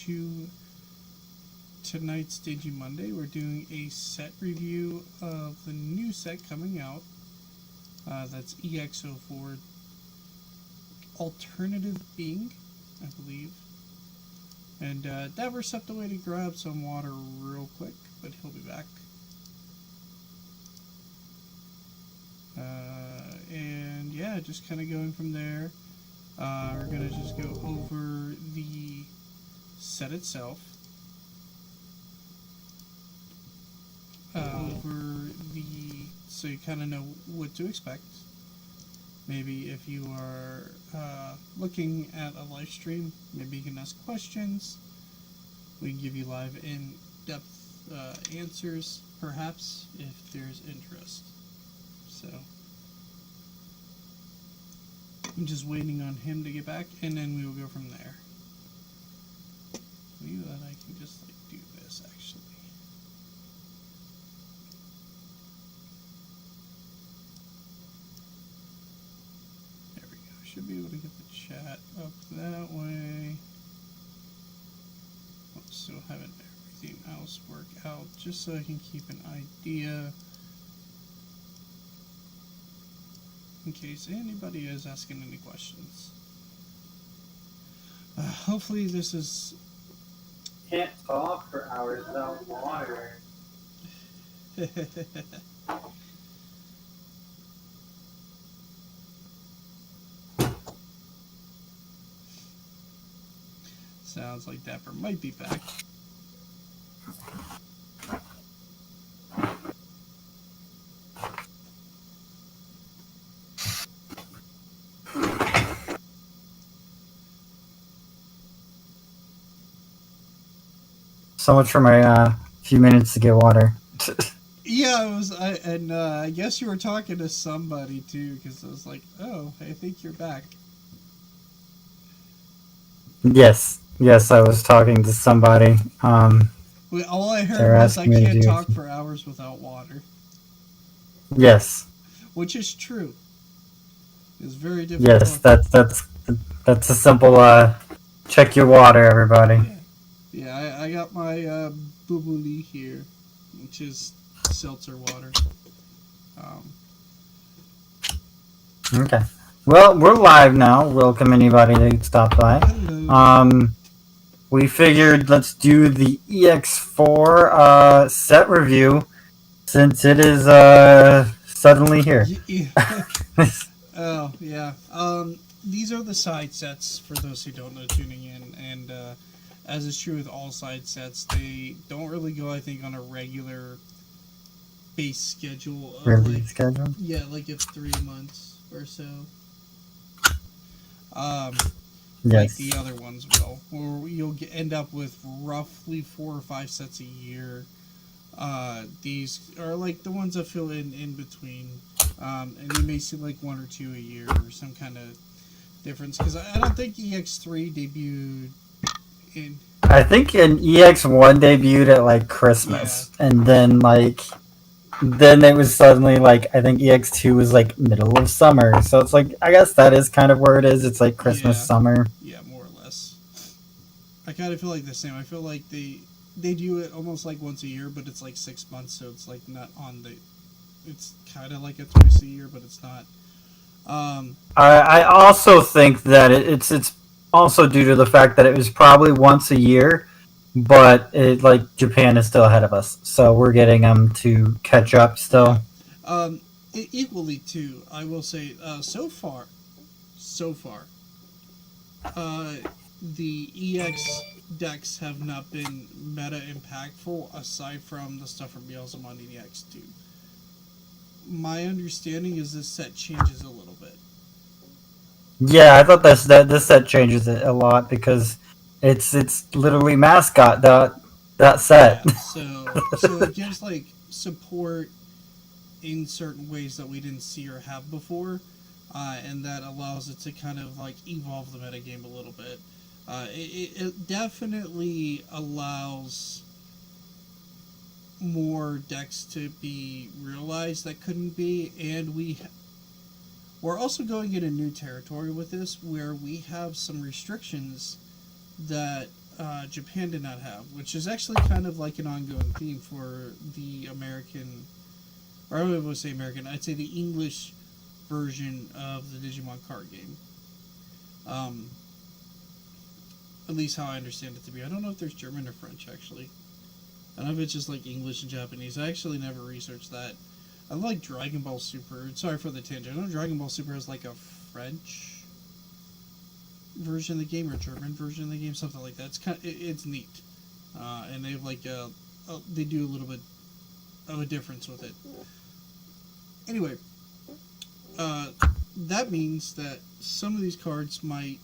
to tonight's Digimonday. We're doing a set review of the new set coming out. That's Ex04 Alternative Being, I believe. And Davor stepped away to grab some water real quick, but he'll be back. And yeah, just kind of going from there. We're going to just go over the set itself. So you kind of know what to expect. Maybe if you are looking at a live stream, maybe you can ask questions. We can give you live in-depth answers, perhaps, if there's interest. So I'm just waiting on him to get back, and then we will go from there. Maybe that I can just like do this actually. There we go. Should be able to get the chat up that way. So having everything else work out just so I can keep an idea in case anybody is asking any questions. Hopefully this is... Can't talk for hours without water. Sounds like Dapper might be back. So much for my few minutes to get water. Yeah, I guess you were talking to somebody too, because I was like, oh, I think you're back. Yes, I was talking to somebody. All I heard was I can't talk for hours without water. Yes. Which is true. It's very difficult. Yes, that's a simple check your water, everybody. Yeah, I got my Bubuli here, which is seltzer water. Okay. Well, we're live now. Welcome anybody that stopped by. Hello. We figured let's do the EX4 set review since it is suddenly here. Yeah. Oh, yeah. These are the side sets for those who don't know tuning in, and as is true with all side sets, they don't really go, I think, on a regular base schedule of yeah, like if 3 months or so. Like the other ones will, or you'll end up with roughly 4 or 5 sets a year. These are like the ones that fill in between, and you may see like 1 or 2 a year or some kind of difference, because I don't think EX3 debuted in... I think an EX1 debuted at like Christmas, and then it was suddenly like, I think EX2 was like middle of summer, so it's like, I guess that is kind of where it is. It's like Christmas, summer. Yeah, more or less. I kind of feel like the same. I feel like they do it almost like once a year, but it's like 6 months, so it's like not on the... It's kind of like a twice a year, but it's not. I also think that it's also due to the fact that it was probably once a year, but it, like, Japan is still ahead of us, so we're getting them to catch up still. Equally too, I will say, so far, the EX decks have not been meta impactful aside from the stuff from Beelzemon and EX2. My understanding is this set changes a little bit. Yeah, I thought this set changes it a lot because it's literally mascot that set. Yeah, so it gives like support in certain ways that we didn't see or have before, and that allows it to kind of like evolve the metagame a little bit. It definitely allows more decks to be realized that couldn't be, and we're also going into new territory with this, where we have some restrictions that Japan did not have, which is actually kind of like an ongoing theme for the American, or I would say American, I'd say the English version of the Digimon card game. Um, at least how I understand it to be. I don't know if there's German or French, actually. I don't know if it's just like English and Japanese. I actually never researched that. I like Dragon Ball Super. Sorry for the tangent. I know Dragon Ball Super has like a French version of the game or German version of the game, something like that. It's neat, and they have like they do a little bit of a difference with it. Anyway, that means that some of these cards might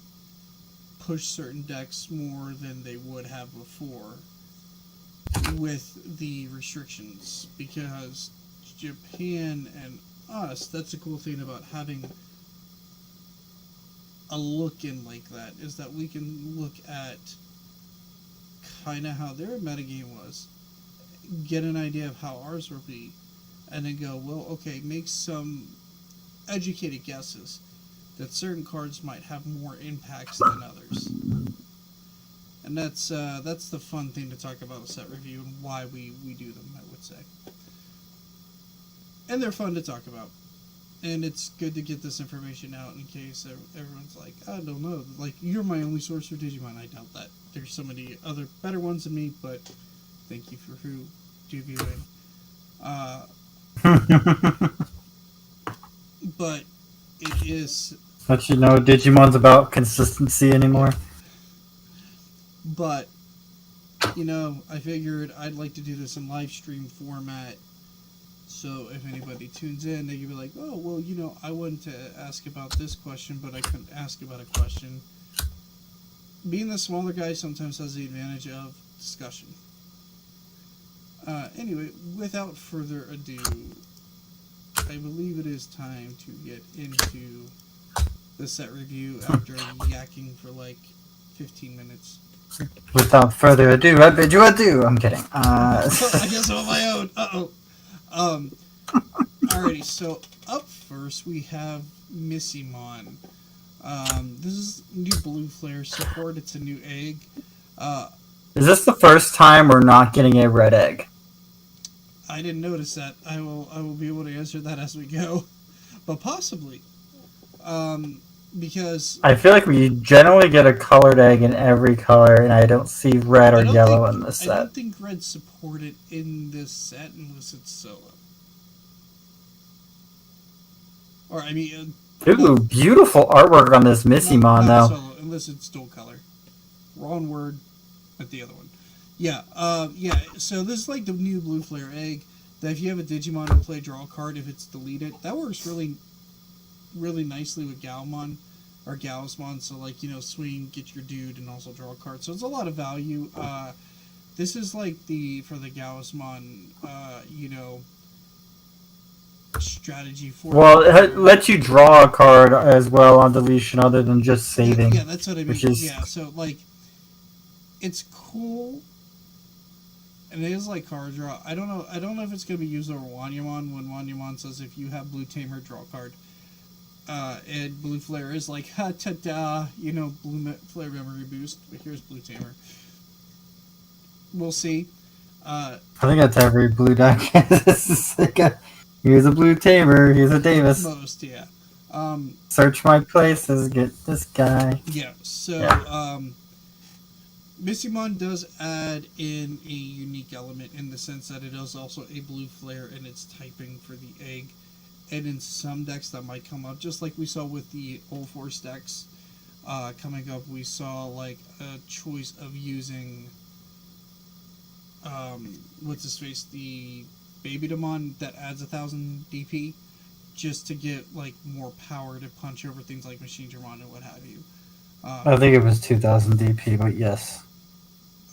push certain decks more than they would have before with the restrictions, because Japan and us, that's the cool thing about having a look in like that, is that we can look at kind of how their metagame was, get an idea of how ours will be, and then go, well, okay, make some educated guesses that certain cards might have more impacts than others. And that's the fun thing to talk about a set review and why we do them, I would say. And they're fun to talk about. And it's good to get this information out in case everyone's like, I don't know, like, you're my only source for Digimon. I doubt that. There's so many other better ones than me, but thank you for who do viewing. But it is... But you know, Digimon's about consistency anymore. But, you know, I figured I'd like to do this in live stream format. So if anybody tunes in, they can be like, oh, well, you know, I wanted to ask about this question, but I couldn't ask about a question. Being the smaller guy sometimes has the advantage of discussion. Anyway, without further ado, I believe it is time to get into the set review after yakking for like 15 minutes. Without further ado, I bid you adieu. I'm kidding. I guess I'm on my own. Uh-oh. Alrighty, so up first we have Missimon. This is new blue flare support. It's a new egg. Is this the first time we're not getting a red egg? I didn't notice that. I will be able to answer that as we go, but possibly, because I feel like we generally get a colored egg in every color, and I don't see red or yellow in this set. I don't think red's supported in this set unless it's solo. Or I mean, ooh, beautiful artwork on this Missimon though. Solo, unless it's dual color. Wrong word, but the other one. Yeah, yeah. So this is like the new blue flare egg. That if you have a Digimon to play draw a card, if it's deleted, that works really, really nicely with Galmon or Galismon. So like, you know, swing, get your dude, and also draw a card. So it's a lot of value. This is like for the Galismon, you know, strategy for. Well, it lets you draw a card as well on deletion, other than just saving. Yeah, that's what I mean. Yeah, so like, it's cool. And it is like card draw. I don't know if it's gonna be used over Wanyamon when Wanyamon says if you have blue tamer, draw a card. And blue flare is like ha ta da, you know, blue flare memory boost. But here's blue tamer. We'll see. I think that's every blue deck. Here's a blue tamer. Here's a Davis. Most, yeah. Search my places. Get this guy. Yeah. So. Yeah. Missimon does add in a unique element in the sense that it is also a blue flare in its typing for the egg. And in some decks that might come up, just like we saw with the Old Force decks coming up, we saw like a choice of using, what's his face, the Baby Demon that adds 1,000 DP just to get like more power to punch over things like Machine Dramon and what have you. I think it was 2,000 DP, but yes.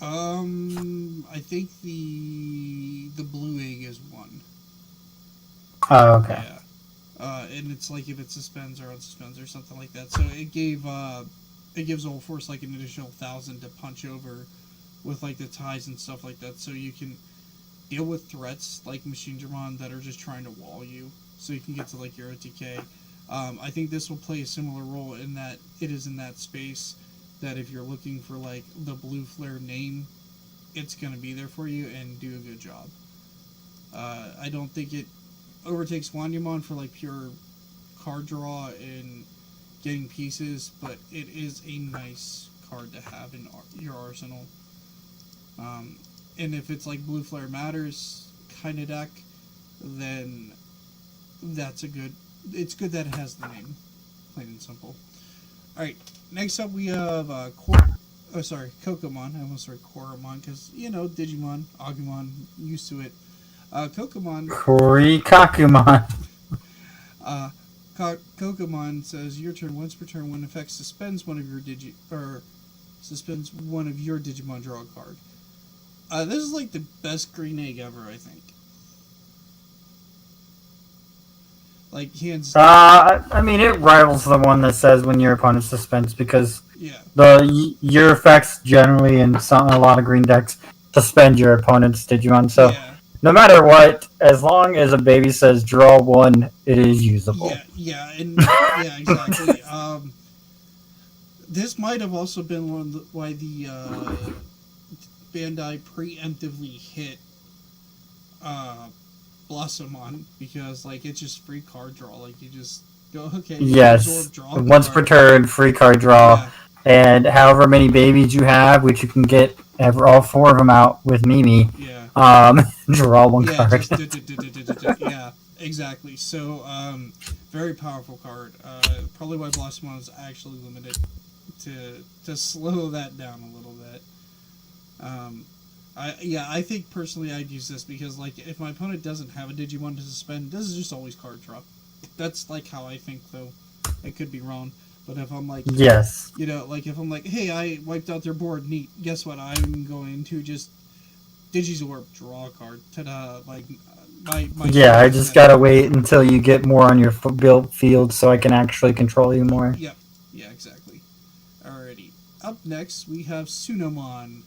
I think the blue egg is 1. Oh, okay. Yeah. And it's like if it suspends or unsuspends or something like that. So it gives Old Force like an additional 1,000 to punch over with like the ties and stuff like that. So you can deal with threats like Machine Dramon that are just trying to wall you. So you can get to like your OTK. I think this will play a similar role in that it is in that space. that if you're looking for like the blue flare name, it's gonna be there for you and do a good job. I don't think it overtakes Wanyamon for like pure card draw and getting pieces, but it is a nice card to have in your arsenal. And if it's like Blue Flare Matters kind of deck, then that's a good. It's good that it has the name, plain and simple. All right, next up we have Kokomon. I almost said Koromon because Digimon, Agumon, used to it. Kokomon. Korikakumon. Kokomon says your turn once per turn when effect suspends one of your Digimon draw a card. This is like the best green egg ever, I think. Like hands. I mean, it rivals the one that says when your opponent suspends because your effects generally in a lot of green decks suspend your opponent's Digimon. So no matter what, as long as a baby says draw one, it is usable. Yeah, exactly. This might have also been why the Bandai preemptively hit Blossomon, because like it's just free card draw. Like you just go absorb, draw once per turn, free card draw, and however many babies you have, which you can get all 4 of them out with Mimi. Draw one card. Yeah, exactly. So very powerful card. Probably why Blossomon is actually limited to slow that down a little bit. I think personally I'd use this because like if my opponent doesn't have a Digimon to suspend, this is just always card draw. That's like how I think, though. I could be wrong, but if I'm like like if I'm like, hey, I wiped out their board, neat. Guess what? I'm going to just Digizorb, draw a card. Ta-da! Like my I just gotta wait until you get more on your built field so I can actually control you more. Yep. Yeah, exactly. Alrighty. Up next we have Sunomon.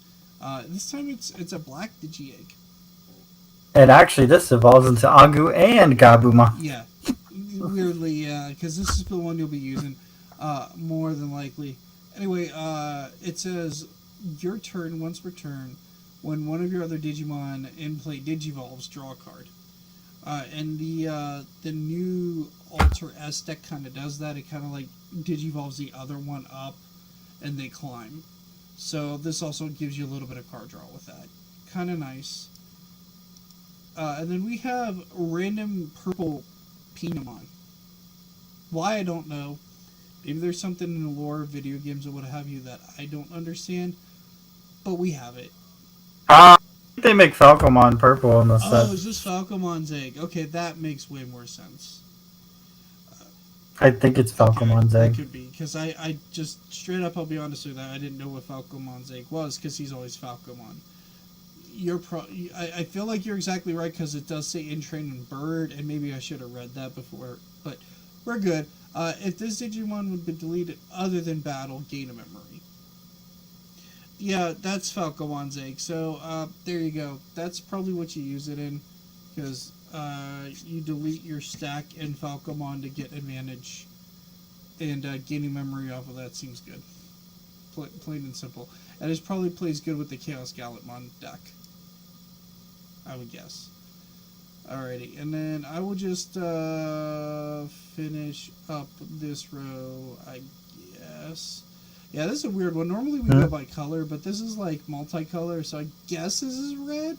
This time it's a black Digi-Egg. And actually, this evolves into Agu and Gabumon. Yeah, weirdly, yeah, because this is the one you'll be using more than likely. Anyway, it says your turn once per turn. When one of your other Digimon in play Digivolves, draw a card. And the new Alter S deck kind of does that. It kind of like Digivolves the other one up, and they climb. So this also gives you a little bit of card draw with that. Kind of nice. And then we have random purple Pinamon. Why, I don't know. Maybe there's something in the lore of video games or what have you that I don't understand. But we have it. I think they make Falcomon purple in the set. Oh, is this Falcomon's egg? Okay, that makes way more sense. I think it's Falcomon's egg. That could be, because I just, straight up, I'll be honest with that, I didn't know what Falcomon's egg was, because he's always Falcomon. I feel like you're exactly right, because it does say Entrain and Bird, and maybe I should have read that before, but we're good. If this Digimon would be deleted other than battle, gain a memory. Yeah, that's Falcomon's egg, so there you go. That's probably what you use it in, because you delete your stack in Falcomon to get advantage, and gaining memory off of that seems good. Plain and simple. And it probably plays good with the Chaos Gallantmon deck, I would guess. Alrighty, and then I will just finish up this row, I guess. Yeah, this is a weird one. Normally we go by color, but this is like multicolor, so I guess this is red,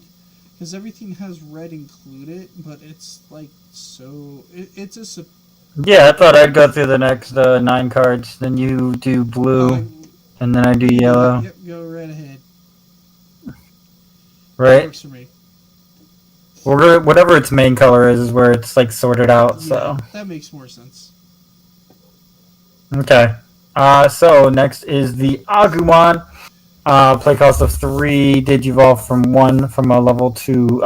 because everything has red included, but it's like so... It's a... Yeah, I thought I'd go through the next 9 cards, then you do blue, and then I do yellow. Yep, go right ahead. Right? Works for me. Whatever its main color is where it's like sorted out, so... That makes more sense. Okay. So next is the Agumon. Play cost of 3, Digivolve from a level 2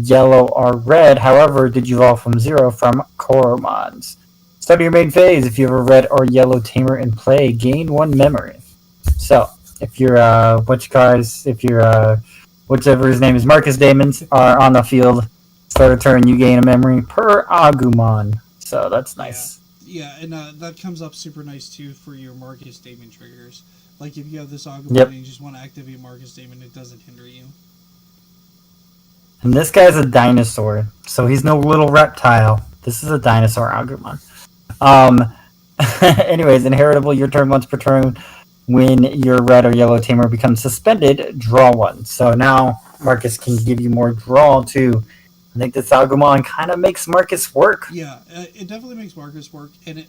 yellow or red. However, Digivolve from 0 from Koromons. Start your main phase. If you have a red or yellow tamer in play, gain 1 memory. So, if you're whichever his name is, Marcus Damons, are on the field, start a turn, you gain a memory per Agumon. So that's nice. Yeah, and that comes up super nice too for your Marcus Damon triggers. Like if you have this Agumon Yep. and you just want to activate Marcus Damon, it doesn't hinder you. And this guy's a dinosaur, so he's no little reptile. This is a dinosaur Agumon. Anyways, inheritable. Your turn once per turn. When your red or yellow tamer becomes suspended, draw one. So now Marcus can give you more draw too. I think this Agumon kind of makes Marcus work. Yeah, it definitely makes Marcus work, and it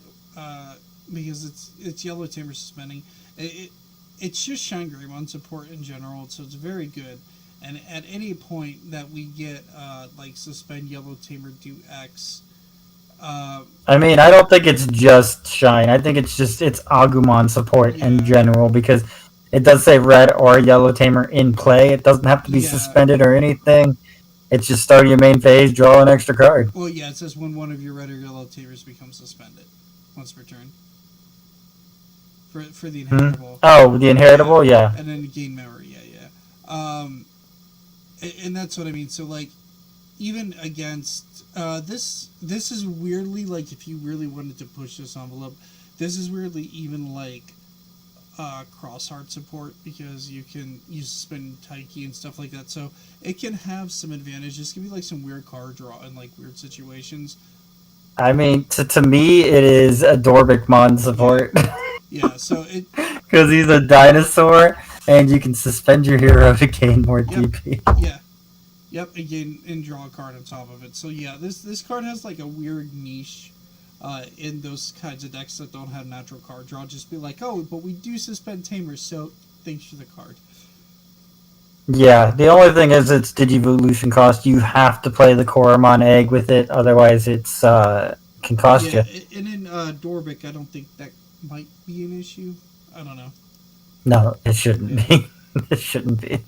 because it's yellow tamer suspending. It's just Shine Greymon support in general, so it's very good. And at any point that we get like suspend yellow tamer do X. I mean, I don't think it's just Shine. I think it's Agumon support in general, because it does say red or yellow tamer in play. It doesn't have to be suspended or anything. It's just start your main phase, draw an extra card. Well, yeah, it says when one of your red or yellow tamers becomes suspended once per turn. For the inheritable. Oh, the inheritable, yeah. And then gain memory, yeah. And that's what I mean. So like, even against this is weirdly like, if you really wanted to push this envelope, this is weirdly even like cross heart support, because you can suspend Taiki and stuff like that, so it can have some advantage. Just give you like some weird card draw in like weird situations. I mean, to me, it is a Dorbikmon support. Yeah, so it because he's a dinosaur, and you can suspend your hero to gain more DP. Yeah. Yep, again, and draw a card on top of it. So yeah, this card has like a weird niche in those kinds of decks that don't have natural card draw. Just be like, oh, but we do suspend tamers, so thanks for the card. Yeah, the only thing is it's Digivolution cost. You have to play the Koromon egg with it, otherwise it's can cost you. And in Dorbic, I don't think that might be an issue. I don't know. No, it shouldn't be. It shouldn't be.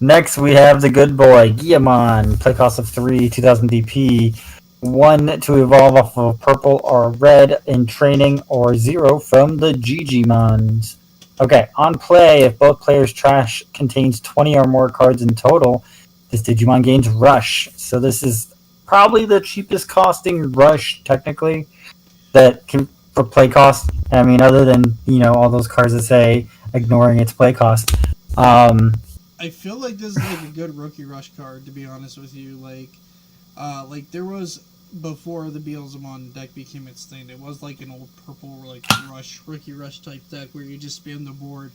Next, we have the good boy, Guillemon. Play cost of 3, 2000 DP. 1 to evolve off of purple or red in training, or 0 from the Digimons. Okay, on play, if both players' trash contains 20 or more cards in total, this Digimon gains Rush. So this is probably the cheapest costing Rush, technically, that can for play cost. I mean, other than, all those cards that say ignoring its play cost. I feel like this is like a good rookie rush card, to be honest with you. Like there was, before the Beelzemon deck became its thing, it was like an old purple like rookie rush type deck where you just spam the board,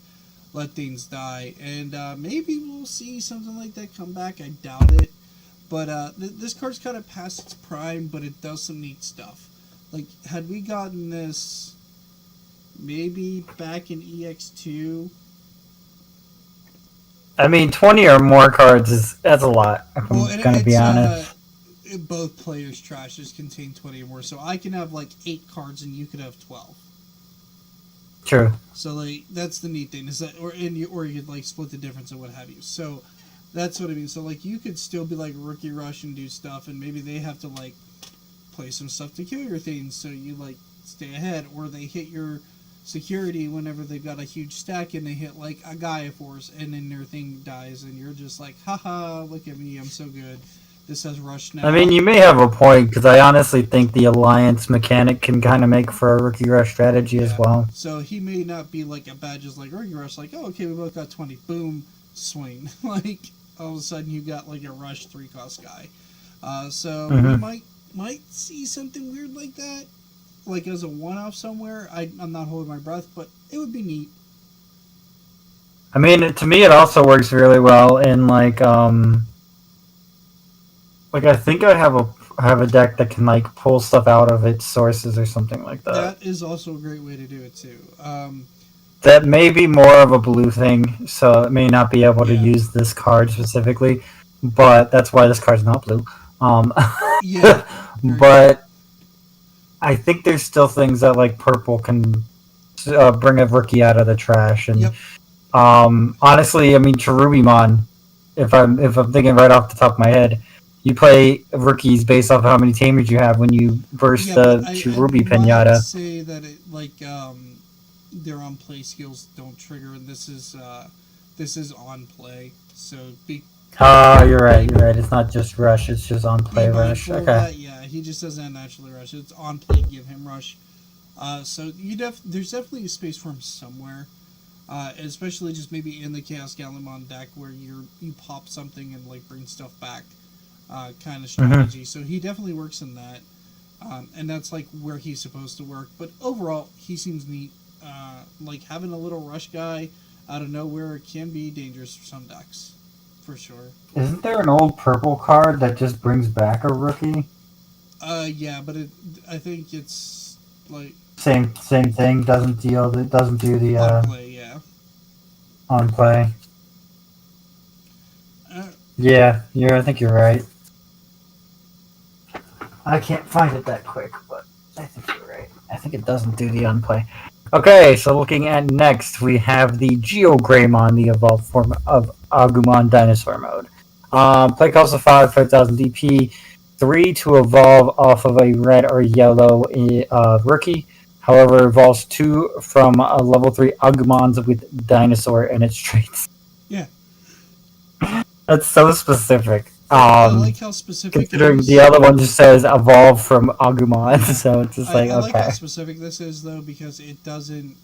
let things die, and maybe we'll see something like that come back. I doubt it, but this card's kind of past its prime, but it does some neat stuff. Like, had we gotten this maybe back in EX2. I mean, 20 or more cards that's a lot. I'm gonna be honest. Both players' trashes contain 20 or more, so I can have like 8 cards and you could have 12. True. So like that's the neat thing, is that, or you could like split the difference and what have you. So that's what I mean. So like you could still be like rookie rush and do stuff, and maybe they have to like play some stuff to kill your things, so you like stay ahead, or they hit your security whenever they've got a huge stack and they hit like a Gaia Force and then their thing dies and you're just like, haha, look at me, I'm so good. This has Rush now. I mean, you may have a point, because I honestly think the Alliance mechanic can kind of make for a rookie rush strategy as well. So he may not be like a bad, just like rookie rush, like, oh, okay, we both got 20, boom, swing. Like, all of a sudden you got like a Rush 3-cost guy. So we might see something weird like that, like as a one-off somewhere. I'm not holding my breath, but it would be neat. I mean, to me, it also works really well in like I think I have a deck that can like pull stuff out of its sources or something like that. That is also a great way to do it too. That may be more of a blue thing, so it may not be able to use this card specifically, but that's why this card's not blue. But I think there's still things that like purple can bring a rookie out of the trash, and honestly, I mean, Cherubimon, if I'm thinking right off the top of my head, you play rookies based off how many tamers you have when you burst the Cherubi Pinata. I say that it like their on play skills don't trigger, and this is on play, so be. Oh, you're right. It's not just rush; it's just on play rush. Okay. He just doesn't have naturally rush. It's on play. Give him rush. So there's definitely a space for him somewhere, especially just maybe in the Chaos Gallimon deck where you pop something and like bring stuff back, kind of strategy. So he definitely works in that, and that's like where he's supposed to work. But overall, he seems neat. Like having a little rush guy out of nowhere can be dangerous for some decks, for sure. Isn't there an old purple card that just brings back a rookie? Yeah, but I think it's like Same thing. Doesn't do the on play. Yeah. on play. Uh, Yeah, I think you're right. I can't find it that quick, but I think you're right. I think it doesn't do the unplay. Okay, so looking at next, we have the Geogreymon, the evolved form of Agumon Dinosaur mode. Play cost of 5,000 DP, 3 to evolve off of a red or yellow rookie. However, evolves 2 from a level 3 Agumons with dinosaur in its traits. yeah. That's so specific. I like how specific. Considering the other one just says evolve from Agumon, so it's just like, I like how okay. specific this is though because it doesn't.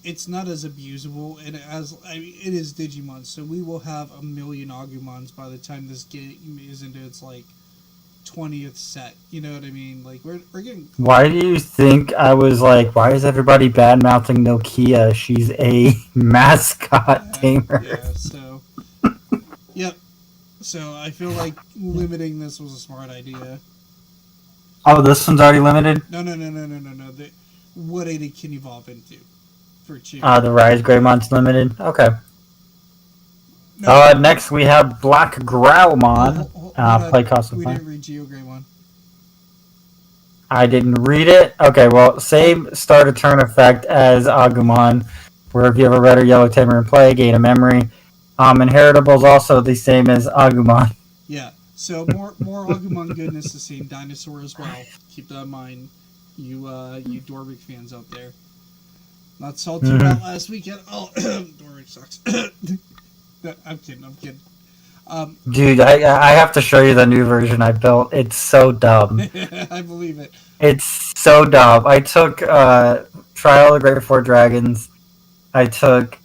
It's not as abusable, and it is Digimon, so we will have a million Agumons by the time this game is into its like 20th set. You know what I mean? Like we're getting. Why do you think I was like, why is everybody bad mouthing Nokia? She's a mascot tamer. Yeah. So. Yep. So I feel like limiting this was a smart idea. Oh, this one's already limited? No. What it can evolve into for cheap. The Rise Greymon's limited? Okay. No, Next we have Black Growlmon. hold on. Play cost of We 5. didn't read Geogreymon. I didn't read it. Okay, well, same start a turn effect as Agumon, where if you have a red or yellow tamer in play, gain a memory. Inheritable is also the same as Agumon. Yeah, so more Agumon goodness, the same dinosaur as well. Keep that in mind, you Dorvic fans out there. Not salty about last weekend. Oh, Dorvic sucks. No, I'm kidding. Dude, I have to show you the new version I built. It's so dumb. I believe it. It's so dumb. I took Trial of the Great Four Dragons. I took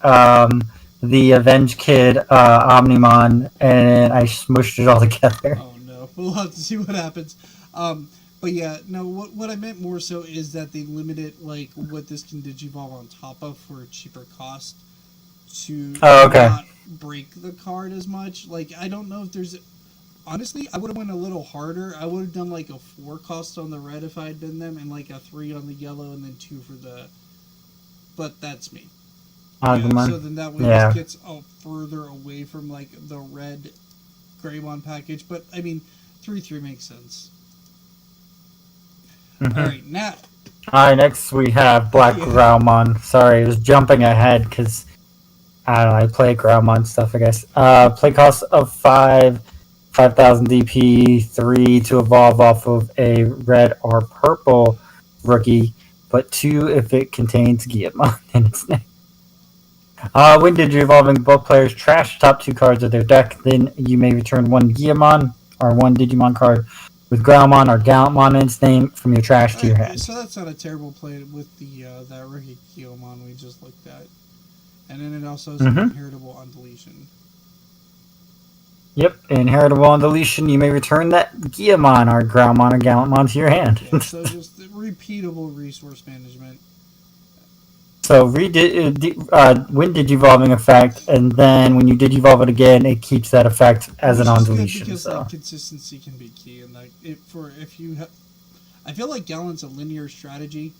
the Avenge Kid Omnimon, and I smushed it all together. Oh no, we'll have to see what happens. But yeah, no. What I meant more so is that they limited like what this can digivolve on top of for a cheaper cost to not break the card as much. Like I don't know if there's. Honestly, I would have went a little harder. I would have done like a 4 cost on the red if I had been them, and like a 3 on the yellow, and then 2 for the. But that's me. Agumon. So then that way this gets further away from like the red Greymon package. But I mean, 3/3 makes sense. All right, now. All right, next we have Black Growlmon. Sorry, I was jumping ahead because I don't know. I play Growlmon stuff, I guess. Play cost of 5,000 DP, 3 to evolve off of a red or purple rookie, but 2 if it contains Guillemon in its name. When Digivolving, both players trash the top 2 cards of their deck, then you may return 1 Guillemon or 1 Digimon card with Growlmon or Gallantmon in its name from your trash to your hand. So that's not a terrible play with the that rookie Guillemon we just looked at. And then it also has inheritable on deletion. Yep, inheritable on deletion, you may return that Guillemon or Growlmon or Gallantmon to your hand. Yeah, so just repeatable resource management. So when digivolving effect, and then when you digivolve it again, it keeps that effect as an on deletion. Because like, consistency can be key, and like I feel like Gallant's a linear strategy,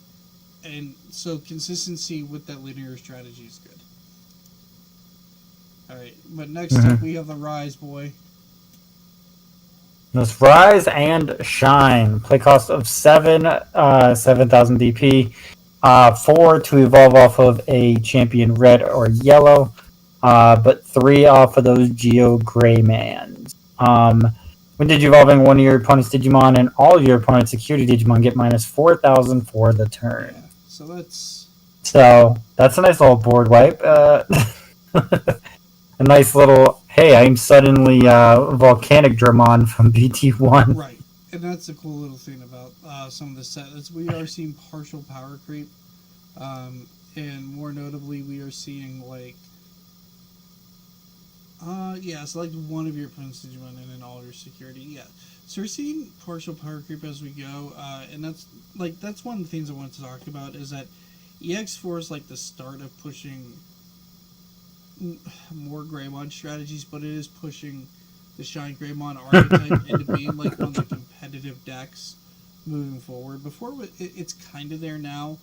and so consistency with that linear strategy is good. All right, but next up we have the Rise boy. Let's Rise and Shine. Play cost of 7,000 DP. 4 to evolve off of a champion red or yellow, but 3 off of those Geogreymons. When digivolving one of your opponent's Digimon and all of your opponent's security Digimon get minus 4,000 for the turn. Yeah, so that's a nice little board wipe. A nice little, hey, I'm suddenly Volcanic Dramon from BT1. Right. and that's a cool little thing about some of the set is we are seeing partial power creep, and more notably, we are seeing like yeah, so like one of your opponent's Digimon and then all your security. Yeah, so we're seeing partial power creep as we go, and that's one of the things I wanted to talk about is that EX04 is like the start of pushing more Greymon strategies, but it is pushing the Shine Greymon archetype into being like one of the competitive decks moving forward. Before it's kind of there now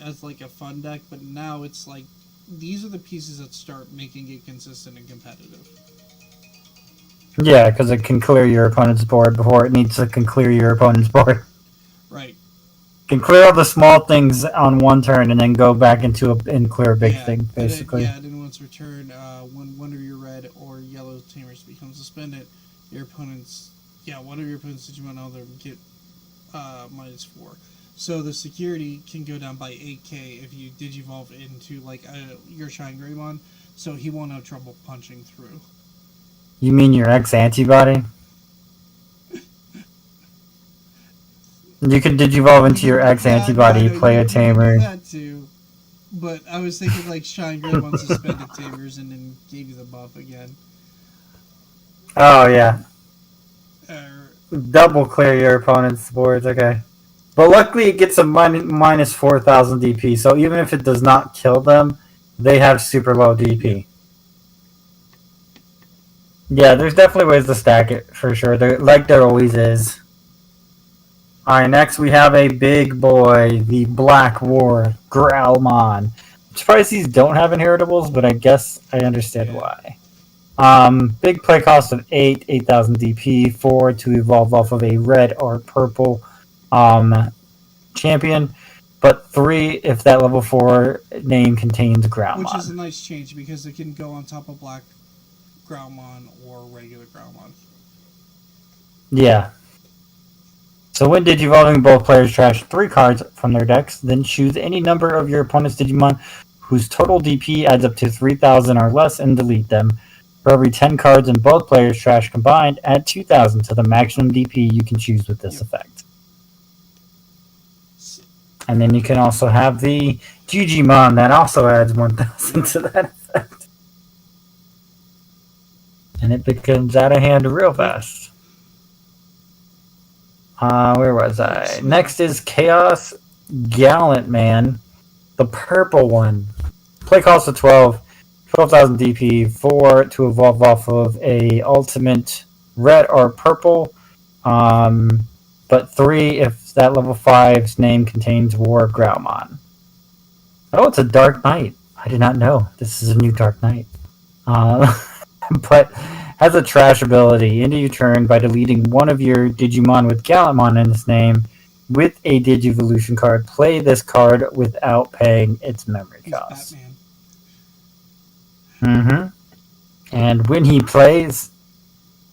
as like a fun deck, but now it's like these are the pieces that start making it consistent and competitive. Yeah, because it can clear your opponent's board before it needs to can clear your opponent's board. Right. Can clear all the small things on one turn and then go back and clear a big thing, basically. And then once return, when one of your red or yellow tamers becomes suspended, your opponent's one of your opponent's Digimon other get -4. So the security can go down by 8k if you digivolve into like your Shine Greymon, so he won't have trouble punching through. You mean your X antibody? You can digivolve into your X antibody, play a tamer. That too, but I was thinking like Shine Greymon suspended tamers and then gave you the buff again. Oh yeah. Double clear your opponent's boards, okay. But luckily it gets a minus 4,000 DP, so even if it does not kill them, they have super low DP. Yeah, there's definitely ways to stack it, for sure. Like there always is. Alright, next we have a big boy, the Black War Growlmon. I'm surprised these don't have inheritables, but I guess I understand why. Big play cost of 8,000 DP, 4 to evolve off of a red or purple champion, but 3 if that level 4 name contains Growlmon. Which is a nice change because it can go on top of Black Growlmon or regular Growlmon. Yeah. So when digivolving, both players trash 3 cards from their decks, then choose any number of your opponent's Digimon whose total DP adds up to 3,000 or less and delete them. For every 10 cards in both players' trash combined, add 2,000 to the maximum DP you can choose with this effect. And then you can also have the Digimon that also adds 1,000 to that effect. And it becomes out of hand real fast. Where was I? Next is Chaos Gallant Man, the purple one. Play cost of 12,000 DP, 4 to evolve off of a ultimate red or purple, but 3 if that level 5's name contains War Growlmon. Oh, it's a Dark Knight. I did not know. This is a new Dark Knight. But has a trash ability. End of your turn by deleting one of your Digimon with Gallantmon in its name with a Digivolution card. Play this card without paying its memory cost. And when he plays,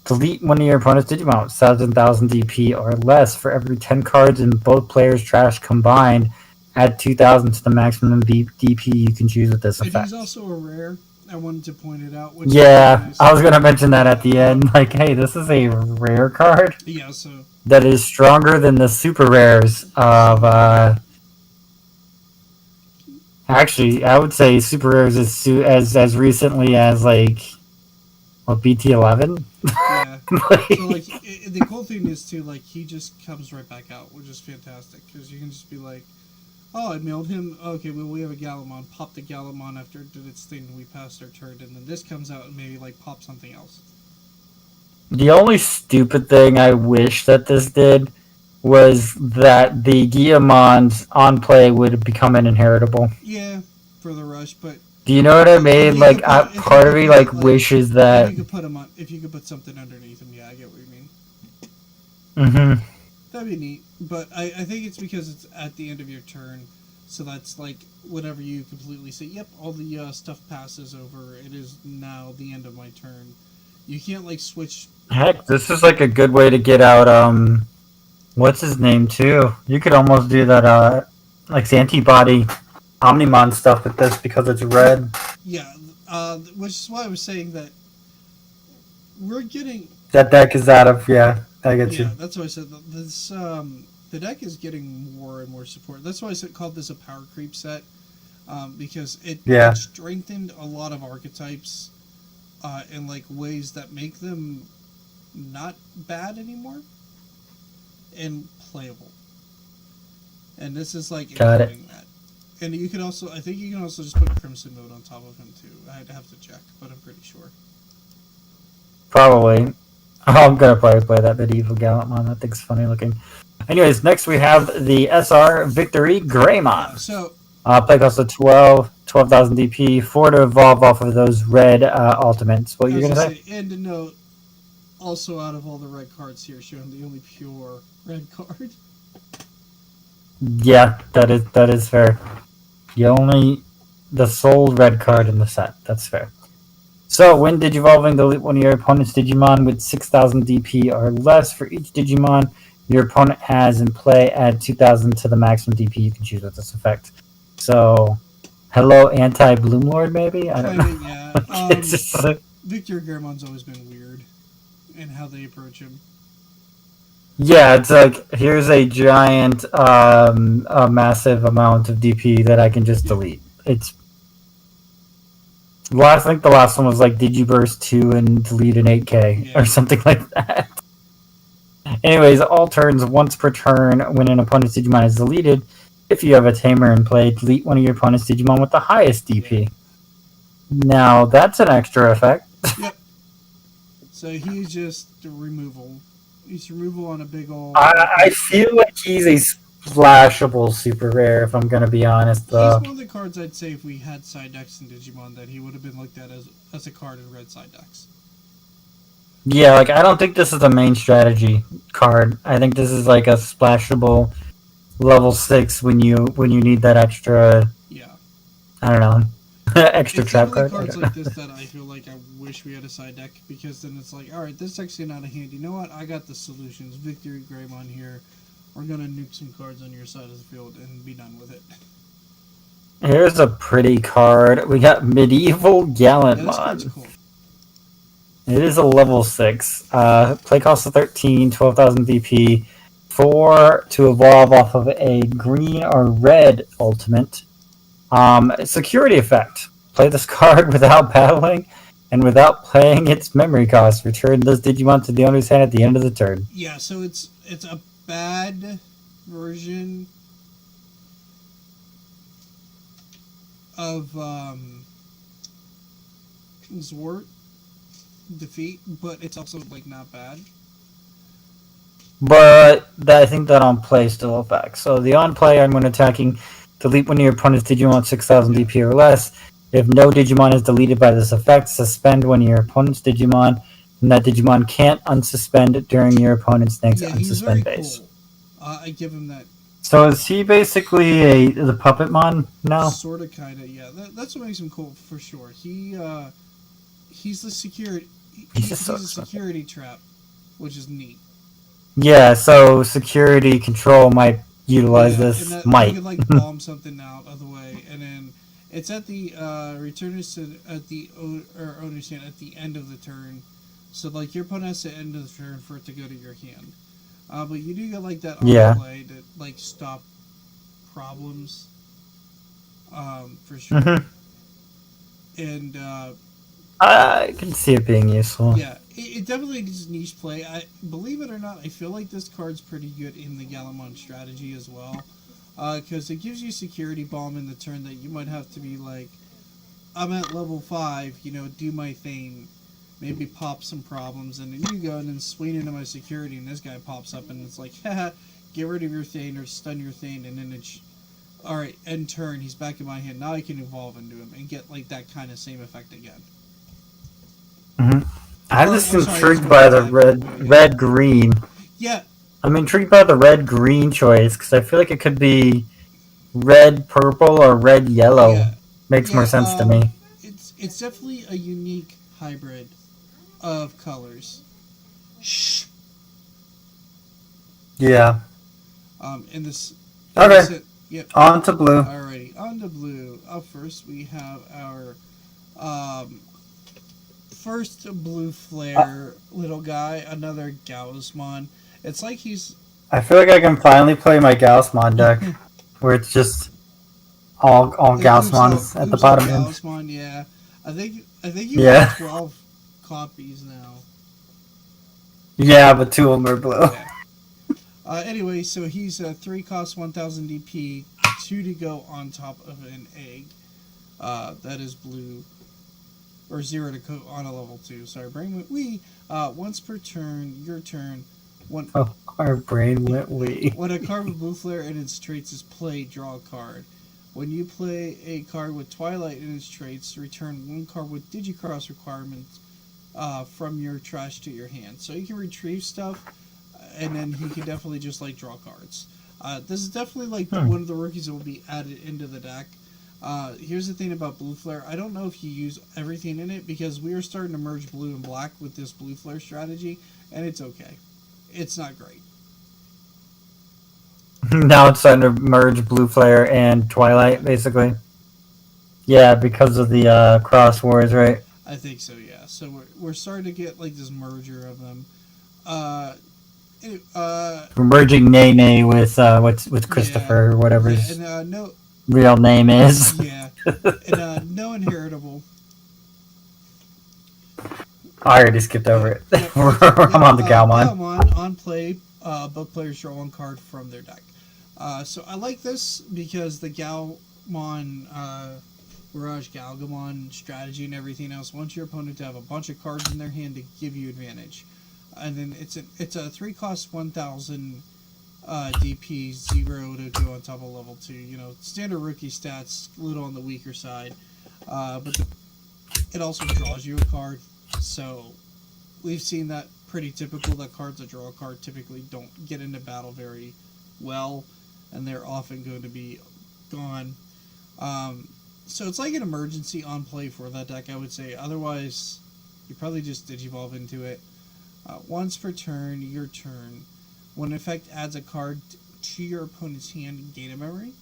delete one of your opponent's Digimon with 7,000 DP or less. For every 10 cards in both players' trash combined, add 2,000 to the maximum DP you can choose with this effect. If he's also a rare, I wanted to point it out. Yeah, I was going to mention that at the end. Like, hey, this is a rare card. Yeah, so that is stronger than the super rares of. Actually, I would say super rares as recently as like BT11. Yeah. Like, so like the cool thing is too, like he just comes right back out, which is fantastic because you can just be like, oh, I mailed him. Okay, well, we have a Gallantmon. Pop the Gallantmon after it did its thing. We passed our turn, and then this comes out and maybe like pop something else. The only stupid thing I wish that this did was that the Guillemons on play would become an inheritable. Yeah, for the rush, but do you know what I mean? Like, part of me like wishes that if you could put him on, if you could put something underneath him. Yeah, I get what you mean. Mm-hmm. That'd be neat, but I think it's because it's at the end of your turn, so that's like whenever you completely say, "Yep, all the stuff passes over. It is now the end of my turn." You can't like switch. Heck, this is like a good way to get out. What's his name too? You could almost do that. Like the antibody Omnimon stuff with this because it's red. Yeah, which is why I was saying that we're getting that deck is out of I get you. Yeah, that's why I said this. The deck is getting more and more support. That's why I called this a power creep set, because Yeah. it strengthened a lot of archetypes in like ways that make them not bad anymore and playable. And this is like Got it. including that. And you can also, I think you can also just put Crimson Mode on top of him too. I'd have to check, but I'm pretty sure. Probably. I'm gonna probably play that medieval Gallantmon. That thing's funny looking. Anyways, next we have the SR Victory Greymon. Yeah, so Play cost of 12,000 DP, 4 to evolve off of those red ultimates. What I you're was gonna gonna say? say, and to note, also out of all the red cards here, showing the only pure red card. Yeah, that is fair. The sole red card in the set. That's fair. So, when Digivolving, delete one of your opponent's Digimon with 6,000 DP or less. For each Digimon your opponent has in play, add 2,000 to the maximum DP you can choose with this effect. So, hello, anti-Bloomlord, maybe? I don't Kinda, know. yeah. It's just, Victor Garmon's always been weird in how they approach him. yeah, it's like, here's a giant, a massive amount of DP that I can just delete. It's I think the last one was like Digiburst 2 and delete an 8K or something like that. Anyways, all turns once per turn when an opponent's Digimon is deleted. If you have a Tamer in play, delete one of your opponent's Digimon with the highest DP. Now, that's an extra effect. Yep. So he's just a removal. He's removal on a big old. I feel like he's a splashable super rare, if I'm going to be honest, though. He's one of the cards I'd say if we had side decks in Digimon that he would have been looked at as a card in red side decks. Yeah, like, I don't think this is a main strategy card. I think this is like a splashable level 6 when you need that extra. Yeah. I don't know. Extra it's trap card. Cards like this that I feel like I wish we had a side deck, because then it's like, all right, this deck's getting out of hand. You know what? I got the solutions. Victory Greymon here. We're gonna nuke some cards on your side of the field and be done with it. Here's a pretty card. We got Medieval Gallantmon. Yeah, this card's cool. It is a level 6. Play cost of 13, 12,000 DP. 4 to evolve off of a green or red ultimate. Security effect. Play this card without battling and without playing its memory cost. Return this Digimon to the owner's hand at the end of the turn. Yeah, so it's a bad version of Zwart defeat, but it's also like not bad. But I think that on play still affects. So the on play, I'm when attacking, delete one of your opponent's Digimon 6,000 DP or less. If no Digimon is deleted by this effect, suspend one of your opponent's Digimon, and that Digimon can't unsuspend during your opponent's next unsuspend phase. Cool. I give him that. So is he basically the Puppetmon now? Sort of, kind of, yeah. That's what makes him cool for sure. He's the security. He's a security trap, which is neat. Yeah, so security control might utilize this. And might. You could like bomb something out of the way, and then it's at the returner's at the owner's hand at the end of the turn. So like your opponent has to end of the turn for it to go to your hand. But you do get like that on play to like stop problems. For sure. Mm-hmm. And I can see it being useful. yeah, it definitely is niche play. I believe it or not, I feel like this card's pretty good in the Gallantmon strategy as well, because it gives you security bomb in the turn that you might have to be like, I'm at level 5, do my thing, maybe pop some problems, and then you go and then swing into my security, and this guy pops up, and it's like, haha, get rid of your thing or stun your thing, and then it's, all right, end turn, he's back in my hand. Now I can evolve into him and get like that kind of same effect again. Mm-hmm. I'm just intrigued by the red green. Yeah. I'm intrigued by the red green choice because I feel like it could be red purple or red yellow. Yeah. Makes more sense to me. It's definitely a unique hybrid of colors. Shh. Yeah. In this. Okay. Yep. On to blue. Alrighty, on to blue. Up first, we have our first blue flare little guy, another Gaussmon. It's like he's. I feel like I can finally play my Gaussmon deck, where it's just all Gaussmons at the Oops all bottom end. Gaussmon, yeah. I think you Yeah. have 12 copies now. Yeah, but 2 of them are blue. Yeah. Anyway, so he's a 3 cost 1000 DP, 2 to go on top of an egg. That is blue. Or 0 to go on a level 2. Sorry, brain went wee. Once per turn, your turn. Oh, our brain went wee. When a card with blue flare in its traits is played, draw a card. When you play a card with Twilight in its traits, return 1 card with Digicross requirements from your trash to your hand. So you can retrieve stuff, and then he can definitely just like draw cards. This is definitely like one of the rookies that will be added into the deck. Here's the thing about blue flare. I don't know if you use everything in it because we are starting to merge blue and black with this blue flare strategy, and it's okay. It's not great. Now it's starting to merge Blue Flare and Twilight, basically. Yeah, because of the Cross Wars, right? I think so, yeah. So we're starting to get like this merger of them. We're merging Nene with Christopher, or whatever his no real name is. Yeah, and no inheritable. I already skipped over it. Yep, I'm on the Galmon. Galmon on play. Both players draw 1 card from their deck. So I like this because the Galmon, Mirage Galgamon strategy and everything else wants your opponent to have a bunch of cards in their hand to give you advantage. And then it's a 3 cost 1000 DP, 0 to go on top of level 2. You know, standard rookie stats, a little on the weaker side. But it also draws you a card. So we've seen that pretty typical, that cards that draw a card typically don't get into battle very well, and they're often going to be gone. So it's like an emergency on play for that deck, I would say. Otherwise, you probably just Digivolve into it. Once per turn, your turn. When an effect adds a card to your opponent's hand, gain a memory.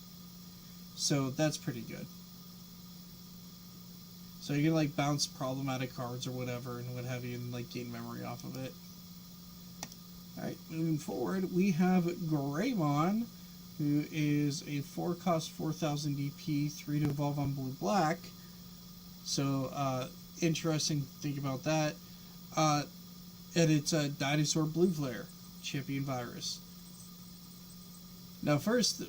So that's pretty good. So you can like bounce problematic cards or whatever and what have you and like gain memory off of it. Alright, moving forward, we have Greymon, who is a 4 cost 4000 DP, 3 to evolve on blue black. So interesting to think about that. And it's a dinosaur blue flare, champion virus. Now first,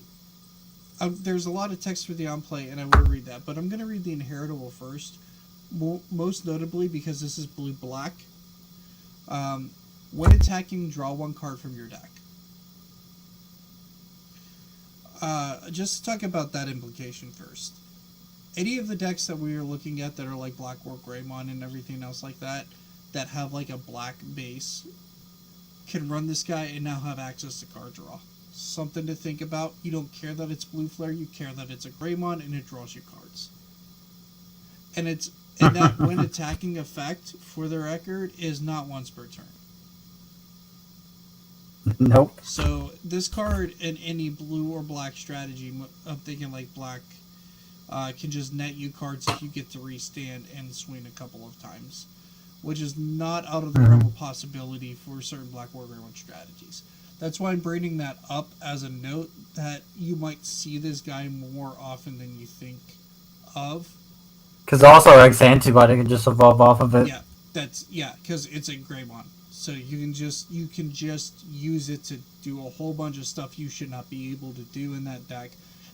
there's a lot of text for the on play and I will read that, but I'm going to read the inheritable first. Most notably because this is blue black. When attacking, draw 1 card from your deck. Just to talk about that implication first. Any of the decks that we are looking at that are like Black War Greymon and everything else like that have like a black base, can run this guy and now have access to card draw. Something to think about. You don't care that it's blue flare, you care that it's a Greymon and it draws you cards. And that when attacking effect, for the record, is not once per turn. Nope. So this card in any blue or black strategy, I'm thinking like black, can just net you cards if you get to restand and swing a couple of times, which is not out of the realm of possibility for certain Black War Greymon strategies. That's why I'm bringing that up as a note that you might see this guy more often than you think of. Because also X Antibody can just evolve off of it. Yeah, because it's a Greymon. So you can just use it to do a whole bunch of stuff you should not be able to do in that deck,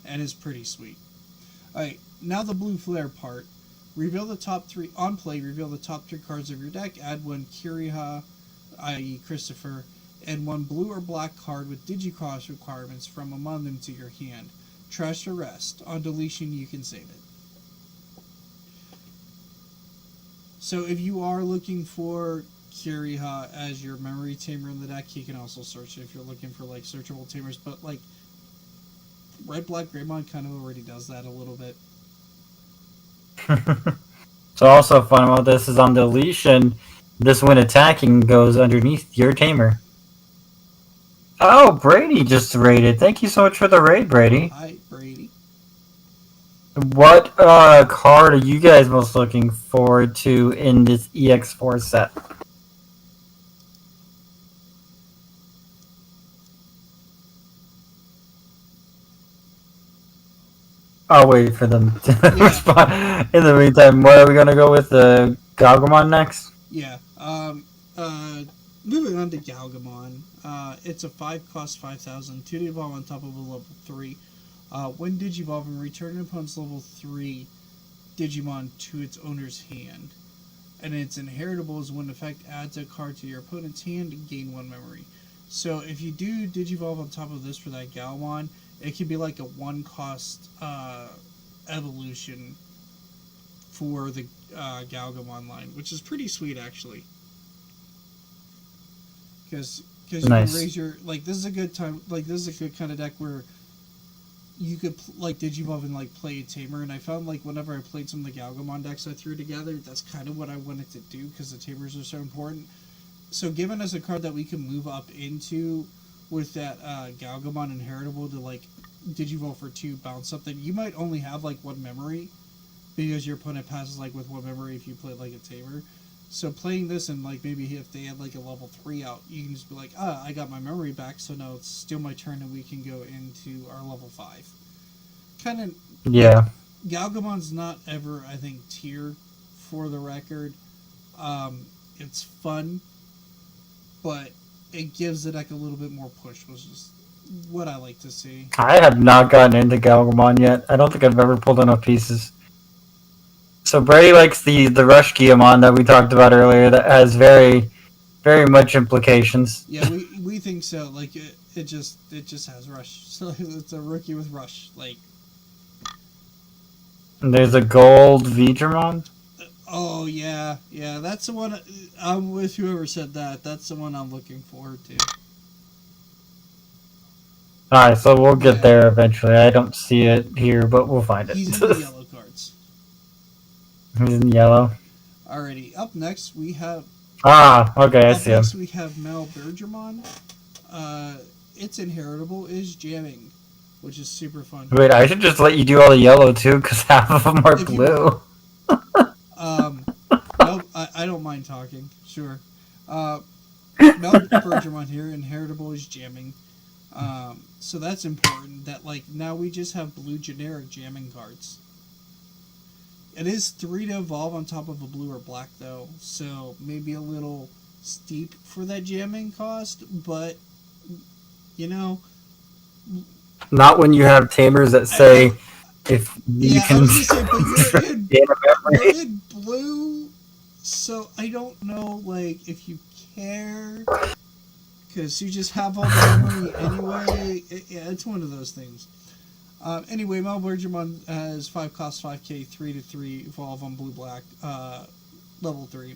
and it's pretty sweet. Alright, now the blue flare part. Reveal the top 3 on play. Reveal the top 3 cards of your deck. Add 1 Kiriha, i.e. Christopher, and 1 blue or black card with Digicross requirements from among them to your hand. Trash the rest. On deletion, you can save it. So if you are looking for Kiriha as your memory tamer in the deck, you can also search it if you're looking for like searchable tamers. But like Red Black Greymon kind of already does that a little bit. So also fun about this is on deletion, this when attacking goes underneath your tamer. Oh, Brady just raided. Thank you so much for the raid, Brady. Hi, Brady. What card are you guys most looking forward to in this EX4 set? I'll wait for them to Yeah, respond. In the meantime, what are we gonna go with? The Galgamon next? yeah. Moving on to Galgamon. It's a 5 cost 5,000, 2 to evolve on top of a level 3. When Digivolve and return an opponent's level 3 Digimon to its owner's hand. And its inheritable is when effect adds a card to your opponent's hand and gain 1 memory. So if you do Digivolve on top of this for that Galmon, it can be like a 1 cost evolution for the Galgamon line, which is pretty sweet actually. Because you Nice. can raise your, like, this is a good time, like this is a good kind of deck where you could like Digivolve and like play a Tamer, and I found like whenever I played some of the Galgamon decks I threw together, that's kind of what I wanted to do because the Tamers are so important. So giving us a card that we can move up into with that Galgamon inheritable to like Digivolve for 2, bounce something, you might only have like 1 memory because your opponent passes like with 1 memory if you play like a Tamer. So playing this and like maybe if they had like a level 3 out, you can just be like, I got my memory back, so now it's still my turn and we can go into our level 5. Kind of, Yeah. Galgamon's not ever, I think, tier for the record. It's fun, but it gives the deck a little bit more push, which is what I like to see. I have not gotten into Galgamon yet. I don't think I've ever pulled enough pieces. So Brady likes the Rush Guillemon that we talked about earlier that has very much implications. Yeah, we think so. Like it just has rush. So it's a rookie with rush. Like, And there's a gold Digimon. oh yeah, that's the one. I'm with whoever said that. That's the one I'm looking forward to. Alright, so we'll get Yeah. there eventually. I don't see it here, but we'll find it. He's in the yellow cards. He's in yellow. Alrighty, up next we have. Ah, okay, I Up see him. next we have Mal Bergermon. Its inheritable is jamming, which is super fun. Wait, I should just let you do all the yellow too, because half of them are If you blue. No, I don't mind talking. Sure. Mel Bergermon here. Inheritable is jamming. So that's important. That like now we just have blue generic jamming cards. It is 3 to evolve on top of a blue or black though, so maybe a little steep for that jamming cost. But you know, Not when you have tamers that say if you yeah, I can was gonna say, but gain a memory. you're in blue, so I don't know, like, if you care, because you just have all the memory anyway. Yeah, it's one of those things. Anyway, Malbergermon has 5 cost 5k, 3 to 3, evolve on blue black, level 3.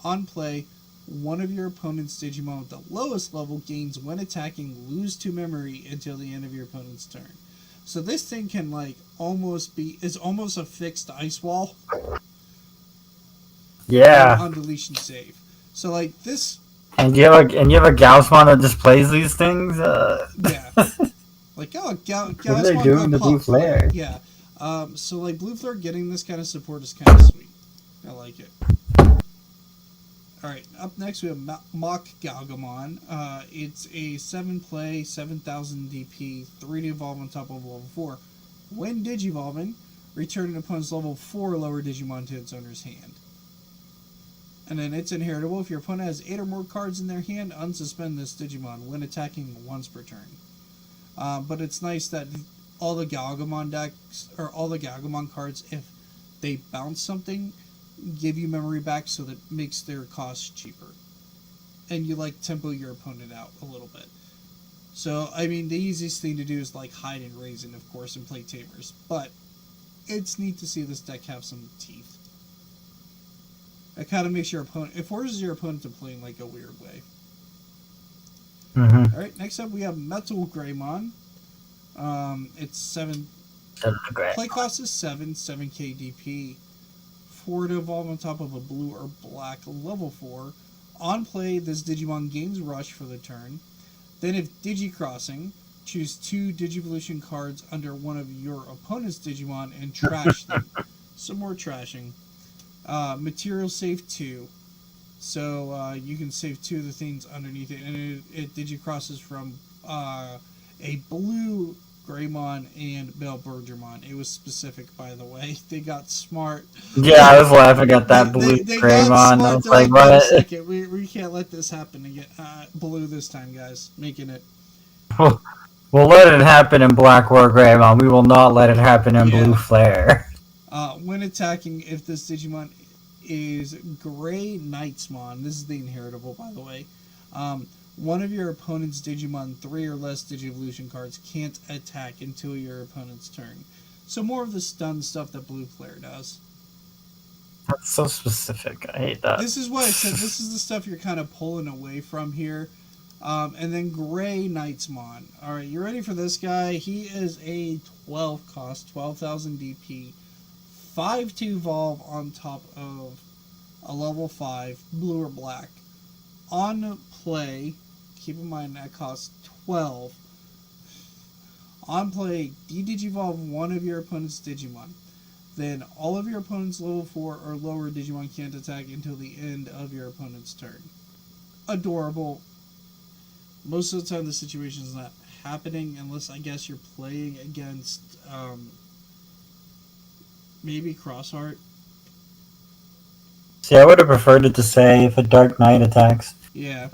On play, one of your opponent's Digimon with the lowest level gains when attacking, lose 2 memory until the end of your opponent's turn. So this thing can like it's almost a fixed ice wall. Yeah. On deletion save. So like this. And you have a Gaussmon that displays these things. Yeah. Like What are they doing to Blue Flare? Like, yeah. So like Blue Flare getting this kind of support is kind of sweet. I like it. All right. Up next we have Mock Galgamon. It's a 7 play, 7,000 DP, 3 to evolve on top of level 4. When Digivolving, return an opponent's level 4 lower Digimon to its owner's hand. And then it's inheritable. If your opponent has 8 or more cards in their hand, unsuspend this Digimon when attacking once per turn. But it's nice that all the Galgamon decks, or all the Galgamon cards, if they bounce something, give you memory back so that makes their cost cheaper. And you like tempo your opponent out a little bit. So, I mean, the easiest thing to do is like hide and raisin, of course, and play Tamers. But it's neat to see this deck have some teeth. It kind of makes your opponent, it forces your opponent to play in like a weird way. Mm-hmm. Alright, next up we have Metal Greymon. It's 7. Play cost is 7k DP. 4 to evolve on top of a blue or black level 4. On play, this Digimon gains Rush for the turn. Then if Digicrossing, choose 2 Digivolution cards under one of your opponent's Digimon and trash them. Some more trashing. Material save 2. So you can save 2 of the things underneath it, and it digicrosses from a blue Greymon and Bell Bergermon. It was specific, by the way. They got smart. Yeah, I was laughing at that blue They Greymon. got I smart. was They're like, wait a what? second. We can't let this happen again. Blue this time, guys. Making it. We'll let it happen in Black War Greymon. We will not let it happen in Blue Flare. When attacking, if this Digimon is Gray Knightsmon, this is the inheritable, by the way. One of your opponent's Digimon 3 or less Digivolution cards can't attack until your opponent's turn. So more of the stun stuff that Blue Flare does. That's so specific. I hate that. This is what I said. This is the stuff you're kind of pulling away from here. And then Gray Knightsmon. Alright, you ready for this guy? He is a 12 cost, 12,000 DP, 5-2 evolve on top of a level 5, blue or black. On play, keep in mind that costs 12. On play, de-digivolve one of your opponent's Digimon. Then all of your opponent's level 4 or lower Digimon can't attack until the end of your opponent's turn. Adorable. Most of the time the situation is not happening unless I guess you're playing against maybe Crossheart. See, I would have preferred it to say if a Dark Knight attacks. Yeah.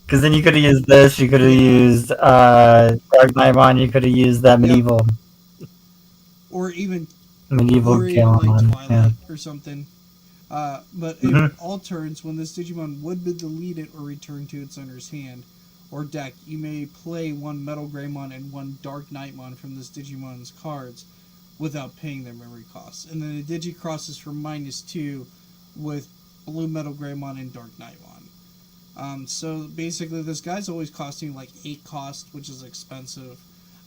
Because then you could have used this, you could have used Dark Knightmon, you could have used that medieval. Or even like Twilight or something. But if all turns, when this Digimon would be deleted or returned to its owner's hand or deck, you may play 1 Metal Greymon and 1 Dark Knightmon from this Digimon's cards without paying their memory costs. And then the Digicrosses for -2 with Blue Metal Greymon and Dark Knightmon. So basically this guy's always costing like 8 cost, which is expensive.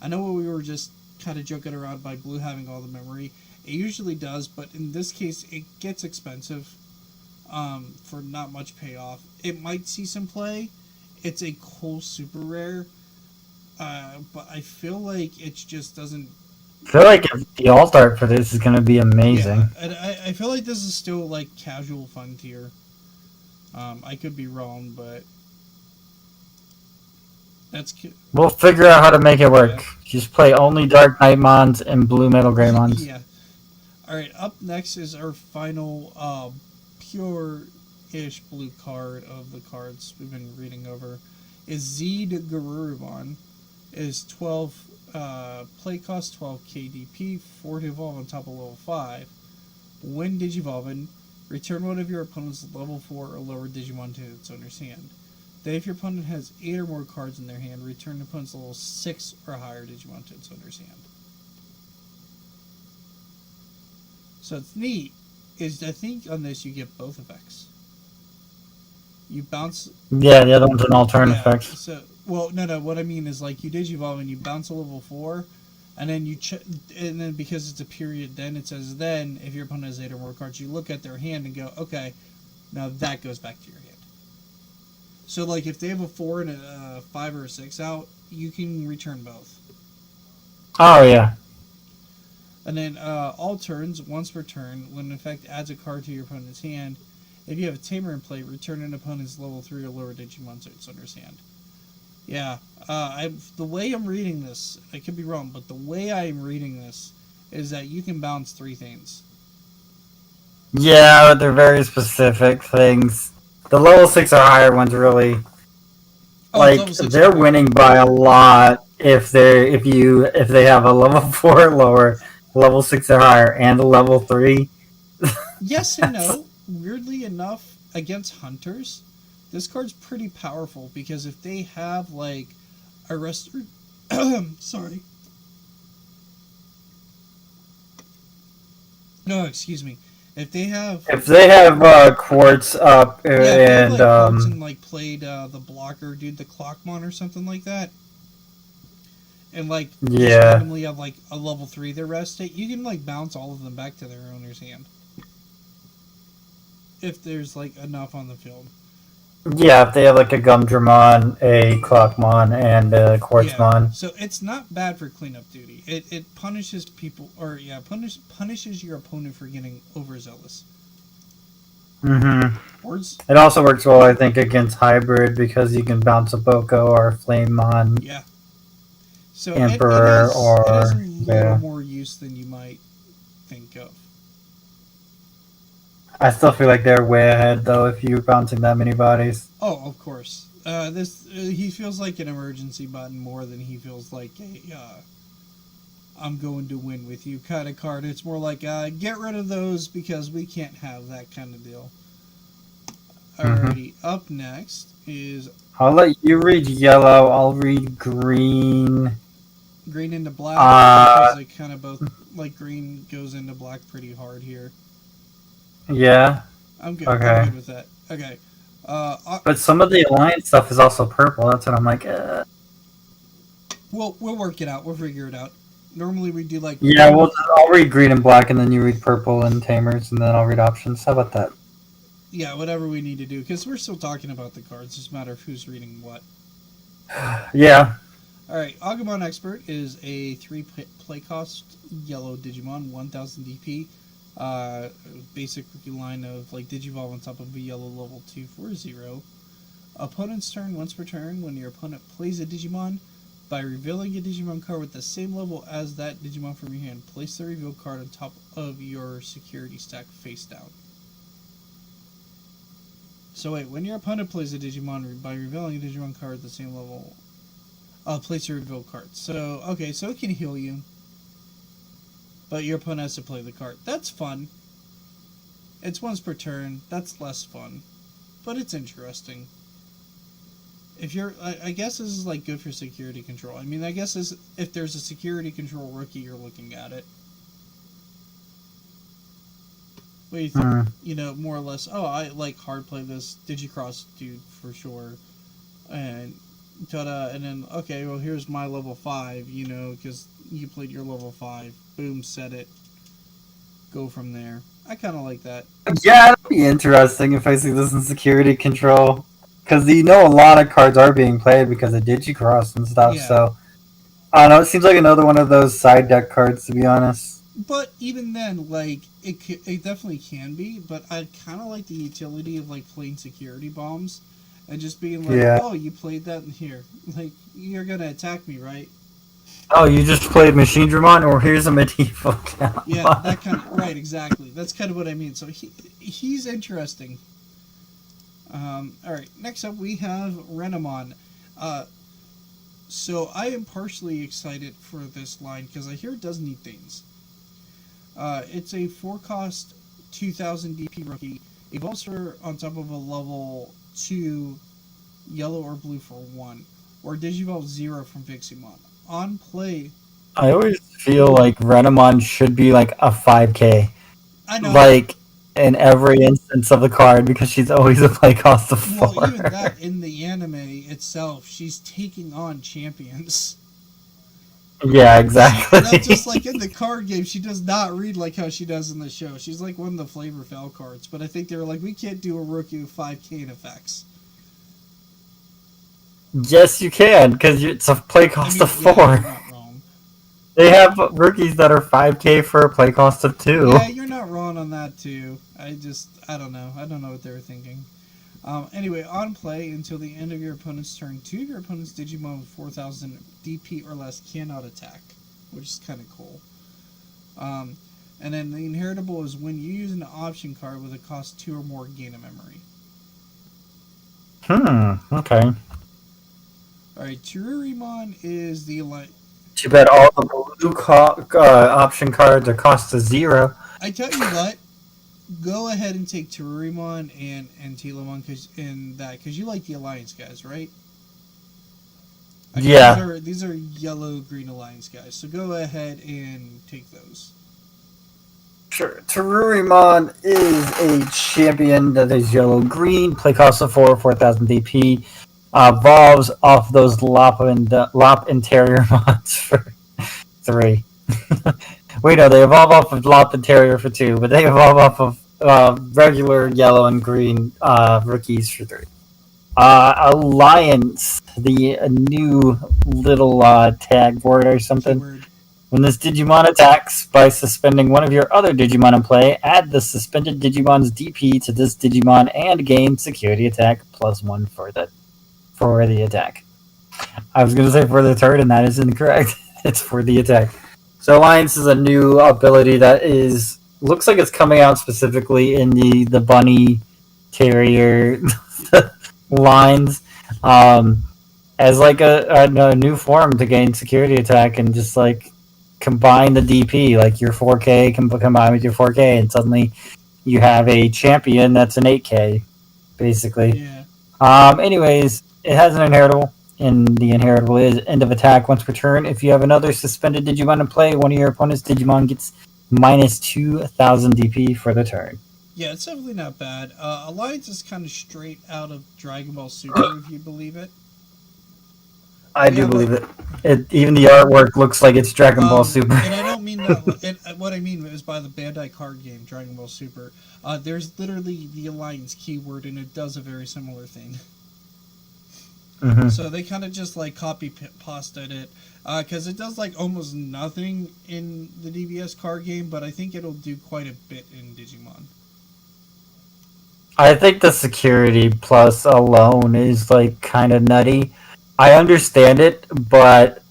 I know we were just kind of joking around by Blue having all the memory. It usually does, but in this case, it gets expensive for not much payoff. It might see some play. It's a cool super rare, but I feel like it just doesn't... I feel like the alt art for this is going to be amazing. Yeah, and I feel like this is still like casual fun tier. I could be wrong, but... We'll figure out how to make it work. Yeah. Just play only Dark Knightmons and Blue Metal Greymons. Yeah. Alright, up next is our final pure-ish blue card of the cards we've been reading over. Is Zed Garurumon. Is 12 play cost 12 KDP, 4 to evolve on top of level 5. When Digivolving, return one of your opponent's level 4 or lower Digimon to its owner's hand. Then if your opponent has 8 or more cards in their hand, return the opponent's level 6 or higher Digimon to its owner's hand. So it's neat, is I think on this you get both effects. You bounce... Yeah, the other one's an alternate effect. So, well, no, what I mean is like you Digivolve and you bounce a level 4, and then and then because it's a period, then it says then, if your opponent has 8 or more cards, you look at their hand and go, okay, now that goes back to your hand. So, like, if they have a 4 and a 5 or a 6 out, you can return both. Oh, yeah. And then, all turns, once per turn, when an effect adds a card to your opponent's hand, if you have a Tamer in play, return an opponent's level 3 or lower Digimon to its owner's hand. Yeah, the way I'm reading this, I could be wrong, but the way I'm reading this is that you can bounce 3 things. Yeah, but they're very specific things. The level 6 or higher ones really, they're winning by a lot if they have a level 4 or lower, level 6 or higher, and a level 3. Yes and no. Weirdly enough, against hunters, this card's pretty powerful because if they have like a sorry. No, excuse me. If they have quartz up and quartz and like played the blocker, dude, the Clockmon or something like that, and like just randomly have like a level 3 their rest state, you can like bounce all of them back to their owner's hand if there's like enough on the field. Yeah, if they have like a Gumdramon, a Clockmon, and a Yeah, Quartzmon. so it's not bad for cleanup duty. It punishes people, or yeah, punishes your opponent for getting overzealous. Mm-hmm. Words? It also works well, I think, against Hybrid because you can bounce a Boko or a Flamemon, Yeah. So Emperor, it has a or little yeah. more use than you might think of. I still feel like they're way ahead though if you're bouncing that many bodies. Oh, of course. This he feels like an emergency button more than he feels like a I'm going to win with you kind of card. It's more like get rid of those because we can't have that kind of deal. Mm-hmm. Alrighty, up next is I'll let you read yellow. I'll read green. green into black because Uh, they kind of both like green goes into black pretty hard here. yeah. I'm good. I'm Okay. good with that. Okay. Uh, But some of the alliance stuff is also purple. That's what I'm like. we'll work it out. We'll figure it out. Normally we do like Yeah, well, I'll read green and black, and then you read purple and tamers, and then I'll read options. How about that? yeah, whatever we need to do because we're still talking about the cards. It's just a matter of who's reading what. Yeah. All right, Agumon Expert is a 3 play cost yellow Digimon, 1000 DP. Basic rookie line of like Digivolve on top of a yellow level 2 for 0. Opponent's turn once per turn. When your opponent plays a Digimon, by revealing a Digimon card with the same level as that Digimon from your hand, place the reveal card on top of your security stack face down. So wait, when your opponent plays a Digimon, by revealing a Digimon card at the same level, place your reveal card. So, okay, so it can heal you, but your opponent has to play the card. That's fun. It's once per turn. That's less fun, but it's interesting. If you're, I guess this is like good for security control. I mean, I guess this, if there's a security control rookie, you're looking at it. What do you think? You know, more or less. Oh, I like hard play this Digicross dude for sure, and ta-da, and then okay, well here's my level 5. You know, because you played your level 5. Boom, set it. Go from there. I kind of like that. Yeah, it'll be interesting if I see this in security control. Because you know a lot of cards are being played because of Digicross and stuff, Yeah. so... I don't know, it seems like another one of those side deck cards, to be honest. But even then, like it definitely can be. But I kind of like the utility of like playing security bombs, and just being like, Yeah. "Oh, you played that in here. Like you're gonna attack me, right?" Oh, you just played Machine Dramon, or here's a medieval Yeah, that kind of right. Exactly. That's kind of what I mean. So he's interesting. All right. Next up, we have Renamon. So I am partially excited for this line because I hear it does neat things. It's a 4-cost 2000 DP rookie. Evolves her on top of a level 2 yellow or blue for 1. Or Digivolve 0 from Viximon. On play. I always feel like Renamon should be like a 5k. I know. Like, in every instance of the card, because she's always a play cost of 4. Well, even that, in the anime itself, she's taking on champions. Yeah, exactly. Not just like in the card game, she does not read like how she does in the show. She's like one of the Flavor Foul cards, but I think they were like, we can't do a rookie with 5k in effects. Yes, you can, because it's a play cost of 4. Yeah, you're not wrong. They have rookies that are 5k for a play cost of 2. Yeah, you're not wrong on that too. I don't know. I don't know what they were thinking. Anyway, on play until the end of your opponent's turn, 2 of your opponent's Digimon with 4000 DP or less cannot attack, which is kind of cool. And then the inheritable is when you use an option card with a cost 2 or more, gain a memory. Okay. Alright, Terurimon is the Too bad all the blue option cards are cost to 0. I tell you what, go ahead and take Terurimon and Telamon because you like the Alliance guys, right? Yeah. These are yellow green Alliance guys, so go ahead and take those. Sure. Terurimon is a champion that is yellow green, play cost of 4, 4000 DP. Evolves off those Lop Interior mods for 3. Wait, no, they evolve off of Lop Interior for 2, but they evolve off of regular yellow and green rookies for 3. Alliance, the new little tag word or something. Keyword. When this Digimon attacks by suspending one of your other Digimon in play, add the suspended Digimon's DP to this Digimon and gain security attack +1 for the attack. I was going to say for the turn, and that is incorrect. It's for the attack. So Alliance is a new ability that looks like it's coming out specifically in the bunny carrier lines, as like a new form to gain security attack and just like combine the DP, like your 4K can combine with your 4K, and suddenly you have a champion that's an 8K, basically. Yeah. Anyways, it has an inheritable, and the inheritable is end of attack once per turn. If you have another suspended Digimon in play, one of your opponent's Digimon gets -2,000 DP for the turn. Yeah, it's definitely not bad. Alliance is kind of straight out of Dragon Ball Super, if you believe it. I do believe it. Even the artwork looks like it's Dragon Ball Super. And I don't mean that. What I mean is by the Bandai card game, Dragon Ball Super. There's literally the Alliance keyword, and it does a very similar thing. Mm-hmm. So they kind of just like copy pasted it, because it does like almost nothing in the DBS card game, but I think it'll do quite a bit in Digimon. I think the security plus alone is like kind of nutty. I understand it, but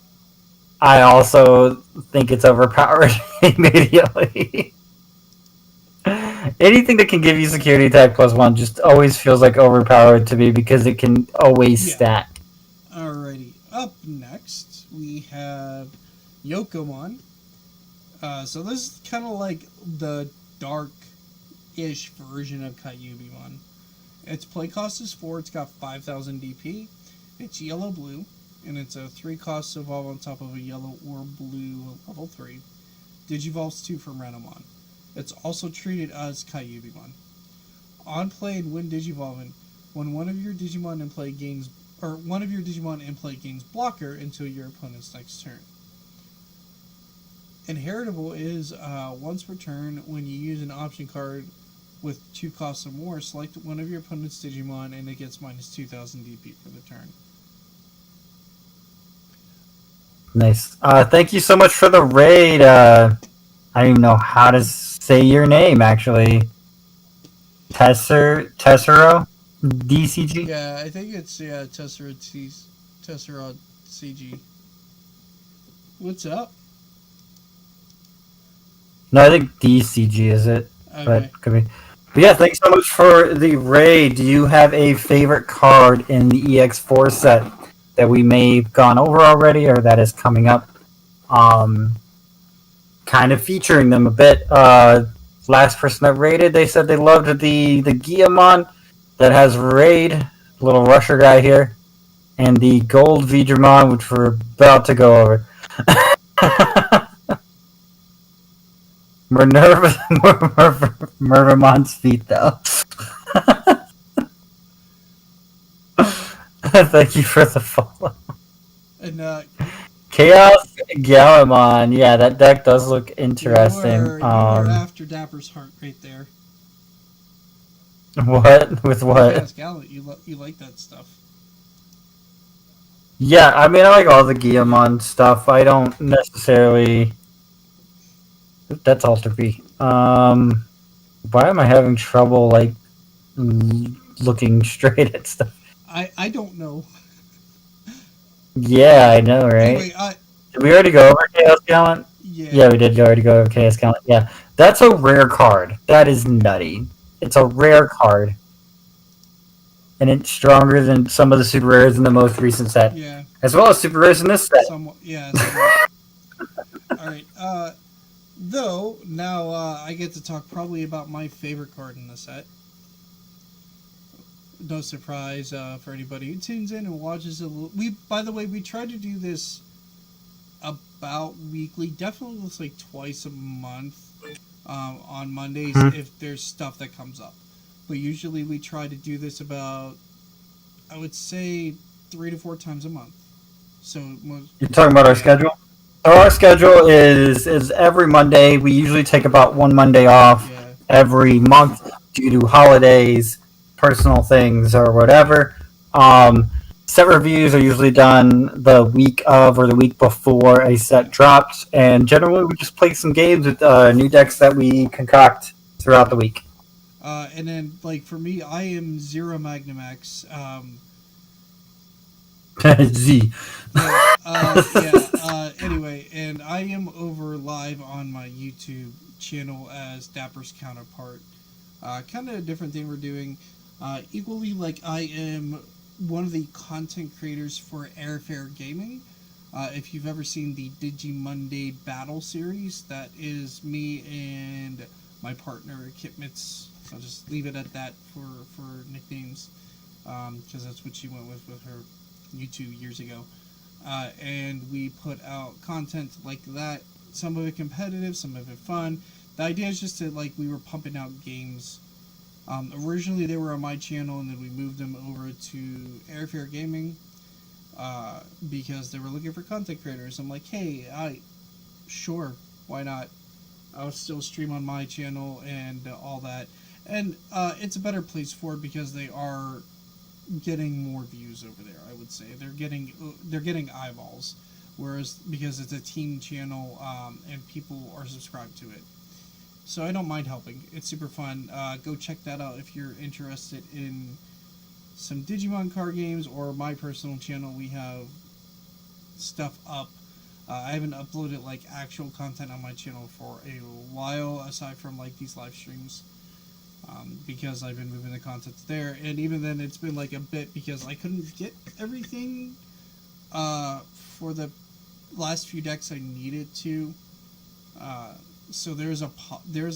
I also think it's overpowered immediately. Anything that can give you security attack +1 just always feels like overpowered to me because it can always stack. Alrighty. Up next, we have Yokomon. So this is kind of like the dark-ish version of Kyubimon. Its play cost is 4. It's got 5,000 DP. It's yellow-blue, and it's a 3 cost to evolve on top of a yellow or blue level 3. Digivolves 2 from Renamon. It's also treated as Kyubimon. On play and when Digivolving, when one of your Digimon in play gains blocker until your opponent's next turn. Inheritable is once per turn when you use an option card with 2 costs or more, select one of your opponent's Digimon and it gets -2,000 DP for the turn. Nice. Thank you so much for the raid. I don't even know how to say your name, actually. Tessero? DCG? Yeah, I think it's Tessera CG. What's up? No, I think DCG is it. Okay. But could be. But yeah, thanks so much for the raid. Do you have a favorite card in the EX4 set that we may have gone over already or that is coming up? Kind of featuring them a bit. Last person that raided, they said they loved the Guillemon that has raid, little rusher guy here, and the gold Digimon, which we're about to go over. Mervamon's feet, though. Thank you for the follow. And Chaos Gallimon. Yeah, that deck does look interesting. You are after Dapper's heart right there. What? With what? Chaos Gallant, you like that stuff. Yeah, I mean, I like all the Guillemon stuff. I don't necessarily... That's Alter B. Why am I having trouble, like, looking straight at stuff? I don't know. Yeah, I know, right? Anyway, did we already go over Chaos Gallant? Yeah, we did already go over Chaos Gallant. Yeah, that's a rare card. That is nutty. It's a rare card. And it's stronger than some of the super rares in the most recent set. Yeah. As well as super rares in this set. Somewhat, yeah. Alright, though, now I get to talk probably about my favorite card in the set. No surprise for anybody who tunes in and watches it. By the way, we try to do this about weekly. Definitely looks like twice a month on Mondays if there's stuff that comes up. But usually we try to do this about, I would say, 3 to 4 times a month. So you're talking about our schedule? Our schedule is every Monday. We usually take about one Monday off every month due to holidays, personal things, or whatever. Set reviews are usually done the week of or the week before a set drops, and generally we just play some games with new decks that we concoct throughout the week. And then, like, for me, I am Zero Magnamax. Z. Anyway, and I am over live on my YouTube channel as Dapper's counterpart. Kind of a different thing we're doing. Equally, like, I am one of the content creators for Airfare Gaming. If you've ever seen the Digimonday battle series, that is me and my partner Kitmitz. I'll just leave it at that for nicknames, because that's what she went with her YouTube years ago. And we put out content like that. Some of it competitive, some of it fun. The idea is just to, like, we were pumping out games. Originally they were on my channel, and then we moved them over to Airfare Gaming because they were looking for content creators. I'm like, hey, sure, why not? I'll still stream on my channel and all that. And it's a better place for it because they are getting more views over there. I would say they're getting eyeballs, whereas because it's a team channel and people are subscribed to it. So I don't mind helping. It's super fun. Go check that out if you're interested in some Digimon card games, or my personal channel. We have stuff up. I haven't uploaded like actual content on my channel for a while, aside from like these live streams, because I've been moving the content there. And even then, it's been like a bit because I couldn't get everything for the last few decks I needed to. So there's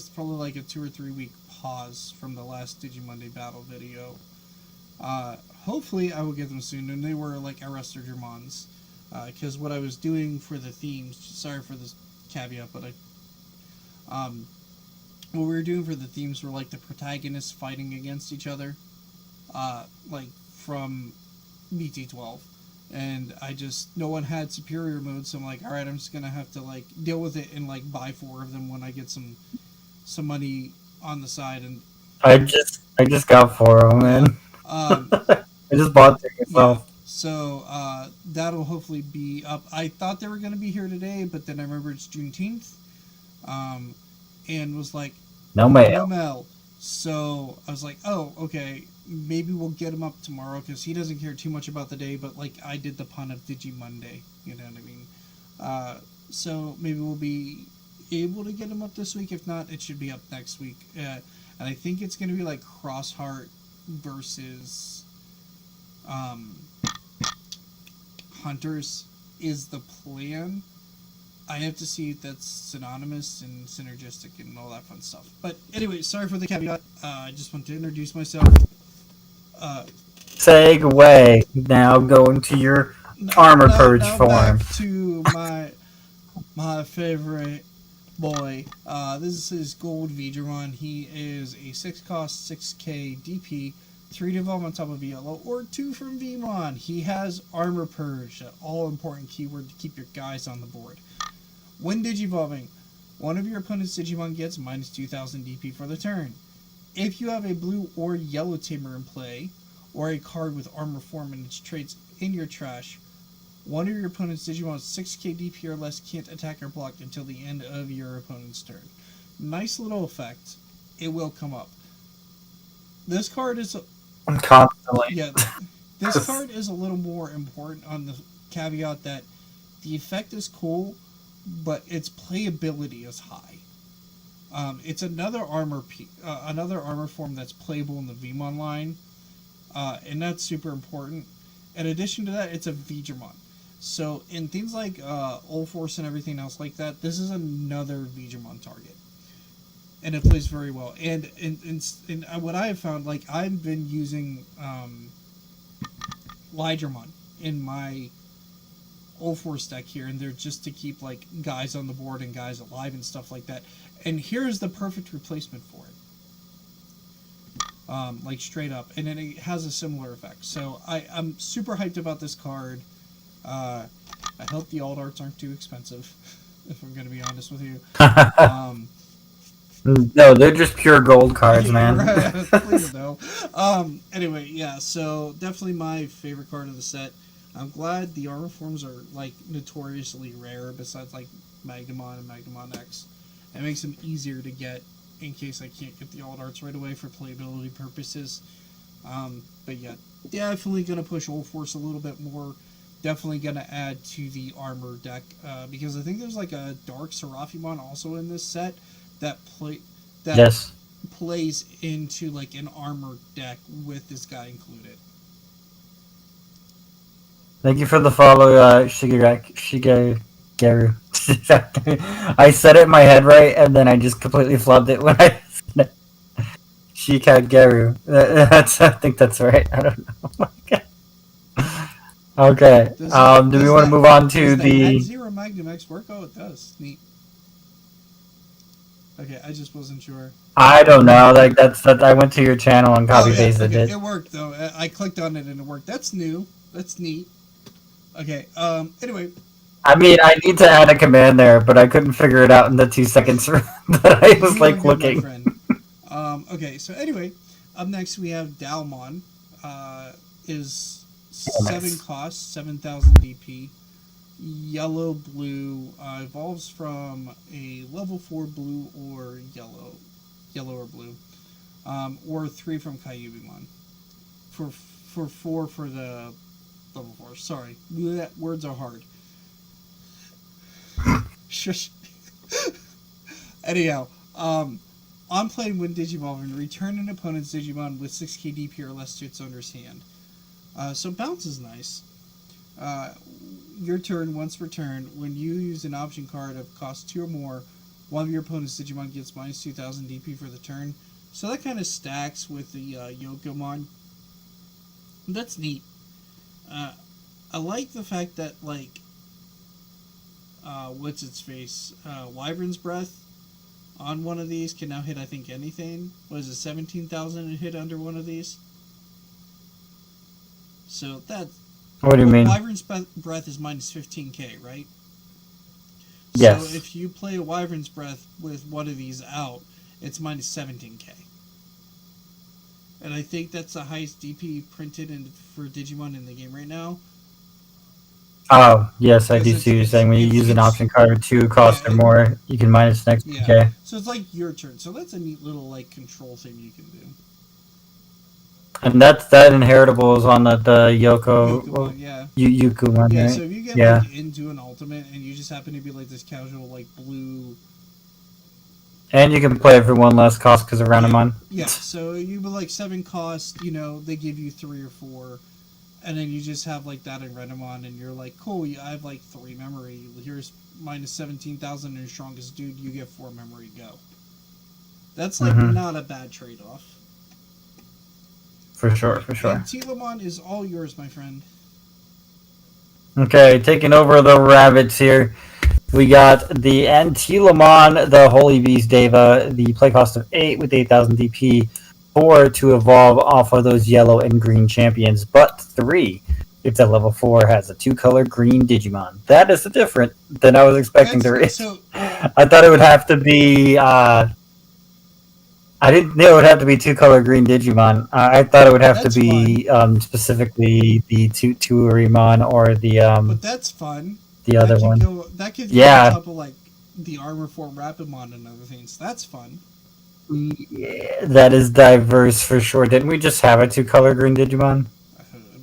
probably like a 2 or 3 week pause from the last Digimonday battle video. Hopefully I will get them soon, and they were like Arrestor Dramons. Because what I was doing for the themes, sorry for this caveat, but what we were doing for the themes were like the protagonists fighting against each other, like from BT12. And no one had superior mode, so I'm like, alright, I'm just gonna have to like deal with it and like buy 4 of them when I get some money on the side. And I just got 4 of them, man. I just bought 3 myself. Yeah. So that'll hopefully be up. I thought they were gonna be here today, but then I remember it's Juneteenth, and was like, No mail. no mail. So I was like, oh, okay, maybe we'll get him up tomorrow, because he doesn't care too much about the day, but like I did the pun of Digimonday, you know what I mean? So maybe we'll be able to get him up this week. If not, it should be up next week. And I think it's going to be like Crossheart versus Hunters is the plan. I have to see if that's synonymous and synergistic and all that fun stuff. But anyway, sorry for the caveat. I just want to introduce myself. Segue. Now going to your armor purge form. Back to my favorite boy. This is Gold Digimon. He is a 6 cost, 6k DP, 3 devolve on top of yellow, or 2 from Vmon. He has Armor Purge, an all-important keyword to keep your guys on the board. When Digivolving, one of your opponent's Digimon gets minus 2000 DP for the turn. If you have a blue or yellow tamer in play, or a card with armor form and its traits in your trash, one of your opponent's Digimon with 6k DP or less can't attack or block until the end of your opponent's turn. Nice little effect. It will come up. This card is constantly. Yeah, this card is a little more important on the caveat that the effect is cool, but its playability is high. It's another armor form that's playable in the Vmon line, and that's super important. In addition to that, it's a Digimon. So in things like Old Force and everything else like that, this is another Digimon target, and it plays very well. And what I have found, like I've been using Lydramon in my Old Force deck here, and they're just to keep like guys on the board and guys alive and stuff like that. And here's the perfect replacement for it, like straight up, and then it has a similar effect. So I'm super hyped about this card. I hope the alt arts aren't too expensive, if I'm going to be honest with you. No, they're just pure gold cards, man. Right, please no. Anyway, yeah. So definitely my favorite card of the set. I'm glad the armor forms are like notoriously rare. Besides like Magnamon and Magnamon X, it makes them easier to get in case I can't get the alt arts right away for playability purposes. But yeah, definitely gonna push Old Force a little bit more. Definitely gonna add to the armor deck because I think there's like a Dark Seraphimon also in this set that Yes. plays into like an armor deck with this guy included. Thank you for the follow, Shigeru. I said it in my head right, and then I just completely flubbed it when I said it. Shikageru. I think that's right. I don't know. Okay. Do we want to move on to the Zero Magnum X work? Oh, it does. Neat. Okay, I just wasn't sure. I don't know. Like that's that. I went to your channel and copy pasted okay. it. It worked though. I clicked on it and it worked. That's new. That's neat. Okay. Anyway. I mean, I need to add a command there, but I couldn't figure it out in the 2 seconds that I was like looking. Okay. So anyway, up next we have Dalmon. Is 7 cost, 7,000 DP. Yellow blue evolves from a level 4 blue or yellow or blue, or 3 from Kyubimon. For 4 for the level 4. Sorry, words are hard. Shush. Anyhow, on play when Digivolving, return an opponent's Digimon with 6k DP or less to its owner's hand. So bounce is nice. Your turn, once returned, when you use an option card of cost 2 or more, one of your opponent's Digimon gets minus 2,000 DP for the turn. So that kind of stacks with the Yokomon. That's neat. I like the fact that, like, what's its face? Wyvern's Breath on one of these can now hit, I think, anything. What is it, 17,000 hit under one of these? So that. What do you mean? Wyvern's Breath is minus 15k, right? Yes. So if you play a Wyvern's Breath with one of these out, it's minus 17k. And I think that's the highest DP printed for Digimon in the game right now. Oh, yes, I do see what you're saying. When you use an option card with 2 cost or more, you can minus next. Yeah. Okay. So it's like your turn. So that's a neat little like control thing you can do. And that inheritable is on the Yoko one, yeah. Yuku one, Yeah, right? so if you get like into an ultimate and you just happen to be like this casual like blue. And you can play it for 1 less cost because of Randomon. Yeah, so you be like 7 cost, you know, they give you 3 or 4, and then you just have like that in Renamon, and you're like, cool, I have like 3 memory. Here's minus 17,000 and your strongest dude, you get 4 memory, go. That's like not a bad trade off. For sure, for sure. And Telemon is all yours, my friend. Okay, taking over the rabbits here. We got the Antilamon, the Holy Beast Deva, the play cost of 8 with 8,000 DP, 4 to evolve off of those yellow and green champions, but 3 if that level 4 has a 2-color green Digimon. That is different than I was expecting to read. So, I thought it would have to be... I didn't know it would have to be 2-color green Digimon. I thought it would have to be specifically the Tuarimon or the... but that's fun. The other one. That could go on top of like the Armor Form Rapidmon and other things. That's fun. Yeah, that is diverse for sure. Didn't we just have a 2-color green Digimon?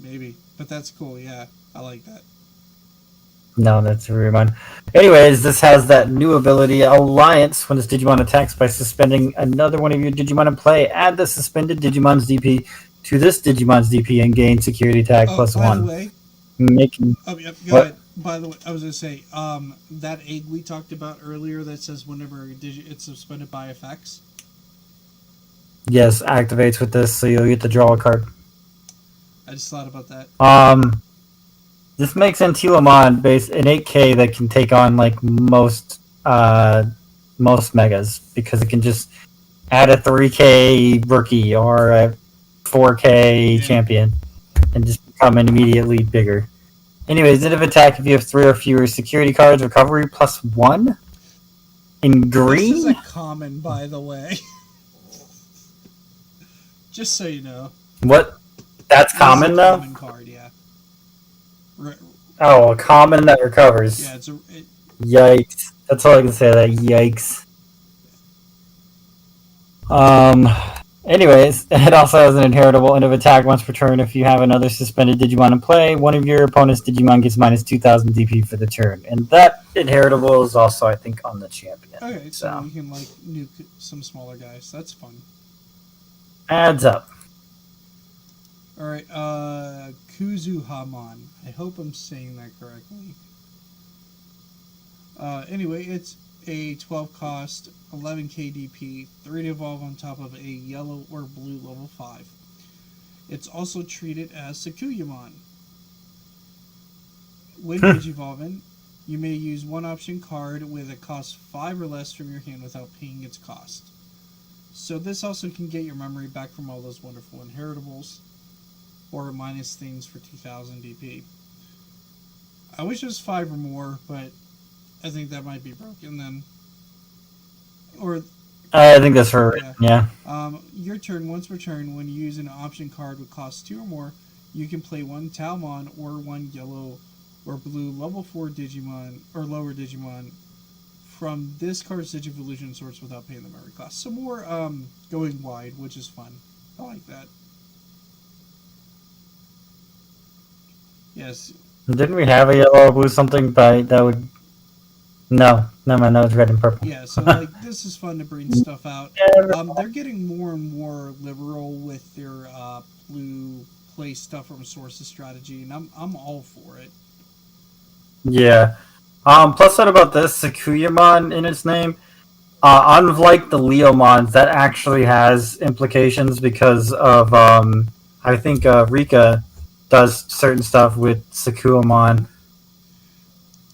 Maybe. But that's cool, yeah. I like that. No, that's a Tuarimon. Anyways, this has that new ability, Alliance. When this Digimon attacks by suspending another one of your Digimon in play, add the suspended Digimon's DP to this Digimon's DP and gain security tag plus 1. By the way, making... go ahead. By the way, I was going to say, that egg we talked about earlier that says whenever it's suspended by effects. Yes, activates with this, so you'll get to draw a card. I just thought about that. This makes Antilamon base an 8k that can take on like most megas because it can just add a 3k rookie or a 4k champion and just become immediately bigger. Anyways, end of attack if you have 3 or fewer security cards, recovery plus 1. in This green? is a common, by the way. Just so you know. What? That's This common, is a though? common card, yeah. Oh, a common that recovers. Yeah, Yikes. That's all I can say, that yikes. Anyways, it also has an inheritable end of attack once per turn. If you have another suspended Digimon in play, one of your opponent's Digimon gets minus 2,000 DP for the turn. And that inheritable is also, I think, on the champion. Okay, so we can like nuke some smaller guys. That's fun. Adds up. Alright, Kuzuhamon. I hope I'm saying that correctly. Anyway, it's a 12 cost, 11 KDP, 3 to evolve on top of a yellow or blue level 5. It's also treated as Sakuyamon. When Digivolving, you may use one option card with a cost 5 or less from your hand without paying its cost. So this also can get your memory back from all those wonderful inheritables, or minus things for 2,000 DP. I wish it was 5 or more, but I think that might be broken then. Or I think that's for yeah. Your turn, once per turn, when you use an option card with cost 2 or more, you can play one Talmon or one yellow or blue level 4 Digimon or lower Digimon from this card's Digivolution source without paying the memory cost. So more going wide, which is fun. I like that. Yes. Didn't we have a yellow or blue something by that would? No, never mind. That was red and purple. Yeah, so like this is fun to bring stuff out. They're getting more and more liberal with their blue play stuff from sources strategy, and I'm all for it. Yeah. Plus, what about this Sakuyamon in its name? Unlike the Leomons, that actually has implications because of I think Rika does certain stuff with Sakuyamon.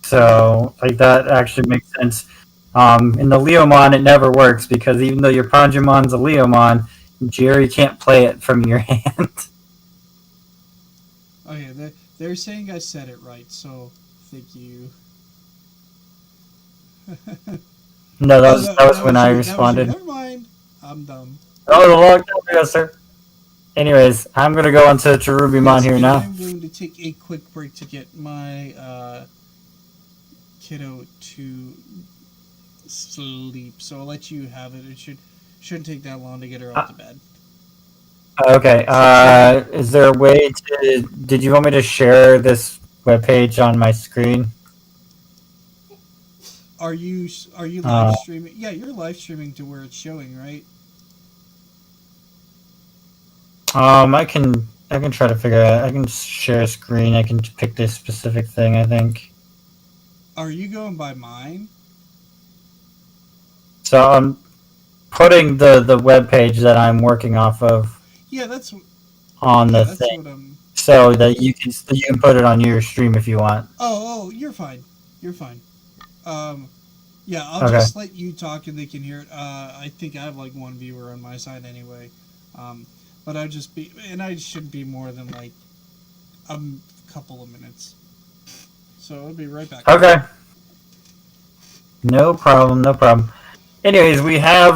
So, like, that actually makes sense. In the Leomon, it never works because even though your Panjamon's a Leomon, Jerry can't play it from your hand. Okay, they're saying I said it right, so thank you. No, that was when I responded. Never mind. I'm dumb. That was a long time ago, sir. Anyways, I'm going to go on to Cherubimon here now. I'm going to take a quick break to get my kiddo to sleep. So I'll let you have it. It shouldn't take that long to get her off to bed. Okay. Is there a way to? Did you want me to share this webpage on my screen? Are you live streaming? Yeah, you're live streaming to where it's showing, right? I can try to figure out. I can share a screen. I can pick this specific thing, I think. Are you going by mine? So I'm putting the web page that I'm working off of. Yeah, that's on the that's thing, what I'm... so that you can put it on your stream if you want. Oh, you're fine. You're fine. Yeah, I'll just let you talk and they can hear it. I think I have like one viewer on my side anyway. But I shouldn't be more than like a couple of minutes. So I'll be right back. Okay. No problem. Anyways, we have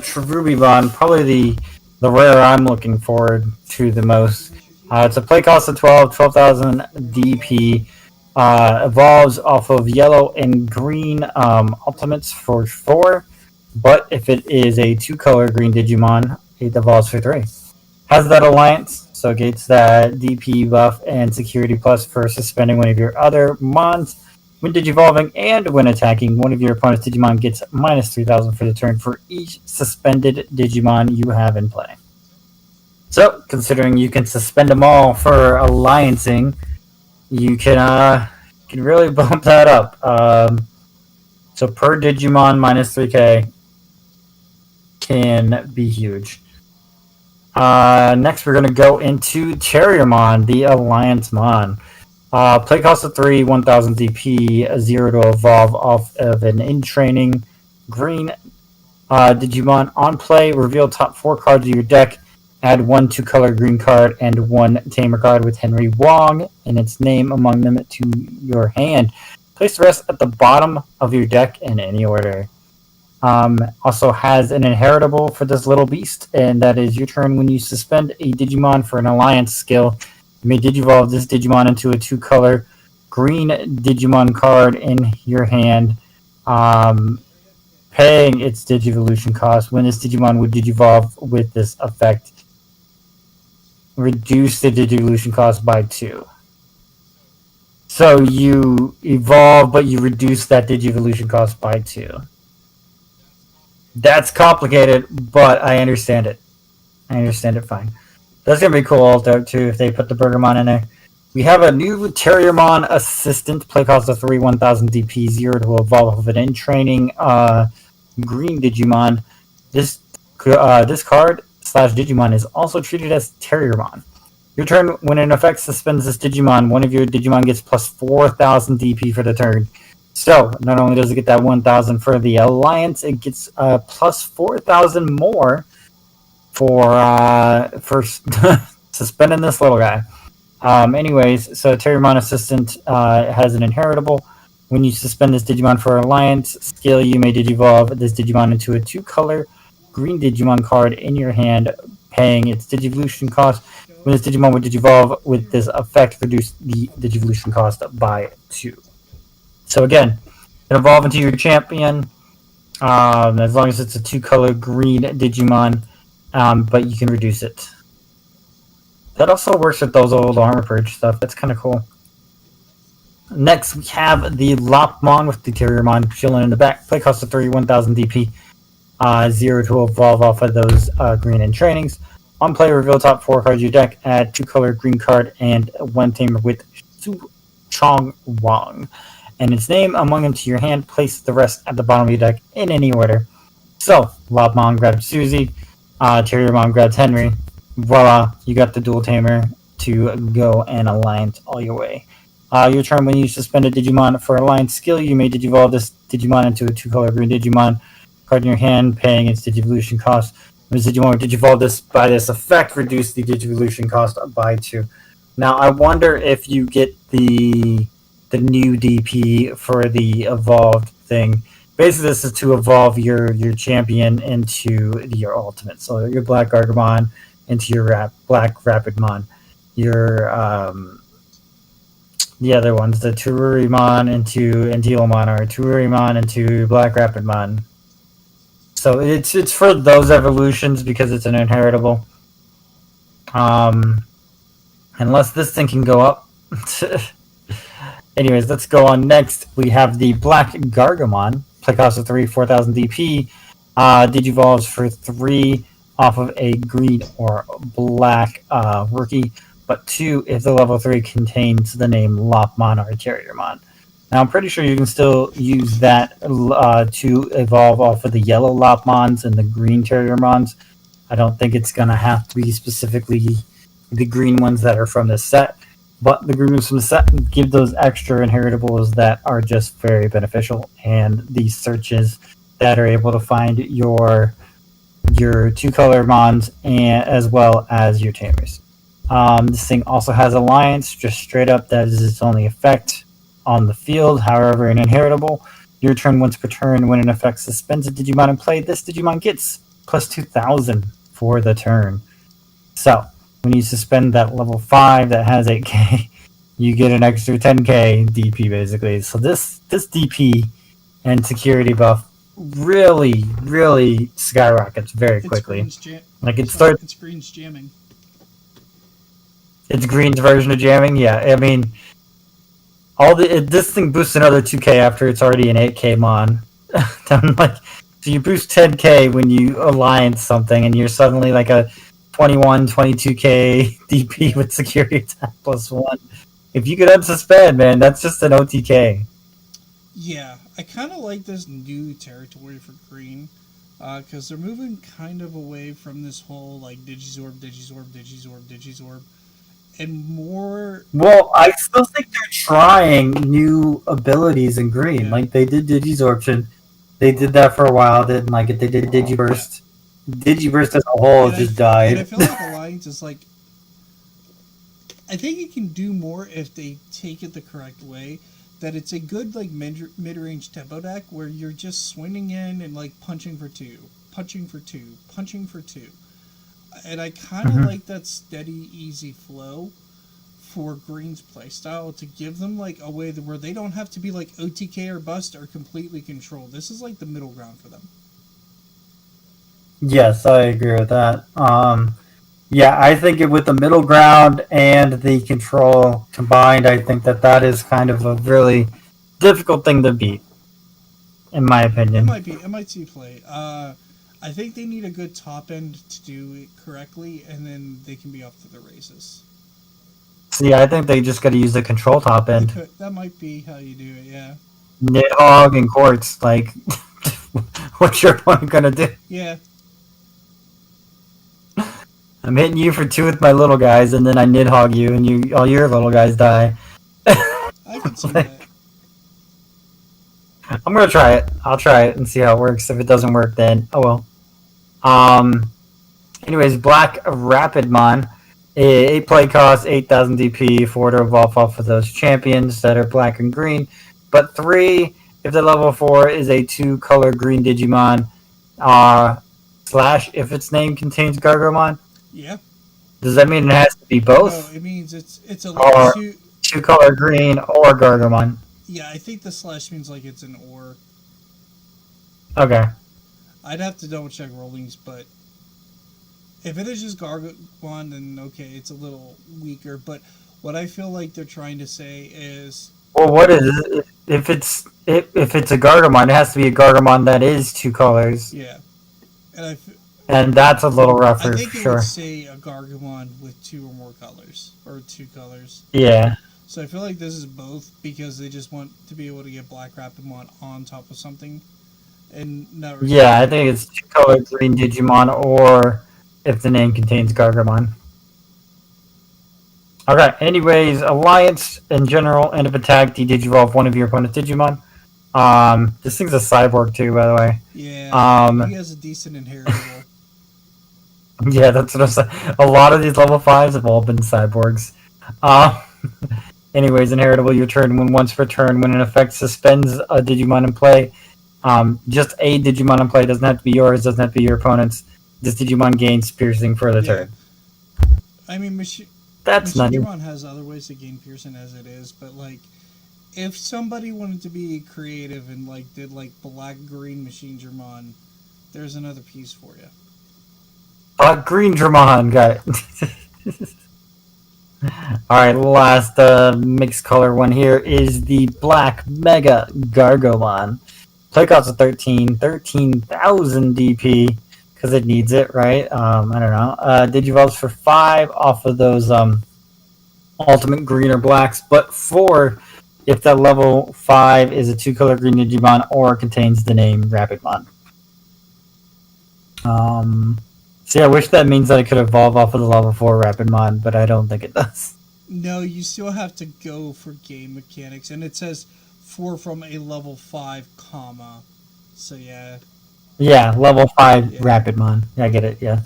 Cherubimon, probably the rare I'm looking forward to the most. It's a play cost of 12,000 DP. Evolves off of yellow and green ultimates for 4. But if it is a 2-color green Digimon, it evolves for 3. Has that alliance, so gets that DP buff and security plus for suspending one of your other mons. When Digivolving and when attacking, one of your opponent's Digimon gets minus 3,000 for the turn for each suspended Digimon you have in play. So, considering you can suspend them all for alliancing, you can really bump that up. So per Digimon minus 3k can be huge. Next, we're going to go into Terriermon, the Alliance Mon. Play cost of 3, 1,000 DP, 0 to evolve off of an in-training green Digimon. On play, reveal top 4 cards of your deck, add 1 2-color green card and 1 Tamer card with Henry Wong and its name among them to your hand. Place the rest at the bottom of your deck in any order. Also has an inheritable for this little beast, and that is your turn when you suspend a Digimon for an alliance skill. You may Digivolve this Digimon into a 2-color green Digimon card in your hand, paying its Digivolution cost. When this Digimon would Digivolve with this effect, reduce the Digivolution cost by 2. So you evolve, but you reduce that Digivolution cost by 2. That's complicated, but I understand it. I understand it fine. That's gonna be cool though too if they put the Bergamon in there. We have a new Terriermon assistant, play cost of 3, 1000 DP, 0 to evolve of an in training green Digimon. This card slash Digimon is also treated as Terriermon. Your turn, when an effect suspends this Digimon, one of your Digimon gets plus 4000 DP for the turn. So, not only does it get that 1000 for the Alliance, it gets plus 4000 more for suspending this little guy. Anyways, so Terriermon Assistant has an inheritable. When you suspend this Digimon for Alliance skill, you may Digivolve this Digimon into a 2-color green Digimon card in your hand, paying its Digivolution cost. When this Digimon would Digivolve with this effect, reduce the Digivolution cost by 2. So again, it evolve into your champion, as long as it's a 2-color green Digimon, but you can reduce it. That also works with those old armor purge stuff. That's kind of cool. Next, we have the Lopmon with the Terriermon chilling in the back. Play cost of 3, 1000 DP. 0 to evolve off of those green and trainings. On play, reveal top 4 cards of your deck. Add 2-color green card and 1 tamer with Su Chong Wang and its name among them to your hand. Place the rest at the bottom of your deck in any order. So, Lopmon grabs Susie. Terriermon grabs Henry. Voila, you got the dual tamer to go and alliance all your way. Your turn, when you suspend a Digimon for alliance skill, you may Digivolve this Digimon into a 2-color green Digimon card in your hand, paying its Digivolution cost. When this Digimon Digivolve this by this effect, reduce the Digivolution cost by 2. Now, I wonder if you get the new DP for the evolved thing. Basically, this is to evolve your champion into your ultimate. So your Black Gargamon into your Black Rapidmon. Your the other ones, the Tururimon into Antilomon, or Tururimon into Black Rapidmon. So it's for those evolutions because it's an inheritable. Unless this thing can go up. Anyways, let's go on next. We have the Black Gargamon. Play cost of 3, 4000 DP. Digivolves for 3 off of a green or black rookie, but 2 if the level 3 contains the name Lopmon or Terriermon. Now, I'm pretty sure you can still use that to evolve off of the yellow Lopmons and the green Terriermons. I don't think it's going to have to be specifically the green ones that are from this set, but the green ones from the set give those extra inheritables that are just very beneficial, and these searches that are able to find your 2-color mons and as well as your tamers. This thing also has Alliance, just straight up. That is its only effect on the field. However, an inheritable. Your turn once per turn. When an effect suspends a Digimon in play, this Digimon gets plus 2000 for the turn. So, when you suspend that level 5 that has 8k, you get an extra 10k DP basically. So this DP and security buff really skyrockets very quickly. Like it starts. It's Green's jamming. It's Green's version of jamming. Yeah, I mean, this thing boosts another 2k after it's already an 8k mon. Like, so you boost 10k when you alliance something, and you're suddenly like a 21, 22k DP with security attack +1. If you could unsuspend, man, that's just an OTK. Yeah, I kind of like this new territory for Green, because they're moving kind of away from this whole like Digizorb, and more. Well, I still think they're trying new abilities in Green. Yeah. Like they did Digisorption, they did that for a while. Didn't like it. They did Digiburst. Yeah. Digiburst as a whole just died. And I feel like Alliance is like. I think it can do more if they take it the correct way. that it's a good like mid-range tempo deck where you're just swinging in and like punching for two, punching for two, punching for two, and I kind of like that steady, easy flow for Green's playstyle to give them like a way where they don't have to be like OTK or bust or completely controlled. This is like the middle ground for them. Yes, I agree with that. Yeah, I think with the middle ground and the control combined, I think that is kind of a really difficult thing to beat, in my opinion. It might see play. I think they need a good top end to do it correctly, and then they can be off to the races. See, I think they just got to use the control top end. That might be how you do it, yeah. Nidhogg and Quartz, like, what's your opponent gonna do? Yeah. I'm hitting you for 2 with my little guys, and then I Nidhogg you, and all your little guys die. I can see that. I'm gonna try it. I'll try it and see how it works. If it doesn't work, then oh well. Anyways, Black Rapidmon. 8 play cost, 8,000 DP, 4 to evolve off of those champions that are black and green. But 3, if they're level 4, is a 2-color green Digimon. / if its name contains Gargomon. Yeah. Does that mean it has to be both? No, it means it's a or 2-color green or Gargomon. Yeah, I think the / means like it's an or. Okay. I'd have to double check rollings, but if it is just Gargomon, then okay, it's a little weaker. But what I feel like they're trying to say is, well, what is it? If it's a Gargomon, it has to be a Gargomon that is 2 colors. Yeah, and that's a little rougher. I think for it sure. would say a Gargomon with 2 or more colors or 2 colors. Yeah. So I feel like this is both because they just want to be able to get Black Rapidmon on top of something, and not. Really yeah, I think it's 2-color green Digimon or if the name contains Gargomon. Okay, anyways, Alliance in general, end of attack, de-digivolve one of your opponent's Digimon. This thing's a cyborg too, by the way. Yeah, he has a decent inheritable. Yeah, that's what I'm saying. A lot of these level 5s have all been cyborgs. Anyways, inheritable, your turn when once per turn. When an effect suspends a Digimon in play, just a Digimon in play, doesn't have to be yours, doesn't have to be your opponent's. This Digimon gains piercing for the turn. I mean, that's nutty. Digimon has other ways to gain piercing as it is, but like, if somebody wanted to be creative and like did like black-green Machinedramon, there's another piece for you. Green Dramon, got it. Alright, last mixed color one here is the Black Mega Gargomon. Play cost of 13,000 DP, because it needs it, right? I don't know. Digivolves for 5 off of those ultimate green or blacks, but 4 if that level 5 is a 2-color green Digimon or contains the name Rapidmon. See, I wish that means that I could evolve off of the level 4 Rapidmon, but I don't think it does. No, you still have to go for game mechanics, and it says 4 from a level 5, comma. So yeah. Yeah, level 5 Rapidmon. I get it, yeah.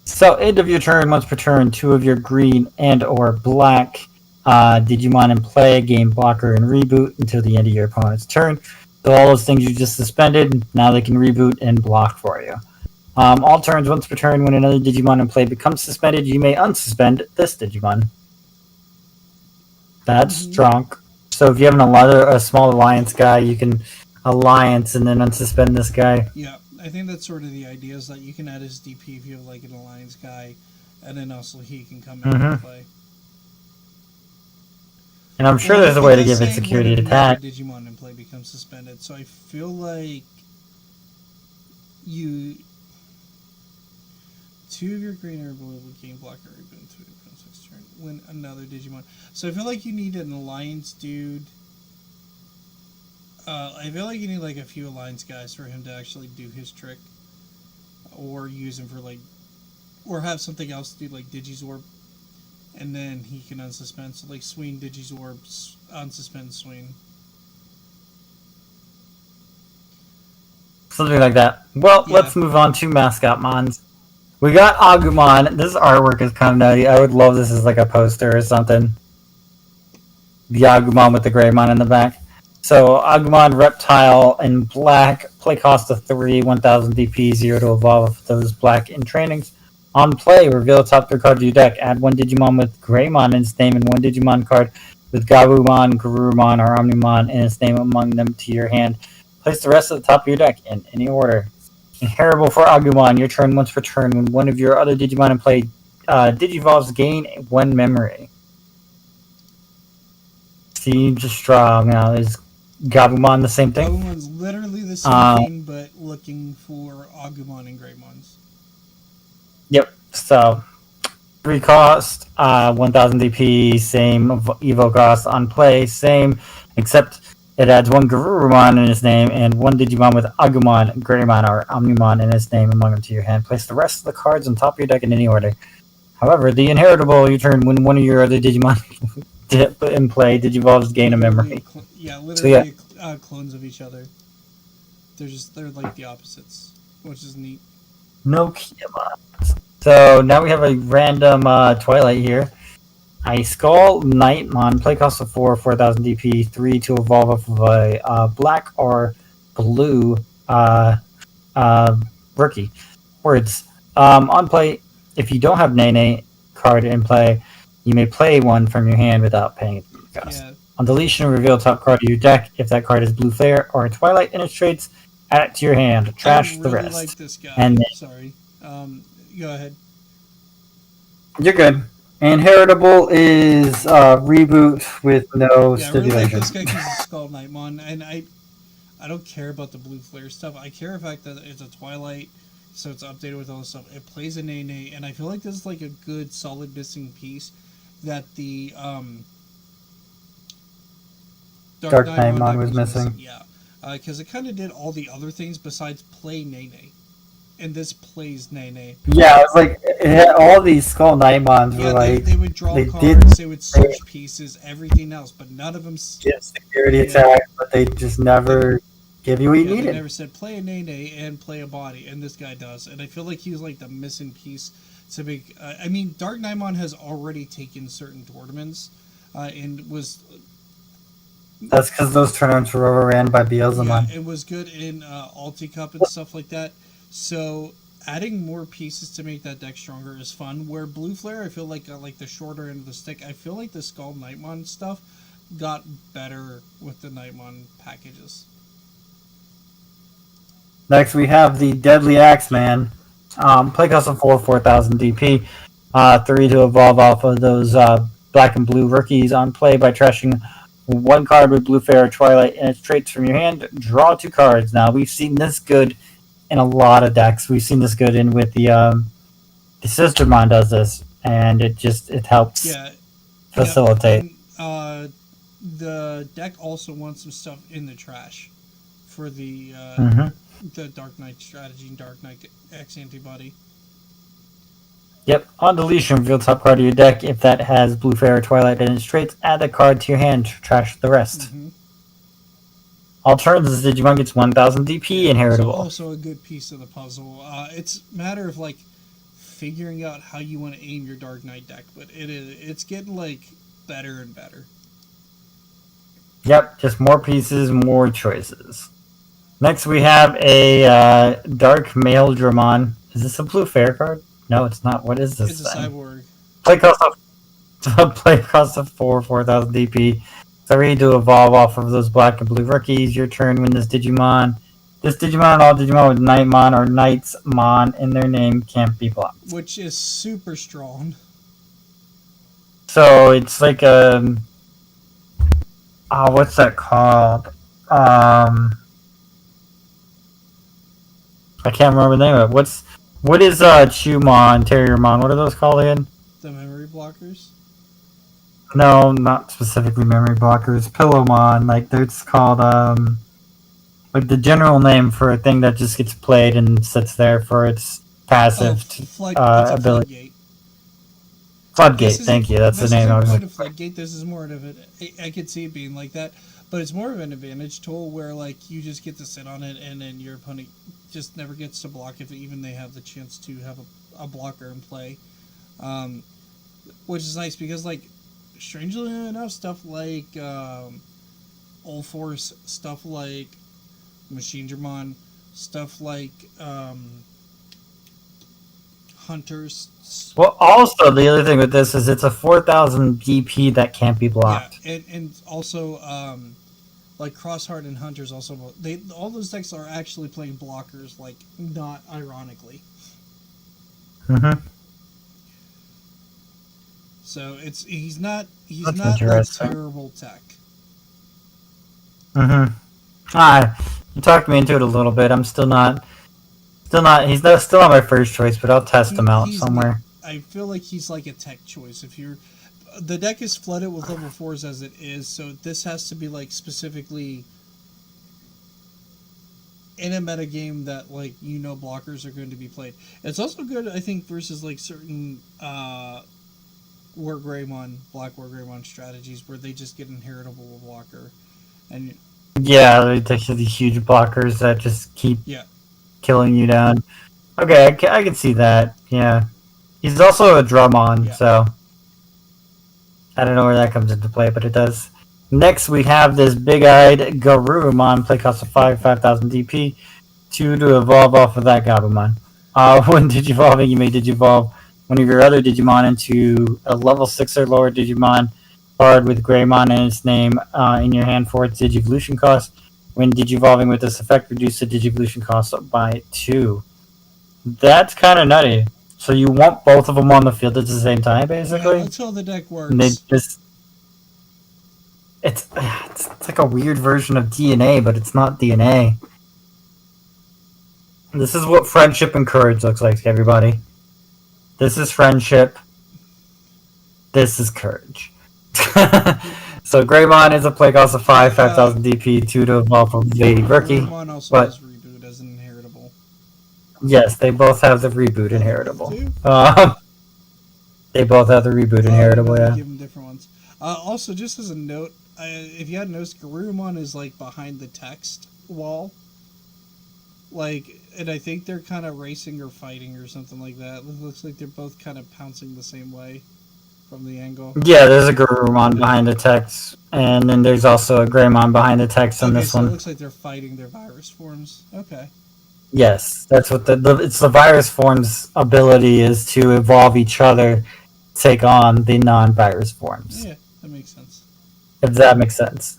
So, end of your turn, once per turn, 2 of your green and or black Digimon in play, game blocker and reboot until the end of your opponent's turn. So all those things you just suspended, now they can reboot and block for you. All turns, once per turn, when another Digimon in play becomes suspended, you may unsuspend this Digimon. That's strong. So if you have a small alliance guy, you can alliance and then unsuspend this guy. Yeah, I think that's sort of the idea, is that you can add his DP if you have like an alliance guy, and then also he can come in and play. And I'm sure there's a way to give it security to attack. Digimon in play becomes suspended, so I feel like you 2 of your green are blue will gain blocker reboot to next turn when another Digimon. So I feel like you need an alliance dude. I feel like you need like a few alliance guys for him to actually do his trick, or use him for like, or have something else to do like Digizorb, and then he can unsuspend. So like Sween Digizorb, unsuspend Sween. Something like that. Well, let's move on to mascot mons. We got Agumon. This artwork is kind of nutty. I would love this as like a poster or something. The Agumon with the Greymon in the back. So Agumon Reptile in black, play cost of 3, 1000 DP, 0 to evolve those black in trainings. On play, reveal top 3 card to your deck. Add one Digimon with Greymon in its name and one Digimon card with Gabumon, Garurumon, or Omnimon in its name among them to your hand. Place the rest at the top of your deck in any order. Inheritable for Agumon, your turn once per turn. When one of your other Digimon in play Digivolves, gain 1 memory. Seems strong. Now, is Gabumon the same thing? Gabumon's literally the same thing, but looking for Agumon and Greymons. Yep. So 3 cost, 1000 DP, same Evo cost on play, same, except it adds one Garurumon in its name and one Digimon with Agumon, Greymon, or Omnimon in its name among them to your hand. Place the rest of the cards on top of your deck in any order. However, the inheritable you turn when one of your other Digimon in play Digivolves gain a memory. Literally clones of each other. They're like the opposites, which is neat. No Kiamon. So now we have a random Twilight here. A Skull Nightmon, play cost of 4, 4000 DP, 3 to evolve off of a black or blue rookie. Words. On play, if you don't have Nene card in play, you may play one from your hand without paying it cost. Yeah. On deletion, reveal top card of your deck. If that card is Blue Flare or a Twilight in its traits, add it to your hand. Trash I the really rest. like this guy. And sorry. Go ahead. You're good. And Heritable is reboot with no Yeah, I really like stipulation. this guy because it's called Nightmon, and I don't care about the blue flare stuff. I care the fact that it's a Twilight, so it's updated with all this stuff. It plays a Nene, and I feel like this is like a good, solid missing piece that the Dark Nightmon was missing. Yeah, because it kind of did all the other things besides play Nene, and this plays Nene. Yeah, it's like it had all these Skull Nightmons Yeah, were like they would draw they cards, they would search pieces, everything else, but none of them get security attack, but they just never give you what you They needed. never said play a Nene and play a body, and this guy does. And I feel like he's like the missing piece to make. I mean, Dark Nymon has already taken certain tournaments and was. That's because those tournaments were overran by Beelzemon. Yeah, it was good in Alti Cup and stuff like that. So adding more pieces to make that deck stronger is fun. Where Blue Flare, I feel like the shorter end of the stick. I feel like the Skull Nightmon stuff got better with the Nightmon packages. Next, we have the Deadly Axeman. Play custom 4, 4000 DP. 3 to evolve off of those black and blue rookies on play by trashing one card with Blue Fair or Twilight and its traits from your hand. Draw 2 cards. Now, we've seen this good in a lot of decks. We've seen this good in with the Sistermon does this, and it helps facilitate. Yeah, and, the deck also wants some stuff in the trash for the Dark Knight strategy and Dark Knight X antibody. Yep. On deletion, reveal top card of your deck. If that has Blue Fair or Twilight in its traits, add the card to your hand to trash the rest. Mm-hmm. All turns, this Digimon gets 1000 DP inheritable. Also a good piece of the puzzle. It's a matter of like figuring out how you want to aim your Dark Knight deck, but it's getting like better and better. Yep, just more pieces, more choices. Next, we have a Dark Male Dramon. Is this a Blue Fair card? No, it's not. What is this? It's a cyborg. Play cost of 4, 4000 DP. 3 to evolve off of those black and blue rookies. Your turn when this Digimon and all Digimon with Nightmon or Knightsmon in their name can't be blocked. Which is super strong. So it's like what's that called? I can't remember the name of it. What is Chumon, Terriermon? What are those called again? The memory blockers? No, not specifically memory blockers. Pillowmon, like it's called like the general name for a thing that just gets played and sits there for its passive ability. Floodgate, thank you. That's the name I was looking for. Floodgate, this is more of it. I could see it being like that, but it's more of an advantage tool where like you just get to sit on it and then your opponent just never gets to block if even they have the chance to have a blocker in play, which is nice because like strangely enough stuff like All Force, stuff like Machine Dramon, stuff like Hunters. Well, also the other thing with this is it's a 4,000 DP that can't be Yeah, blocked. and also like Crossheart and Hunters also all those decks are actually playing blockers, like not ironically. Mm-hmm. So he's not That's a interesting. terrible tech. Mm-hmm. You talked me into it a little bit. I'm still not. Still not my first choice, but I'll test him out He's somewhere. I feel like he's like a tech choice. If you're the deck is flooded with level 4s as it is, so this has to be like specifically in a meta game that like blockers are going to be played. It's also good, I think, versus like certain War Greymon, Black War Greymon strategies where they just get inheritable blocker, and Yeah, they take these huge blockers that just keep yeah, killing you down. Okay, I can see that. Yeah, he's also a Drummond, yeah. so I don't know where that comes into play, but it does. Next, we have this big-eyed Garurumon, play cost of 5,000 DP, 2 to evolve off of that Gabumon. When Digivolving, you may Digivolve one of your other Digimon into a level 6 or lower Digimon card with Greymon in its name in your hand for its Digivolution cost. When Digivolving with this effect, reduce the Digivolution cost by 2. That's kind of nutty. So you want both of them on the field at the same time, basically? Yeah, that's how the deck works. And they just... It's like a weird version of DNA, but it's not DNA. This is what friendship and courage looks like, everybody. This is friendship. This is courage. So Greymon is a play cost of 5,000 DP, 2 to evolve from Lady Rookie. Greymon also has reboot as an inheritable. Yes, they both have the reboot inheritable. They both have the reboot inheritable, yeah. Give them different ones. Also, just as a note, if you hadn't noticed, Garurumon is like behind the text wall. Like, and I think they're kind of racing or fighting or something like that. It looks like they're both kind of pouncing the same way from the angle. Yeah, there's a Garurumon behind the text, and then there's also a Greymon behind the text on this one. It looks like they're fighting their virus forms. Okay. Yes, that's what it's the virus form's ability is to evolve each other, take on the non-virus forms. Yeah, that makes sense. If that makes sense.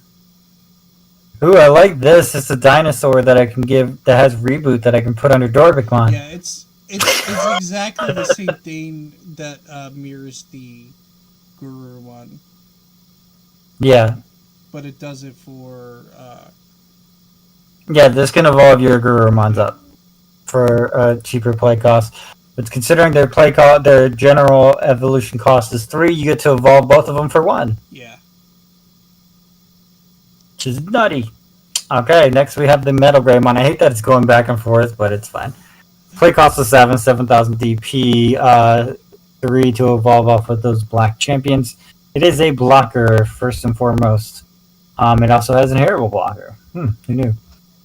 Ooh, I like this. It's a dinosaur that I can give that has reboot that I can put under Dorbicmon. Yeah, it's exactly the same thing that mirrors the Garurumon. Yeah. But it does it for yeah, this can evolve your Garurumons up for a cheaper play cost. But considering their general evolution cost is 3, you get to evolve both of them for 1. Yeah. Which is nutty. Okay, next we have the Metal Greymon. I hate that it's going back and forth, but it's fine. Play cost of 7,000 DP, 3 to evolve off of those black champions. It is a blocker, first and foremost. It also has an inheritable blocker. Who knew?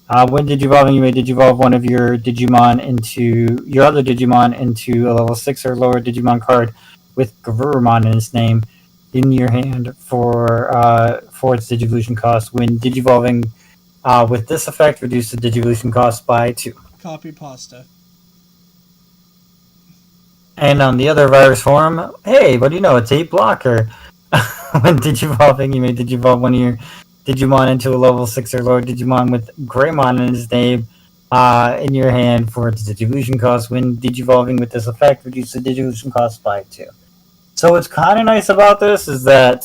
When Digivolving, you may Digivolve one of your Digimon into your other Digimon into a level 6 or lower Digimon card with Garurumon in its name in your hand for its Digivolution cost. When Digivolving with this effect, reduce the Digivolution cost by 2. Copy pasta. And on the other virus form, hey, what do you know? It's a blocker. When Digivolving, you may Digivolve one of your Digimon into a level 6 or lower Digimon with Greymon in his name in your hand for its Digivolution cost. When Digivolving with this effect, reduce the Digivolution cost by 2. So what's kind of nice about this is that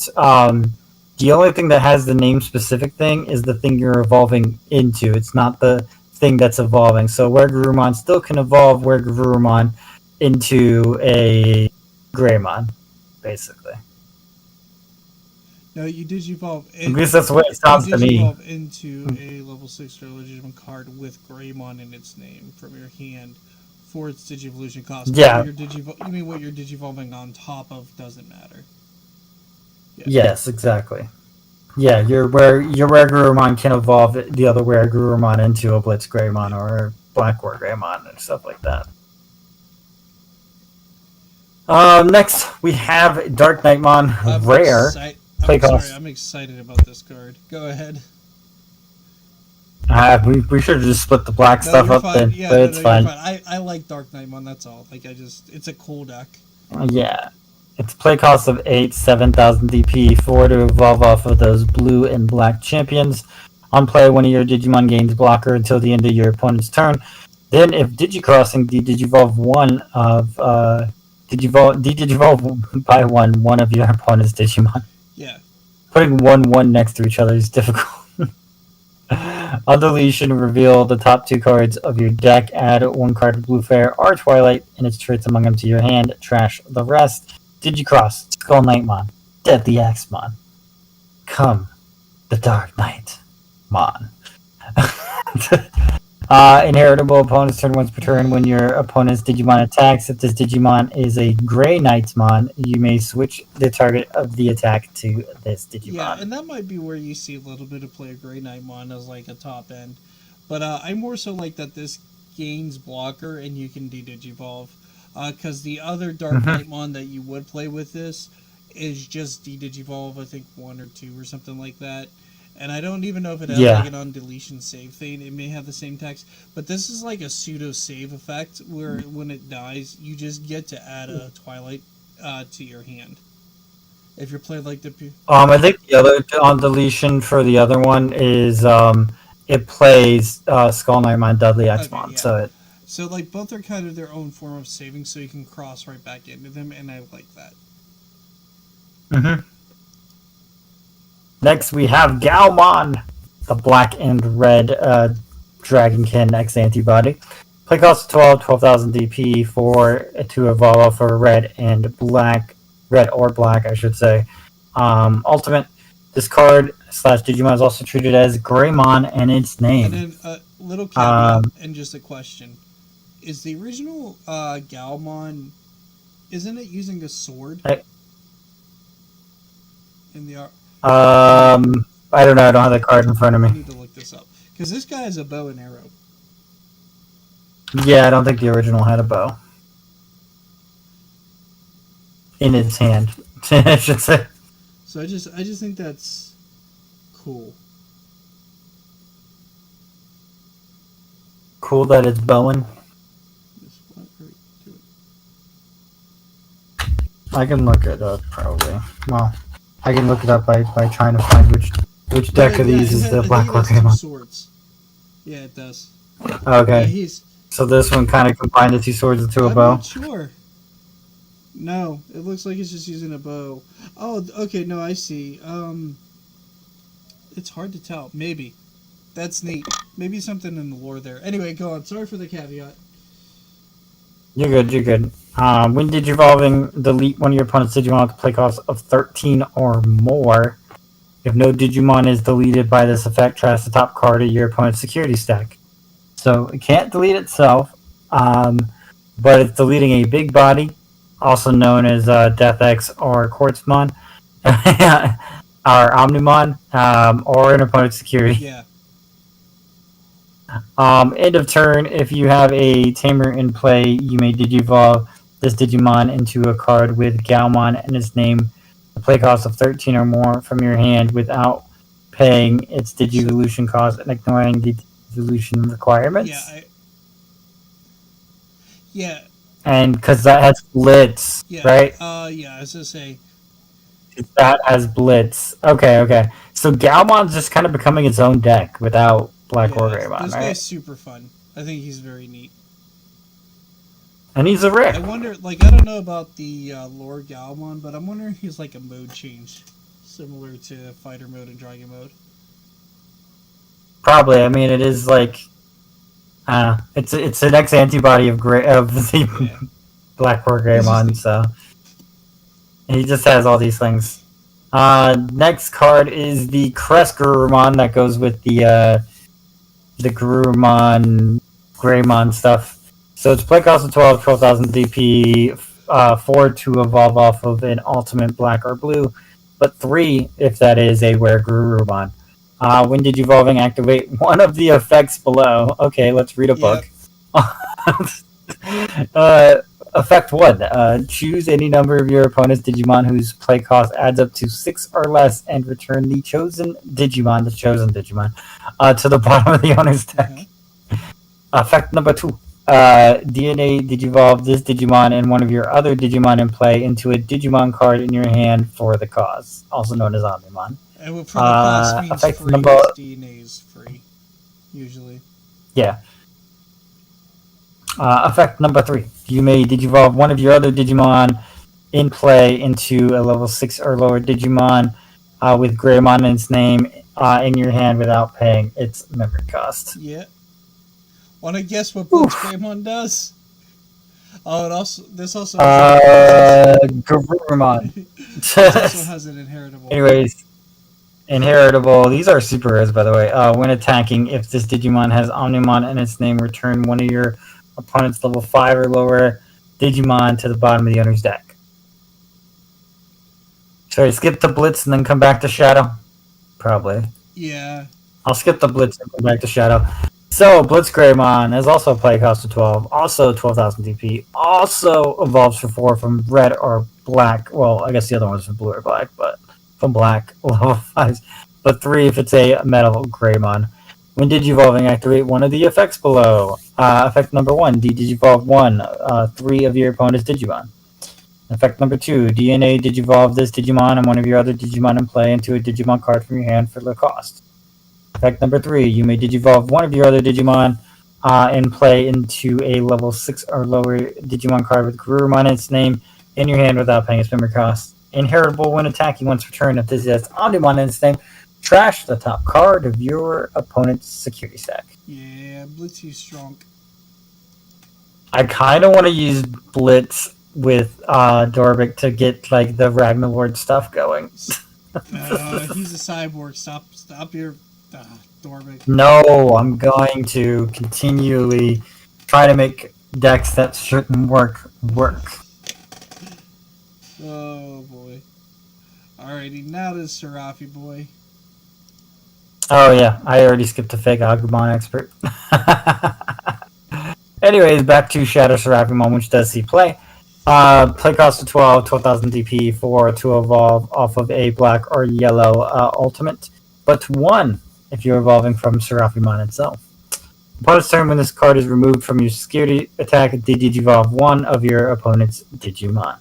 the only thing that has the name-specific thing is the thing you're evolving into. It's not the thing that's evolving. So Garurumon still can evolve Garurumon into a Greymon, basically. No, you Digivolve. At least that's the way it sounds to me. Digivolve into a level 6 or legitimate card with Greymon in its name from your hand for its Digivolution cost. Yeah. You mean what you're Digivolving on top of doesn't matter. Yeah. Yes, exactly. Yeah, your Garurumon can evolve the other Garurumon into a Blitz Greymon or a Black War Greymon and stuff like that. Next, we have Dark Knightmon Rare. I'm excited about this card. Go ahead. We should have just split the black No, stuff you're up fine. then, Yeah, but no, it's you're fine. fine. I like Dark Knightmon, that's all. Like, it's a cool deck. Yeah. It's play cost of 8, 7,000 DP, 4 to evolve off of those blue and black champions. On play, one of your Digimon gains blocker until the end of your opponent's turn. Then, if Digicrossing, Digivolve Digivolve by one of your opponent's Digimon. Yeah. Putting 1/1 next to each other is difficult. On deletion, reveal the top 2 cards of your deck. Add 1 card of Blue Fair or Twilight and its traits among them to your hand. Trash the rest. Digicross, Skull Knightmon, Deadly Axemon. Come, the Dark Knight, Mon. Inheritable opponent's turn once per turn. When your opponent's Digimon attacks, if this Digimon is a Grey Knightmon, you may switch the target of the attack to this Digimon. Yeah, and that might be where you see a little bit of play of Grey Knightmon as like a top end. But I more so like that this gains blocker and you can de-digivolve. Because the other Dark Knightmon that you would play with this is just de-digivolve, I think 1 or 2 or something like that. And I don't even know if it has like an on-deletion save thing. It may have the same text. But this is like a pseudo-save effect where when it dies, you just get to add a Twilight to your hand. If you're playing like the... I think the other on-deletion for the other one is it plays Skull Knightmon, Deadly Axemon. Okay, yeah. So like both are kind of their own form of saving, so you can cross right back into them, and I like that. Next, we have Galmon, the black and red Dragonkin X antibody. Play cost 12,000 DP to evolve for red or black, I should say. Ultimate. This card / Digimon is also treated as Greymon and its name. And then a little caveat and just a question: is the original Galmon? Isn't it using a sword? In the I don't know. I don't have the card in front of me. I need to look this up because this guy has a bow and arrow. Yeah, I don't think the original had a bow in its hand. I should say. So I just think that's cool. Cool that it's bowing. I can look it up probably. Well, I can look it up by trying to find which deck of these is the Black Pokemon. Swords. Yeah, it does. Okay. Yeah, so this one kind of combined the 2 swords into a bow? I'm not sure. No, it looks like it's just using a bow. Oh, okay, no, I see. It's hard to tell. Maybe. That's neat. Maybe something in the lore there. Anyway, go on. Sorry for the caveat. You're good. When Digivolving, delete one of your opponent's Digimon with a play cost of 13 or more. If no Digimon is deleted by this effect, trash the top card of your opponent's security stack. So it can't delete itself, but it's deleting a big body, also known as Death X or Quartzmon, or Omnimon, or an opponent's security. Yeah. End of turn, if you have a Tamer in play, you may Digivolve this Digimon into a card with Galmon and its name, the play cost of 13 or more from your hand without paying its Digivolution cost and ignoring the Digivolution requirements. Yeah. And because that has Blitz, right? Yeah, I was going to say. That has Blitz. Okay. So Galmon's just kind of becoming its own deck without Black or Greymon, this right? guy's super fun. I think he's very neat. And he's a rare. I wonder, I don't know about the lore Galmon, but I'm wondering if he's like a mode change, similar to Fighter mode and Dragon mode. Probably. I mean, it is like, it's an X antibody of the Black or Greymon, so he just has all these things. Next card is the Crest Gurumon that goes with the Gurumon Greymon stuff. So it's play cost of 12,000 DP, 4 to evolve off of an ultimate black or blue, but 3 if that is a Were Gurumon. When Digivolving, activate one of the effects below. Okay, let's read a book. Effect 1. Choose any number of your opponent's Digimon whose play cost adds up to 6 or less and return the chosen Digimon, to the bottom of the owner's deck. Effect number 2. DNA Digivolve this Digimon and one of your other Digimon in play into a Digimon card in your hand for the cause, also known as Omnimon. And for the cost means effect free, number... DNA is free, usually. Yeah. Effect number 3. You may Digivolve one of your other Digimon in play into a level 6 or lower Digimon with Greymon in its name in your hand without paying its memory cost. Yeah. Want to guess what Blitzgreymon does? Oh, this also Garurumon. This also has an inheritable. Anyways, inheritable. These are super rares, by the way. When attacking, if this Digimon has Omnimon in its name, return one of your opponent's level 5 or lower Digimon to the bottom of the owner's deck. Sorry, skip the Blitz and then come back to Shadow? Probably. Yeah. I'll skip the Blitz and come back to Shadow. So, Blitzgreymon is also play cost of 12, also 12,000 DP, also evolves for 4 from red or black. Well, I guess the other one's from blue or black, but from black, level 5. But 3 if it's a metal Greymon. When Digivolving, activate one of the effects below. Effect number 1, Digivolve 1, 3 of your opponent's Digimon. Effect number 2, DNA Digivolve this Digimon and one of your other Digimon in play into a Digimon card from your hand for the cost. Effect number 3, you may Digivolve one of your other Digimon and play into a level 6 or lower Digimon card with Garurumon in its name in your hand without paying its memory cost. Inheritable when attacking once returned. If this has Omnimon in its name, trash the top card of your opponent's security stack. Yeah, Blitzy's strong. I kind of want to use Blitz with Dorbic to get like the Ragnarlord stuff going. He's a cyborg. Stop your Dorbic. No, I'm going to continually try to make decks that shouldn't work. Oh boy. Alrighty, now this Serafi boy. Oh yeah, I already skipped a fake Agumon expert. Anyways, back to Shadow Seraphimon, which does see play. Play cost of 12,000 DP to evolve off of a black or yellow ultimate, but 1 if you're evolving from Seraphimon itself. Opponent's turn, when this card is removed from your security attack, Digivolve one of your opponent's Digimon.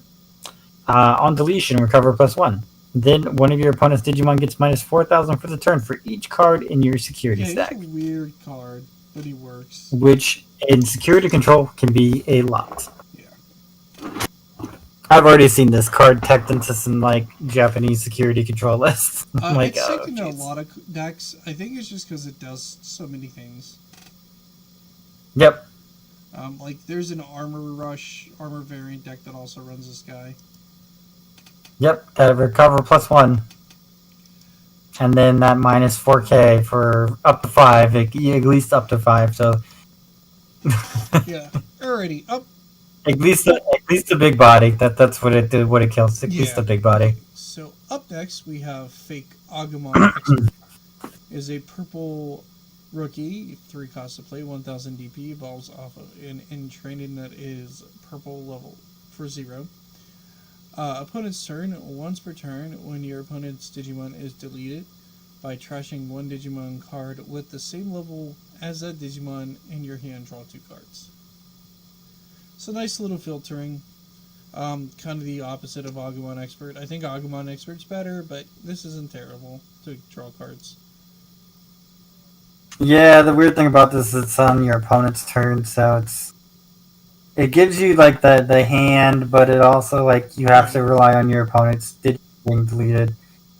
On deletion, recover +1. Then one of your opponent's Digimon gets minus 4,000 for the turn for each card in your security stack. He's a weird card, but he works. Which, in security control, can be a lot. Yeah. I've already seen this card teched into some like Japanese security control lists. It's taken a lot of decks. I think it's just because it does so many things. Yep. Like there's an armor variant deck that also runs this guy. Yep, that recover +1. And then that minus 4K for up to 5, at least up to 5, so... Yeah, alrighty, up. At least the big body, that's what it did, what it kills, at least the big body. So up next we have Fake Agumon Expert. Is a purple rookie, 3 costs to play, 1,000 DP, evolves off of in training that is purple level for 0. Opponent's turn, once per turn, when your opponent's Digimon is deleted by trashing 1 Digimon card with the same level as that Digimon in your hand, draw 2 cards. So nice little filtering. Kind of the opposite of Agumon Expert. I think Agumon Expert's better, but this isn't terrible to draw cards. Yeah, the weird thing about this is it's on your opponent's turn, so it gives you like the hand, but it also like you have to rely on your opponent's Digimon being deleted,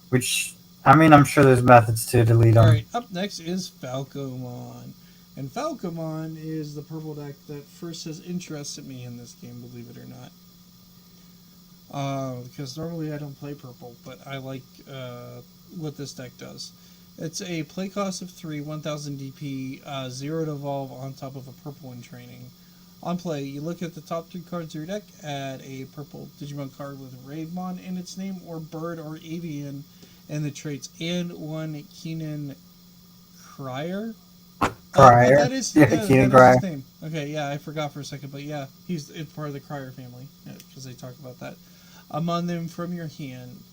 which I mean I'm sure there's methods to delete them. Alright, up next is Falcomon. And Falcomon is the purple deck that first has interested me in this game, believe it or not. Because normally I don't play purple, but I like what this deck does. It's a play cost of 3, 1,000 DP, 0 to evolve on top of a purple in training. On play, you look at the top 3 cards of your deck, add a purple Digimon card with Raidmon in its name, or Bird or Avian in the traits, and 1 Keenan Crier. Crier. That is Yeah, that Keenan is his Crier. name. Okay, yeah, I forgot for a second, but yeah, it's part of the Crier family because they talk about that. Among them from your hand,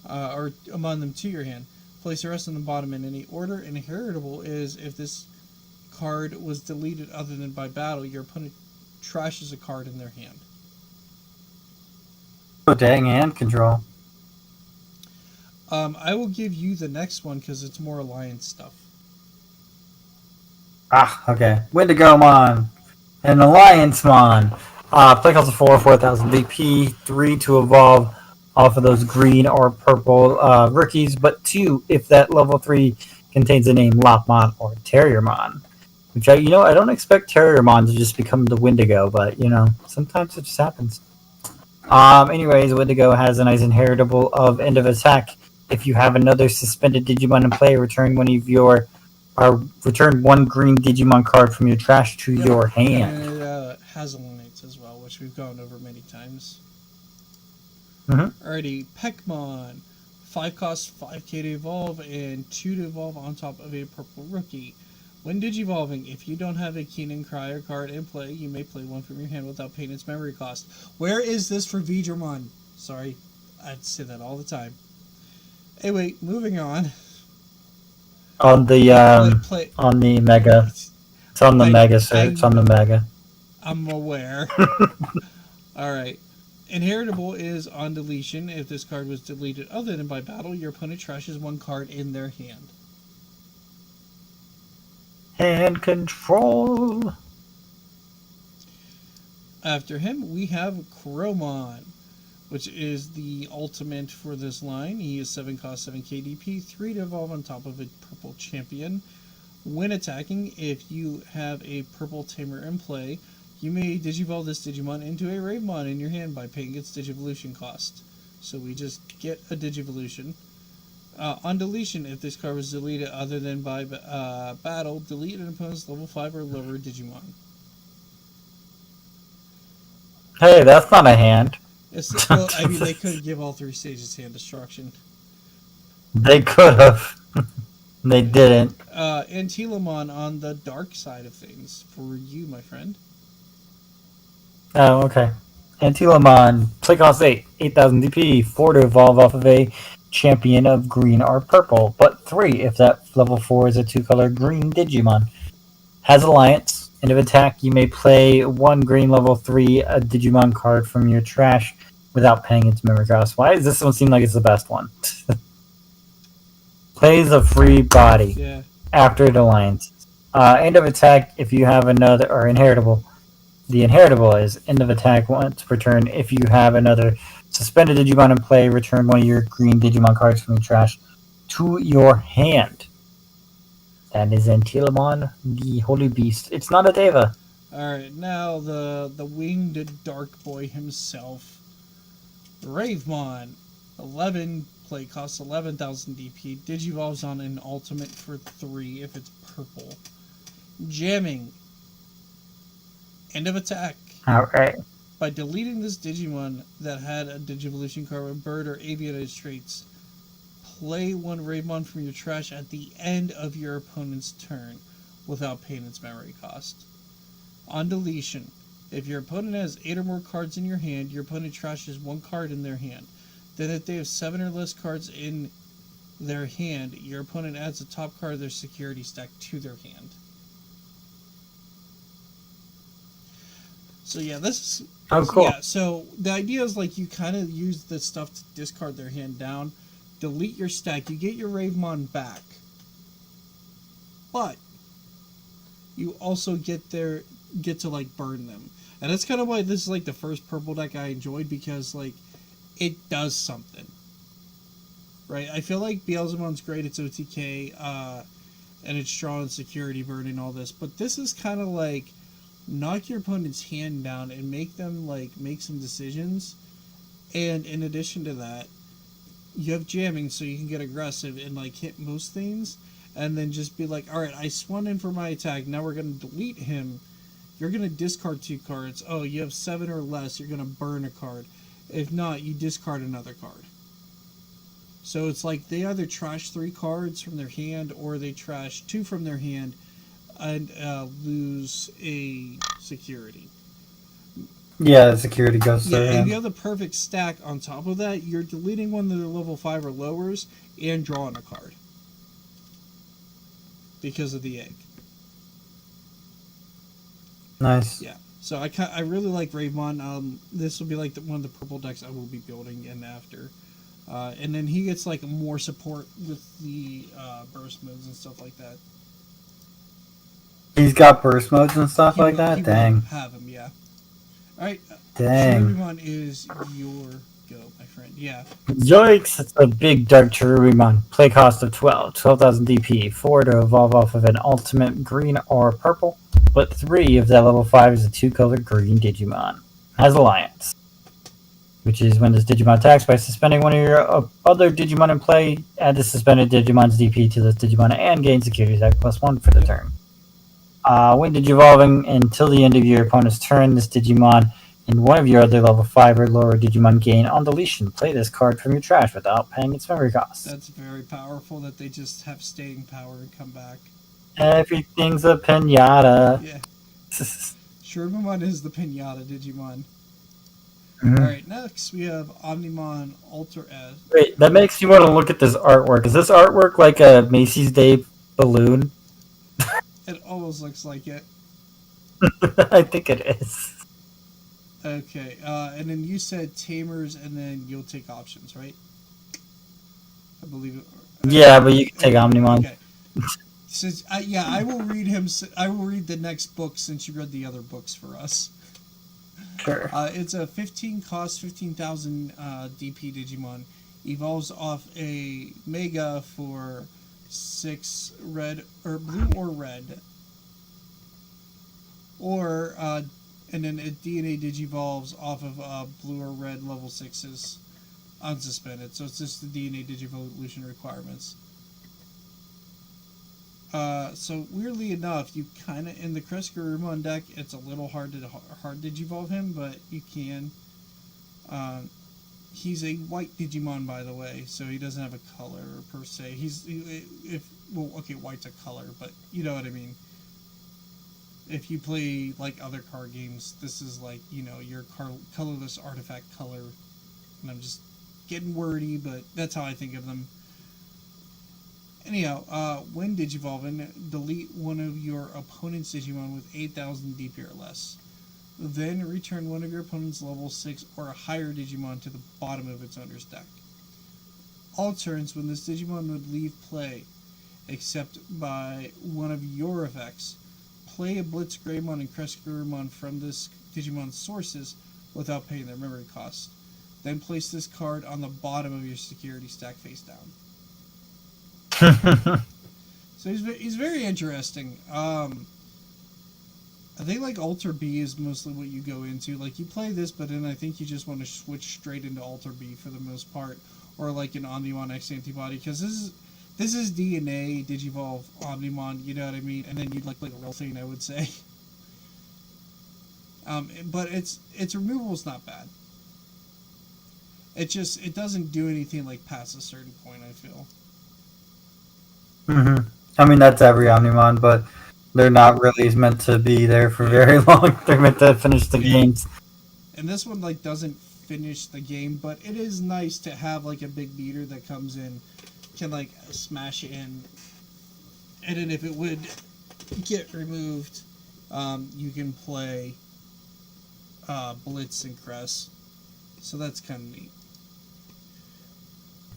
or among them to your hand, place the rest on the bottom in any order. Inheritable is if this card was deleted other than by battle, your opponent trashes a card in their hand. Oh, dang, hand control. I will give you the next one because it's more alliance stuff. Ah, okay. Wendigomon. An Alliance Mon. Play cost of 4,000 DP, 3 to evolve off of those green or purple rookies, but 2 if that level 3 contains the name Lopmon or Terriermon. Which I don't expect Terriermon to just become the Wendigo, but sometimes it just happens. Anyways, Wendigo has a nice inheritable of end of attack. If you have another suspended Digimon in play, return one green Digimon card from your trash to your hand. And it has alliance as well, which we've gone over many times. Alrighty, Peckmon. 5 costs 5k to evolve and 2 to evolve on top of a purple rookie. When digivolving, if you don't have a Keenan Crier card in play, you may play one from your hand without paying its memory cost. Where is this for Digimon? Sorry, I say that all the time. Anyway, moving on. On the on the Mega. It's on the Mega, sir. It's on the Mega. I'm aware. Alright. Inheritable is on deletion. If this card was deleted other than by battle, your opponent trashes one card in their hand. Hand control. After him, we have Chromon, which is the ultimate for this line. He is 7 cost 7 KDP, 3 to evolve on top of a purple champion. When attacking, if you have a purple tamer in play, you may digivolve this Digimon into a Ravemon in your hand by paying its Digivolution cost. So we just get a Digivolution. On deletion, if this card was deleted other than by battle, delete an opponent's level 5 or lower Digimon. Hey, that's not a hand. Well, I mean, they could give all 3 stages hand destruction. They could have. They didn't. Antilamon on the dark side of things for you, my friend. Oh, okay. Antilamon, play cost 8, 8,000 DP, 4 to evolve off of a champion of green or purple, but 3 if that level 4 is a 2-color green Digimon. Has Alliance. End of attack, you may play one green level 3 a Digimon card from your trash without paying its memory cost. Why does this one seem like it's the best one? Plays a free body after an Alliance. End of attack, if you have another, or inheritable. The inheritable is end of attack once per turn. If you have another suspended Digimon in play, return one of your green Digimon cards from your trash to your hand. That is Antilamon, the Holy Beast. It's not a Deva. Alright, now the winged dark boy himself. Ravemon. 11 play costs 11,000 DP. Digivolves on an ultimate for 3 if it's purple. Jamming. End of attack. Alright. By deleting this Digimon that had a Digivolution card with bird or aviated traits, play one Ravemon from your trash at the end of your opponent's turn without paying its memory cost. On deletion, if your opponent has 8 or more cards in your hand, your opponent trashes one card in their hand. Then if they have 7 or less cards in their hand, your opponent adds the top card of their security stack to their hand. So yeah, this is... Oh, cool. Yeah, so the idea is like you kind of use this stuff to discard their hand down, delete your stack, you get your Ravemon back, but you also get to like burn them. And that's kind of why this is like the first purple deck I enjoyed, because like it does something. Right? I feel like Beelzemon's great, it's OTK, and it's strong in security burn and all this, but this is kind of like knock your opponent's hand down and make them like make some decisions. And in addition to that, you have jamming, so you can get aggressive and like hit most things, and then just be like, all right, I swung in for my attack, now we're going to delete him. You're going to discard 2 cards. Oh, you have 7 or less, you're going to burn a card. If not, you discard another card. So it's like they either trash 3 cards from their hand or they trash 2 from their hand, and lose a security. Yeah, the security goes to Yeah, their and you hand. have the perfect stack on top of that. You're deleting one that are level 5 or lowers and drawing a card because of the egg. Nice. Yeah. So I really like Ravemon. This will be like one of the purple decks I will be building in after. And then he gets like more support with the burst moves and stuff like that. He's got burst modes and stuff like He that? will Dang. have him, yeah. Alright, Dang. Cherubimon is your go, my friend. Yeah. Yoicks! It's a big dark Cherubimon. Play cost of 12,000 DP. 4 to evolve off of an ultimate green or purple. But 3 of that level 5 is a 2-color green Digimon. Has Alliance. Which is when this Digimon attacks by suspending one of your other Digimon in play, add the suspended Digimon's DP to this Digimon and gain security attack +1 for the turn. When Digivolving until the end of your opponent's turn, this Digimon and one of your other level 5 or lower Digimon gain on deletion. Play this card from your trash without paying its memory cost. That's very powerful that they just have staying power and come back. Everything's a pinata. Yeah. Cherubimon is the pinata Digimon. Mhm. Alright, next we have Omnimon Alter S. Wait, that makes you want to look at this artwork. Is this artwork like a Macy's Day balloon? It almost looks like it. I think it is. Okay, and then you said Tamers, and then you'll take options, right? I believe it. Yeah, but you can take Omnimon. Okay. Since I will read him. I will read the next book since you read the other books for us. Sure. It's a 15 cost 15,000 DP Digimon. Evolves off a Mega for 6 red or blue or red. Or and then it DNA Digivolves off of blue or red level 6s unsuspended. So it's just the DNA Digivolution requirements. So weirdly enough, you kind of in the Kreskarumon deck, it's a little hard Digivolve him, but you can. He's a white Digimon, by the way, so he doesn't have a color per se. White's a color, but you know what I mean. If you play like other card games, this is like your colorless artifact color, and I'm just getting wordy, but that's how I think of them. Anyhow, when Digivolving, delete one of your opponent's Digimon with 8,000 DP or less. Then return one of your opponent's level 6 or higher Digimon to the bottom of its owner's deck. All turns when this Digimon would leave play, except by one of your effects, play a Blitz Greymon and Kreskarumon from this Digimon's sources without paying their memory cost. Then place this card on the bottom of your security stack face down. So he's very interesting. I think like Alter B is mostly what you go into. Like you play this, but then I think you just want to switch straight into Alter B for the most part, or like an Omnimon X Antibody, because this is DNA Digivolve Omnimon. You know what I mean? And then you'd like a real thing, I would say. But its removal is not bad. It doesn't do anything like past a certain point, I feel. Mm-hmm. I mean, that's every Omnimon, but they're not really meant to be there for very long. They're meant to finish the games. And this one like doesn't finish the game, but it is nice to have like a big beater that comes in, can like smash it in, and then if it would get removed, you can play Blitz and Crest. So that's kind of neat.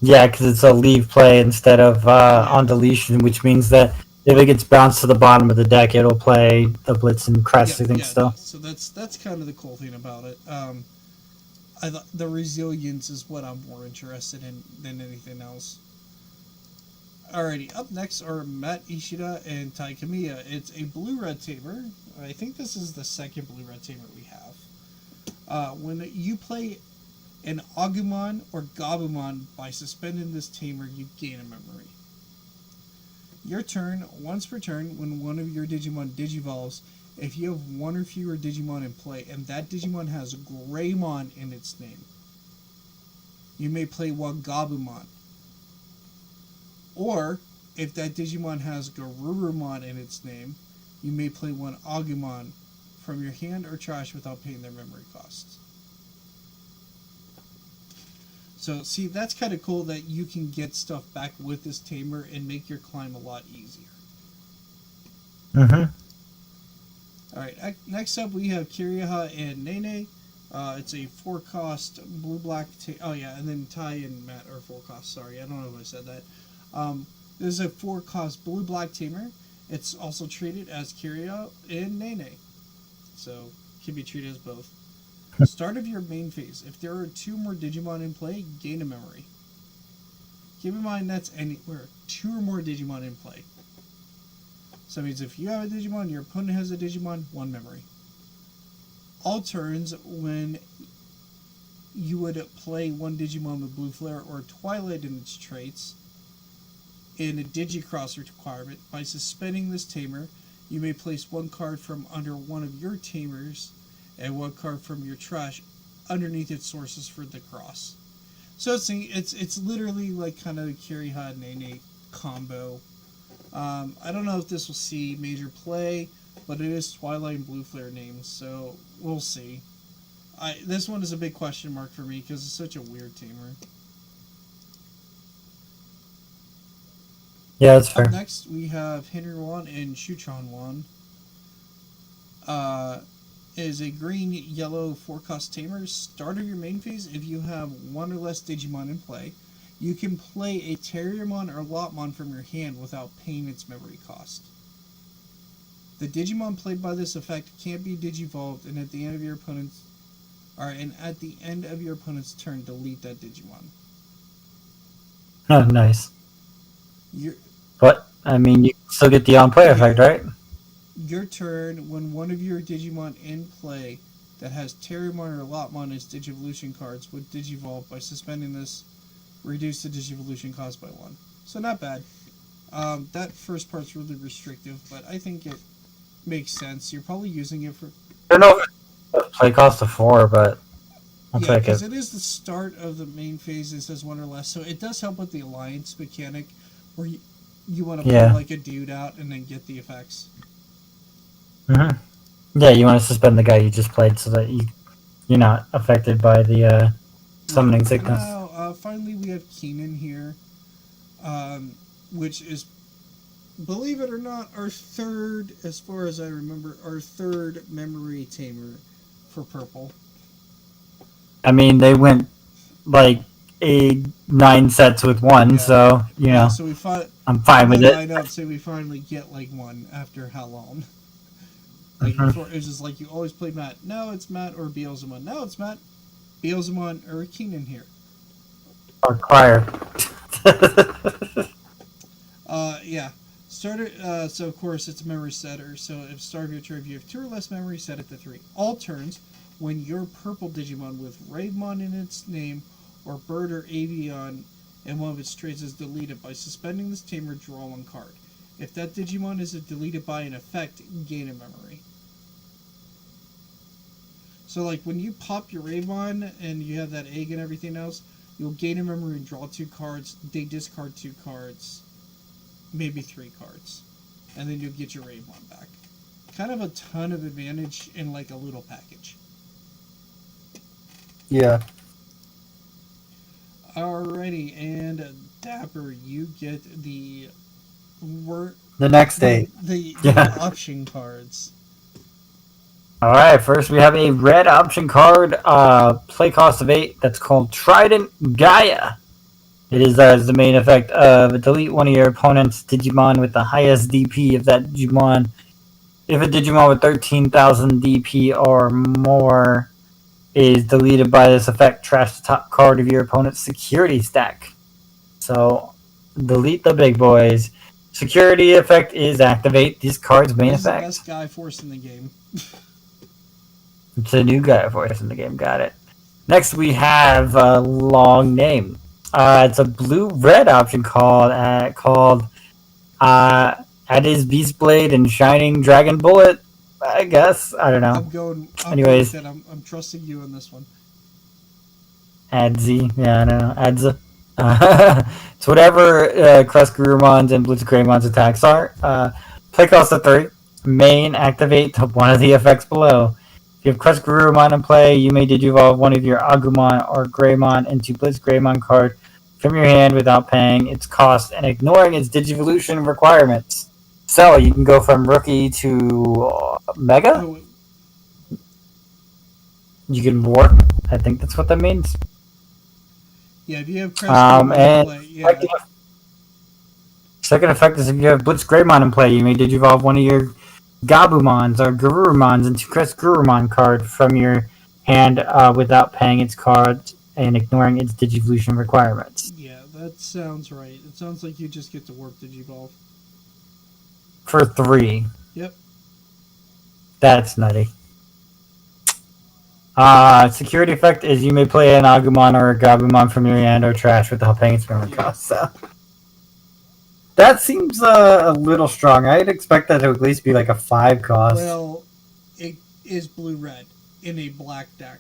Yeah, because it's a leave play instead of on deletion, which means that if it gets bounced to the bottom of the deck, it'll play the Blitz and Crest, I think, still. So that's kind of the cool thing about it. The resilience is what I'm more interested in than anything else. Alrighty, up next are Matt Ishida and Tai Kamiya. It's a blue-red tamer. I think this is the second blue-red tamer we have. When you play an Agumon or Gabumon, by suspending this tamer, you gain a memory. Your turn, once per turn, when one of your Digimon digivolves, if you have one or fewer Digimon in play, and that Digimon has Greymon in its name, you may play one Gabumon. Or, if that Digimon has Garurumon in its name, you may play one Agumon from your hand or trash without paying their memory costs. So, see, that's kind of cool that you can get stuff back with this tamer and make your climb a lot easier. Mm-hmm. Alright, next up we have Kiriha and Nene. It's a 4-cost blue-black... oh yeah, and then Tai and Matt are 4-cost. Sorry, I don't know if I said that. This is a 4-cost blue-black tamer. It's also treated as Kiriha and Nene. So, can be treated as both. Start of your main phase. If there are 2 more Digimon in play, gain a memory. Keep in mind that's anywhere. 2 or more Digimon in play. So that means if you have a Digimon, your opponent has a Digimon, 1 memory. All turns, when you would play 1 Digimon with Blue Flare or Twilight in its traits, in a Digicross requirement, by suspending this tamer, you may place 1 card from under one of your tamers and 1 card from your trash underneath its sources for the cross. So it's literally like kind of a Kiriha and Nene combo. I don't know if this will see major play, but it is Twilight and Blue Flare names, so we'll see. This one is a big question mark for me because it's such a weird tamer. Yeah, that's fair. Up next, we have Henry Wan and Shuchon Wan. Is a green-yellow 4-cost tamer. Start of your main phase, if you have 1 or less Digimon in play, you can play a Terriermon or Lotmon from your hand without paying its memory cost. The Digimon played by this effect can't be digivolved, and at the end of your opponent's turn, delete that Digimon. Oh, nice. Your But I mean, you still get the on-play effect, right? Your turn, when one of your Digimon in play that has Terriermon or Lotmon as Digivolution cards would digivolve. By suspending this, reduce the Digivolution cost by 1. So not bad. That first part's really restrictive, but I think it makes sense. You're probably using it for... I don't know if it's play cost of 4, but I'll take it. because it is the start of the main phase. It says 1 or less, so it does help with the alliance mechanic, where you want to play like a dude out and then get the effects. Mm-hmm. Yeah, you want to suspend the guy you just played so that you're not affected by the summoning sickness. Now, finally, we have Keenan here, which is, believe it or not, our 3rd, as far as I remember, our 3rd memory tamer for purple. I mean, they went like 9 sets with 1, so So I'm fine with it. Line up, so we finally get like 1 after how long? Like before, it was just like you always played Matt. Now it's Matt or Beelzemon. Now it's Matt, Beelzemon, or Keenan here. Or Crier. Yeah. Starter. So of course it's a memory setter. So if start of your turn, if you have 2 or less memory, set it to 3. All turns, when your purple Digimon with Ravemon in its name, or Bird or Avion, and one of its traits is deleted, by suspending this tamer, draw 1 card. If that Digimon is deleted by an effect, gain a memory. So like when you pop your Ravon and you have that egg and everything else, you'll gain a memory and draw 2 cards. They discard 2 cards, maybe 3 cards, and then you'll get your Ravon back. Kind of a ton of advantage in like a little package. Yeah. Alrighty, and Dapper, you get the next day. The option cards. Alright, first we have a red option card, play cost of 8, that's called Trident Gaia. It is as the main effect of delete one of your opponent's Digimon with the highest DP of that Digimon. If a Digimon with 13,000 DP or more is deleted by this effect, trash the top card of your opponent's security stack. So, delete the big boys. Security effect is activate these cards' main effect. This is the best guy force in the game. It's a new guy force in the game, got it. Next we have a long name. It's a blue-red option called Adis Beast Blade and Shining Dragon Bullet. I guess, I don't know. Anyways, I'm trusting you on this one. Adzi, yeah, I don't know. Adza. It's whatever Crest Gurumon's and Blitz Greymon's attacks are. Play cost of 3. Main, activate one of the effects below. If you have Quest Garurumon in play, you may digivolve one of your Agumon or Greymon into Blitz Greymon card from your hand without paying its cost and ignoring its Digivolution requirements. So you can go from Rookie to Mega? Oh, You can Warp? I think that's what that means. yeah, if you have Crest And play, yeah. Second effect is if you have Blitz Greymon in play, you may digivolve one of your Gabumons or Garurumons into Crest Garurumon card from your hand without paying its card and ignoring its Digivolution requirements. Yeah, that sounds right. It sounds like you just get to warp Digivolve. For 3. Yep. That's nutty. Security effect is you may play an Agumon or a Gabumon from your hand or trash without paying its memory cost. So that seems a little strong. I'd expect that to at least be like a 5 cost. Well, it is blue-red in a black deck.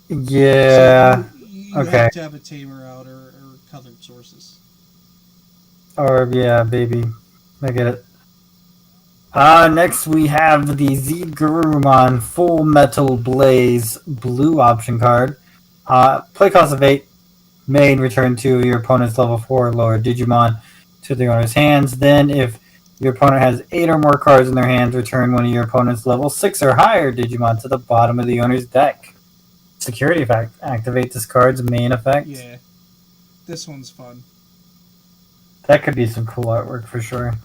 Yeah. So you Okay. have to have a tamer out or colored sources. Or, yeah, baby. I get it. Next we have the Z Garurumon Full Metal Blaze blue option card. Play cost of 8. Main, return to your opponent's level 4 or lower Digimon to the owner's hands. Then, if your opponent has 8 or more cards in their hands, return one of your opponent's level 6 or higher Digimon to the bottom of the owner's deck. Security effect. Activate this card's main effect. Yeah. This one's fun. That could be some cool artwork for sure.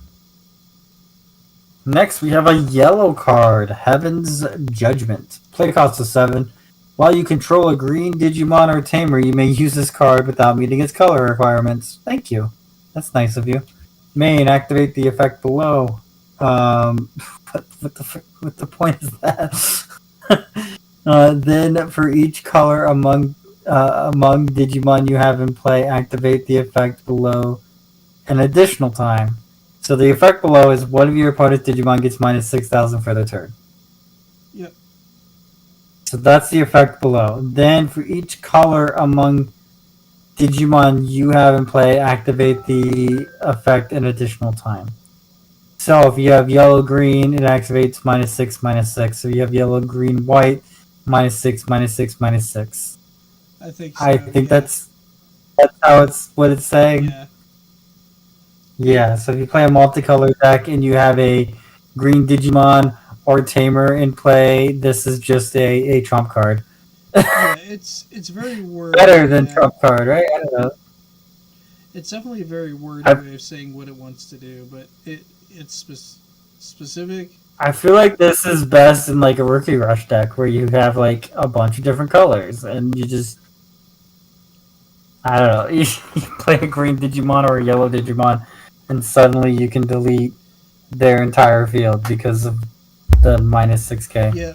Next, we have a yellow card, Heaven's Judgment. Play cost of 7. While you control a green Digimon or Tamer, you may use this card without meeting its color requirements. Thank you. That's nice of you. Main, activate the effect below. What the point is that? Then, for each color among Digimon you have in play, activate the effect below an additional time. So the effect below is one of your opponent's Digimon gets minus 6,000 for their turn. Yep. So that's the effect below. Then for each color among Digimon you have in play, activate the effect an additional time. So if you have yellow green, it activates minus 6, minus 6. So you have yellow green white, minus 6, minus 6, minus 6. I think so, I think that's how it's what it's saying. Yeah. Yeah, so if you play a multicolored deck and you have a green Digimon or Tamer in play, this is just a trump card. Yeah, it's very wordy. Better than trump card, right? I don't know. It's definitely a very wordy way of saying what it wants to do, but it's specific. I feel like this is best in like a Rookie Rush deck where you have like a bunch of different colors and you just, I don't know, you play a green Digimon or a yellow Digimon and suddenly you can delete their entire field because of the minus 6k. Yeah.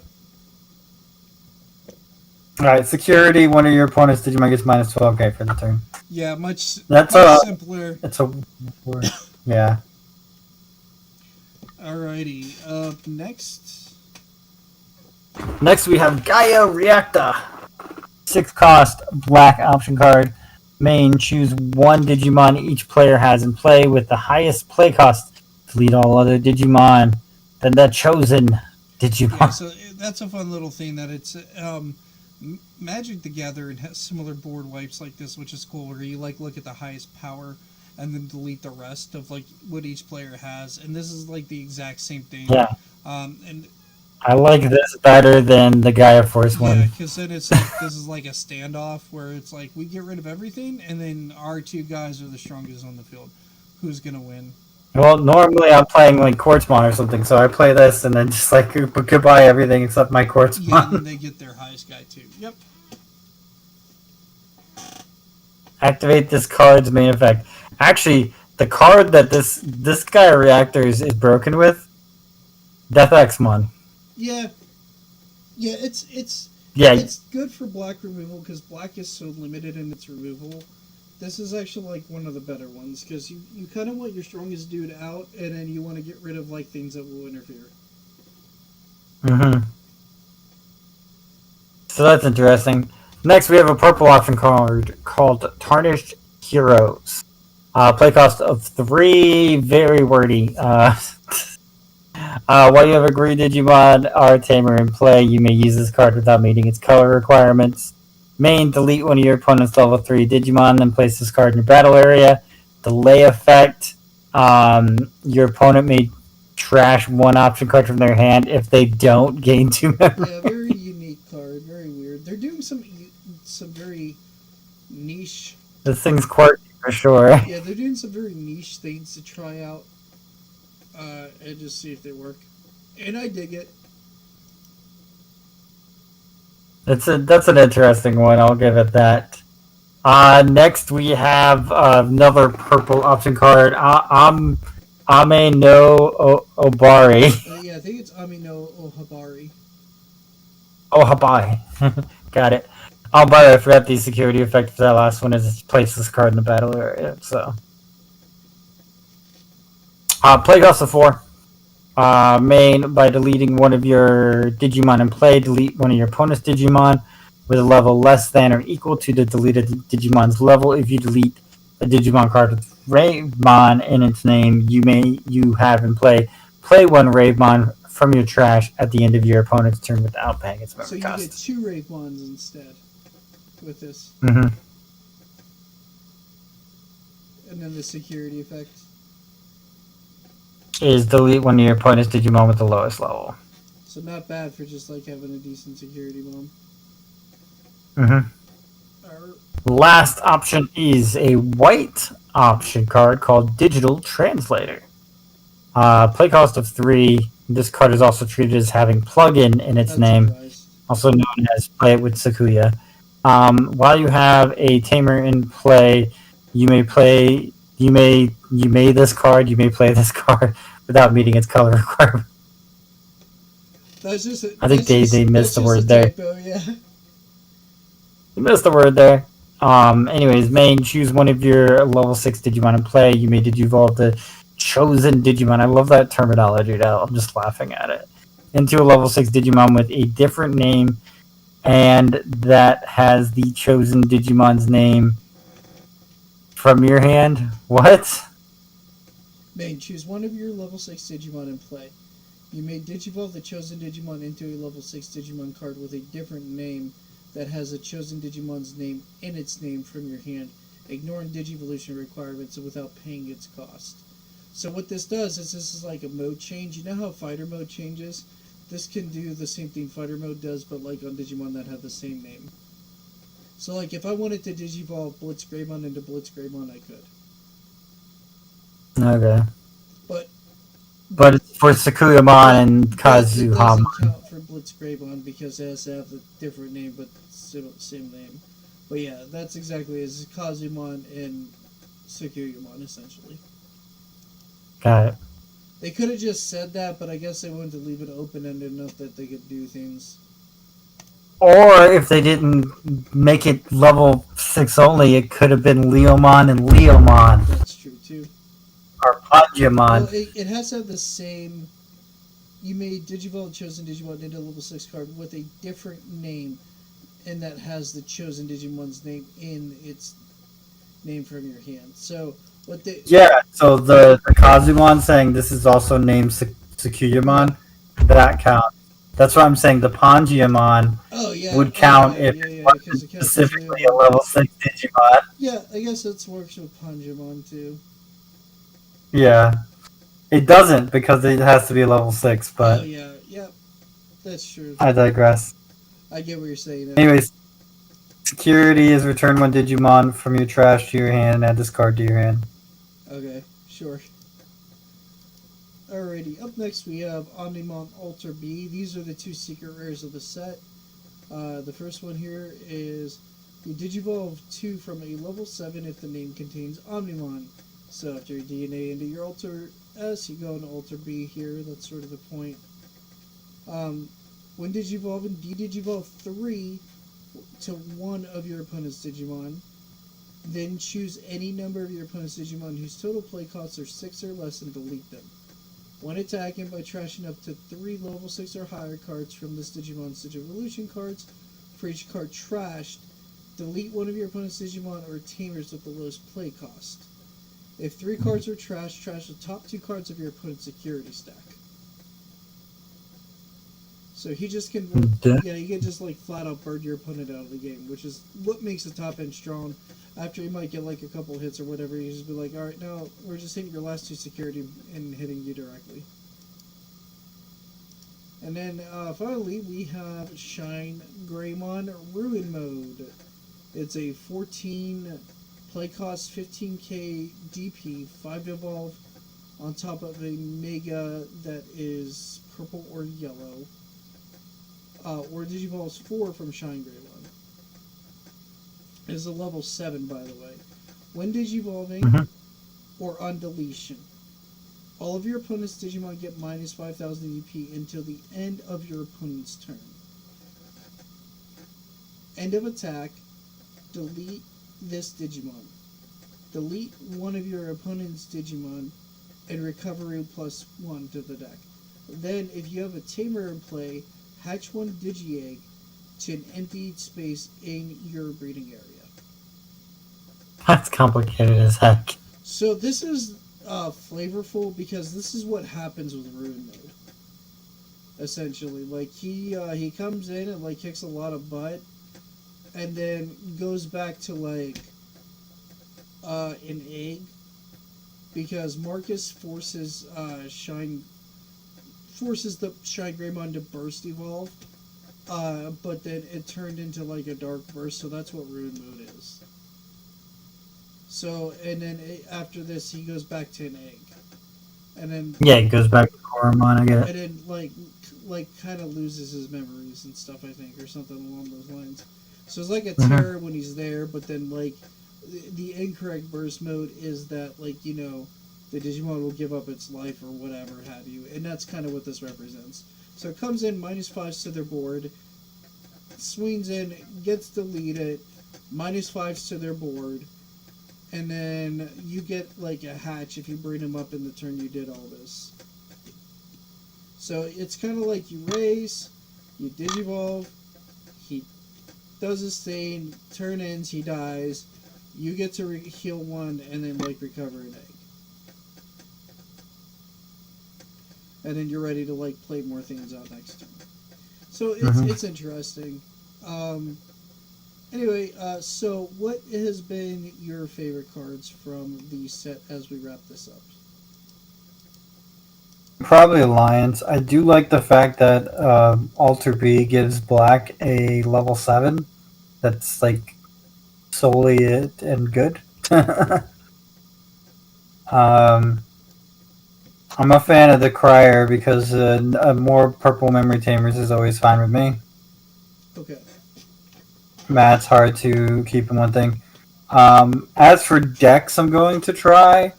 Alright, security, one of your opponent's Digimon gets minus 12k for the turn. Yeah, much simpler. It's a word. Yeah. Alrighty. Next. Next we have Gaia Reacta. 6 cost, black option card. Main, choose one Digimon each player has in play with the highest play cost. Delete all other Digimon. Then the chosen Digimon. Yeah, so that's a fun little thing that it's Magic the Gathering has similar board wipes like this, which is cool, where you like look at the highest power and then delete the rest of like what each player has, and this is like the exact same thing. Yeah. And I like this better than the Gaia Force one. Yeah, because then it's like this is like a standoff where it's like we get rid of everything, and then our 2 guys are the strongest on the field. Who's gonna win? Well, normally I'm playing like Quartzmon or something, so I play this and then just like goodbye everything except my Quartzmon. Yeah, and then they get their highest guy too. Yep. Activate this card's main effect. Actually, the card that this Gaia Reactor is broken with, Death Xmon. Yeah. Yeah, it's good for black removal because black is so limited in its removal. This is actually like one of the better ones because you kind of want your strongest dude out, and then you want to get rid of like things that will interfere. Mm-hmm. So that's interesting. Next, we have a purple option card called Tarnished Heroes. Play cost of 3, very wordy. While you have a green Digimon or Tamer in play, you may use this card without meeting its color requirements. Main, delete one of your opponent's level 3 Digimon, then place this card in your battle area. Delay effect, your opponent may trash one option card from their hand if they don't gain 2 memory. Yeah, very unique card, very weird. They're doing some very niche. This thing's quirky for sure. Yeah, they're doing some very niche things to try out, and just see if they work. And I dig it. That's an interesting one. I'll give it that. Next we have another purple option card. Ame no Obari. Yeah, I think it's Amino Ohabari. Ohabari. Got it. Oh, by the way, I forgot the security effect for that last one is place this card in the battle area. So, play cost of 4. Main, by deleting one of your Digimon in play, delete one of your opponent's Digimon with a level less than or equal to the deleted Digimon's level. If you delete a Digimon card with Ravemon in its name, you have in play one Ravemon from your trash at the end of your opponent's turn without paying its memory cost. So you get 2 Ravemons instead with this. Mm-hmm. And then the security effect is delete one of your opponent's Digimon with the lowest level. So not bad for just like having a decent security bomb. Mm-hmm. Last option is a white option card called Digital Translator. Play cost of 3. This card is also treated as having plugin in its name, also known as Play It with Sakuya. While you have a Tamer in play, you may play this card without meeting its color requirement. I think they missed the word there. Typo, yeah. You missed the word there. Anyways, main, choose one of your level 6 Digimon in play. You may Digivolve the chosen Digimon. I love that terminology now. I'm just laughing at it. Into a level 6 Digimon with a different name and that has the chosen Digimon's name from your hand. What? Main, choose one of your level 6 Digimon in play. You may Digivolve the chosen Digimon into a level 6 Digimon card with a different name that has a chosen Digimon's name in its name from your hand, ignoring Digivolution requirements and without paying its cost. So what this does is this is like a mode change. You know how fighter mode changes? This can do the same thing fighter mode does, but like on Digimon that have the same name. So like if I wanted to Digivolve Blitzgreymon into Blitzgreymon, I could. Okay. But it's for Sakuyamon and Kazuhamon. It doesn't count for Blitzgreymon because it has to have a different name but same name. But yeah, that's exactly as Kazumon and Sakuyamon essentially. Got it. They could have just said that, but I guess they wanted to leave it open-ended enough that they could do things. Or if they didn't make it level 6 only, it could have been Leomon and Leomon. That's true too. Or Pajimon. Well, it has to have the same. You may Digivolve chosen Digimon into a level 6 card with a different name, and that has the chosen Digimon's name in its name from your hand. So what they so the Kazumon saying this is also named Sakuyamon, that counts. That's why I'm saying the Panjiamon would count if it wasn't specifically a level 6 Digimon. Yeah, I guess that works with Panjimon too. Yeah. It doesn't because it has to be a level 6, but... Oh, yeah, that's true. I digress. I get what you're saying. Anyways, security is return one Digimon from your trash to your hand and add this card to your hand. Okay, sure. Alrighty, up next we have Omnimon Alter B. These are the 2 secret rares of the set. The first one here is you Digivolve 2 from a level 7 if the name contains Omnimon. So after your DNA into your Alter S, you go into Alter B here. That's sort of the point. When Digivolve and Digivolve 3 to one of your opponent's Digimon, then choose any number of your opponent's Digimon whose total play costs are 6 or less and delete them. When attacking by trashing up to 3 level 6 or higher cards from this Digimon's Digivolution cards, for each card trashed, delete one of your opponent's Digimon or Tamers with the lowest play cost. If 3 cards are trash, trash the top 2 cards of your opponent's security stack. So he just can, yeah, he can just like flat out burn your opponent out of the game, which is what makes the top end strong. After he might get like a couple hits or whatever, he just be like, all right, now we're just hitting your last 2 security and hitting you directly. And then finally we have Shine Greymon Ruin Mode. It's a 14 play cost, 15k DP, 5 evolve on top of a Mega that is purple or yellow. Or Digivolves 4 from Shine Greymon. It is a level 7, by the way. When Digivolving or on deletion, all of your opponent's Digimon get minus 5,000 EP until the end of your opponent's turn. End of attack, delete this Digimon. Delete one of your opponent's Digimon and recovery plus 1 to the deck. Then, if you have a Tamer in play, hatch 1 Digi-Egg to an empty space in your breeding area. That's complicated as heck. So this is flavorful because this is what happens with Ruin Mode. Essentially, like he comes in and like kicks a lot of butt, and then goes back to like an egg because Marcus forces the Shine Greymon to burst evolve, but then it turned into like a dark burst, so that's what Ruin Mode is. So, and then after this, he goes back to an egg, and then it goes back to Coromon. I get it. And then like kind of loses his memories and stuff, I think, or something along those lines. So it's like a terror when he's there, but then like the incorrect burst mode is that like the Digimon will give up its life or whatever have you, and that's kind of what this represents. So it comes in -5s to their board, swings in, gets deleted, -5s to their board. And then you get like a hatch if you bring him up in the turn you did all this. So it's kind of like you raise, you Digivolve, he does his thing, turn ends, he dies, you get to heal 1 and then like recover an egg. And then you're ready to like play more things out next turn. So it's interesting. Anyway, so what has been your favorite cards from the set as we wrap this up? Probably Alliance. I do like the fact that Alter B gives Black a level 7. That's like solely it and good. I'm a fan of the Crier because more purple memory tamers is always fine with me. Okay. Matt's hard to keep in one thing. As for decks, I'm going to try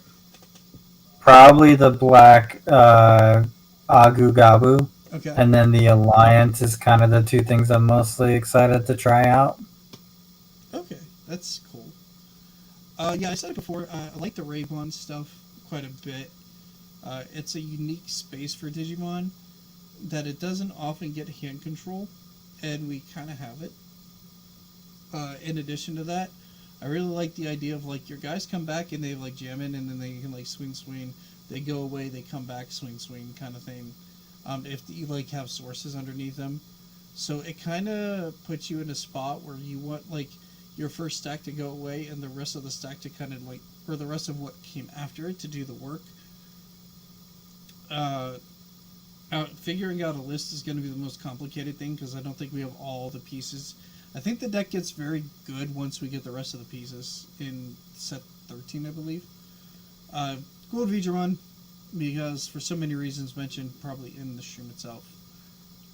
probably the black Agu Gabu, Okay. and then the Alliance is kind of the 2 things I'm mostly excited to try out. Okay, that's cool. Yeah, I said it before. I like the Raybon stuff quite a bit. It's a unique space for Digimon that it doesn't often get hand control, and we kind of have it. In addition to that, I really like the idea of like your guys come back and they like jam in and then they can like swing, they go away, they come back, swing kind of thing. If you like have sources underneath them, so it kind of puts you in a spot where you want like your first stack to go away and the rest of the stack to kind of like, or the rest of what came after it to do the work. Figuring out a list is going to be the most complicated thing because I don't think we have all the pieces. I think the deck gets very good once we get the rest of the pieces in set 13, I believe. Gold Digimon, because for so many reasons mentioned probably in the stream itself.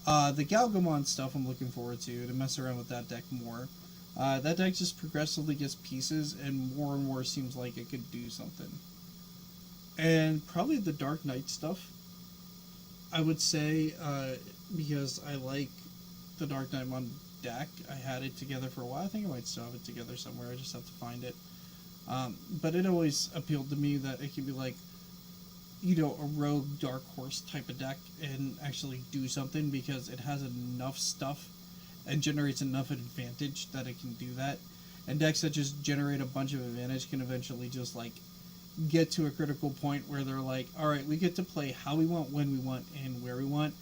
The Galgamon stuff I'm looking forward to mess around with that deck more. That deck just progressively gets pieces and more seems like it could do something. And probably the Dark Knight stuff, I would say, because I like the Dark Knight on deck. I had it together for a while. I think I might still have it together somewhere. I just have to find it. But it always appealed to me that it could be like, a rogue Dark Horse type of deck and actually do something because it has enough stuff and generates enough advantage that it can do that. And decks that just generate a bunch of advantage can eventually just like, get to a critical point where they're like, all right, we get to play how we want, when we want, and where we want,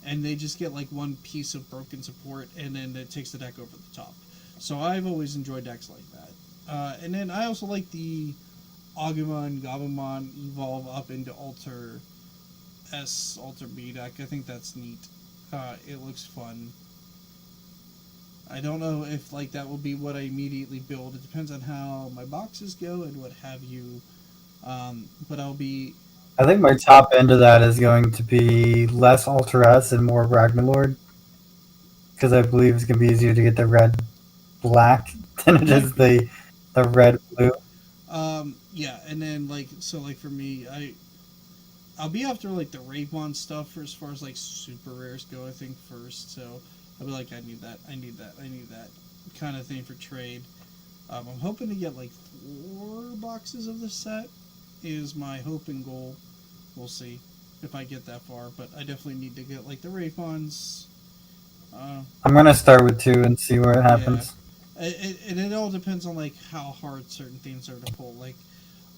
and they just get like one piece of broken support, and then it takes the deck over the top. So I've always enjoyed decks like that. And then I also like the Agumon, Gabumon evolve up into Alter S, Alter B deck. I think that's neat. It looks fun. I don't know if like that will be what I immediately build. It depends on how my boxes go and what have you. But I'll be. I think my top end of that is going to be less Alter S and more Ragnarlord, because I believe it's going to be easier to get the red black than it is the red blue. Yeah, and then like so like for me, I'll be after like the Ravemon stuff for as far as like super rares go. I think first, so I'll be like, I need that, I need that, I need that kind of thing for trade. I'm hoping to get like 4 boxes of the set. Is my hope and goal. We'll see if I get that far, but I definitely need to get like the Ravemons. I'm gonna start with 2 and see where it happens. Yeah. And it all depends on like how hard certain things are to pull. Like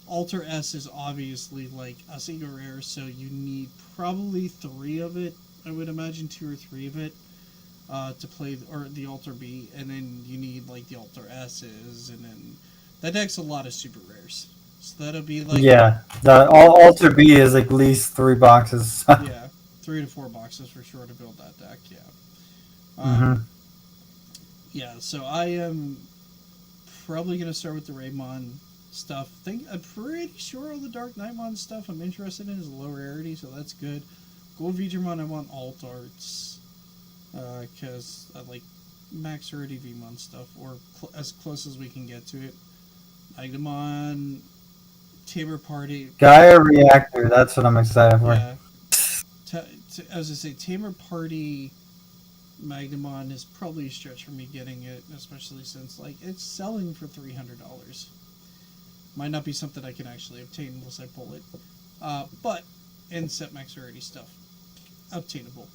Alter S is obviously like a single rare, so you need probably 3 of it. I would imagine 2 or 3 of it to play, or the Alter B, and then you need like the Alter S's, and then that deck's a lot of super rares. So that'll be like the Alter B is at least 3 boxes. yeah, 3 to 4 boxes for sure to build that deck. Yeah. Yeah. So I am probably gonna start with the Raymon stuff. I'm pretty sure all the Dark Knightmon stuff I'm interested in is low rarity, so that's good. Gold Veedramon I want alt arts because I like max rarity Vmon stuff, or as close as we can get to it. Magnemon, Tamer Party. Gaia Reactor, that's what I'm excited for. Yeah. As I say, Tamer Party Magnemon is probably a stretch for me getting it, especially since like it's selling for $300. Might not be something I can actually obtain unless I pull it. But in set max rarity stuff, obtainable.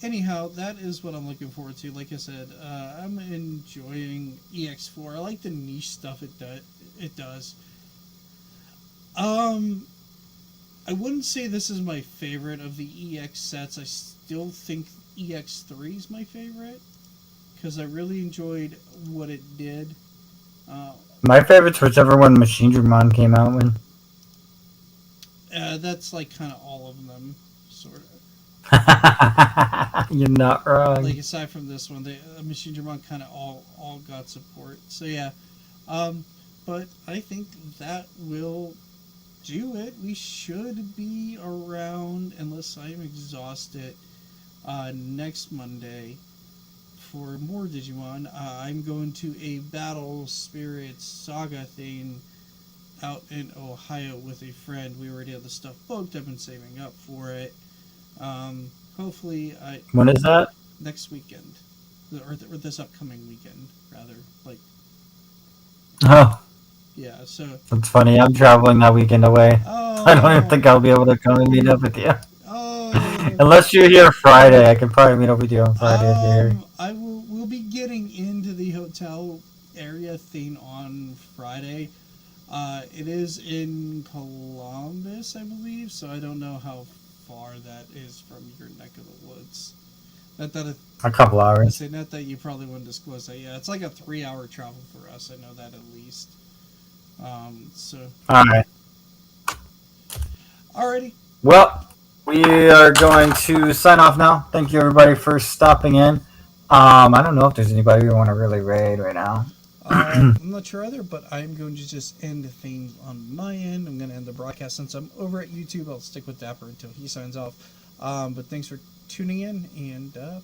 Anyhow, that is what I'm looking forward to. Like I said, I'm enjoying Ex04. I like the niche stuff it does. I wouldn't say this is my favorite of the EX sets. I still think EX3 is my favorite because I really enjoyed what it did. My favorite's whichever one Machine Dramon came out with. That's like kind of all of them, sort of. You're not wrong. Like aside from this one, the Machine Dramon kind of all got support. So yeah, but I think that will do it. We should be around, unless I am exhausted, next Monday for more Digimon. I'm going to a Battle Spirits Saga thing out in Ohio with a friend. We already have the stuff booked. I've been saving up for it. Hopefully, When is that? next weekend, or this upcoming weekend, rather. Like, Oh, yeah. So that's funny. I'm traveling that weekend away. oh, I don't even think I'll be able to come and meet up with you. oh. Unless you're here Friday, I can probably meet up with you on Friday if you're here. We'll be getting into the hotel area thing on Friday. It is in Columbus, I believe, so I don't know how far that is from your neck of the woods. Not that A couple hours. not that you probably wouldn't disclose that. Yeah, it's like a 3-hour travel for us. I know that at least. So. All right. Alrighty. Well, we are going to sign off now. Thank you, everybody, for stopping in. I don't know if there's anybody we want to really raid right now. I'm not sure either, but I'm going to just end things on my end. I'm going to end the broadcast since I'm over at YouTube. I'll stick with Dapper until he signs off. But thanks for tuning in, and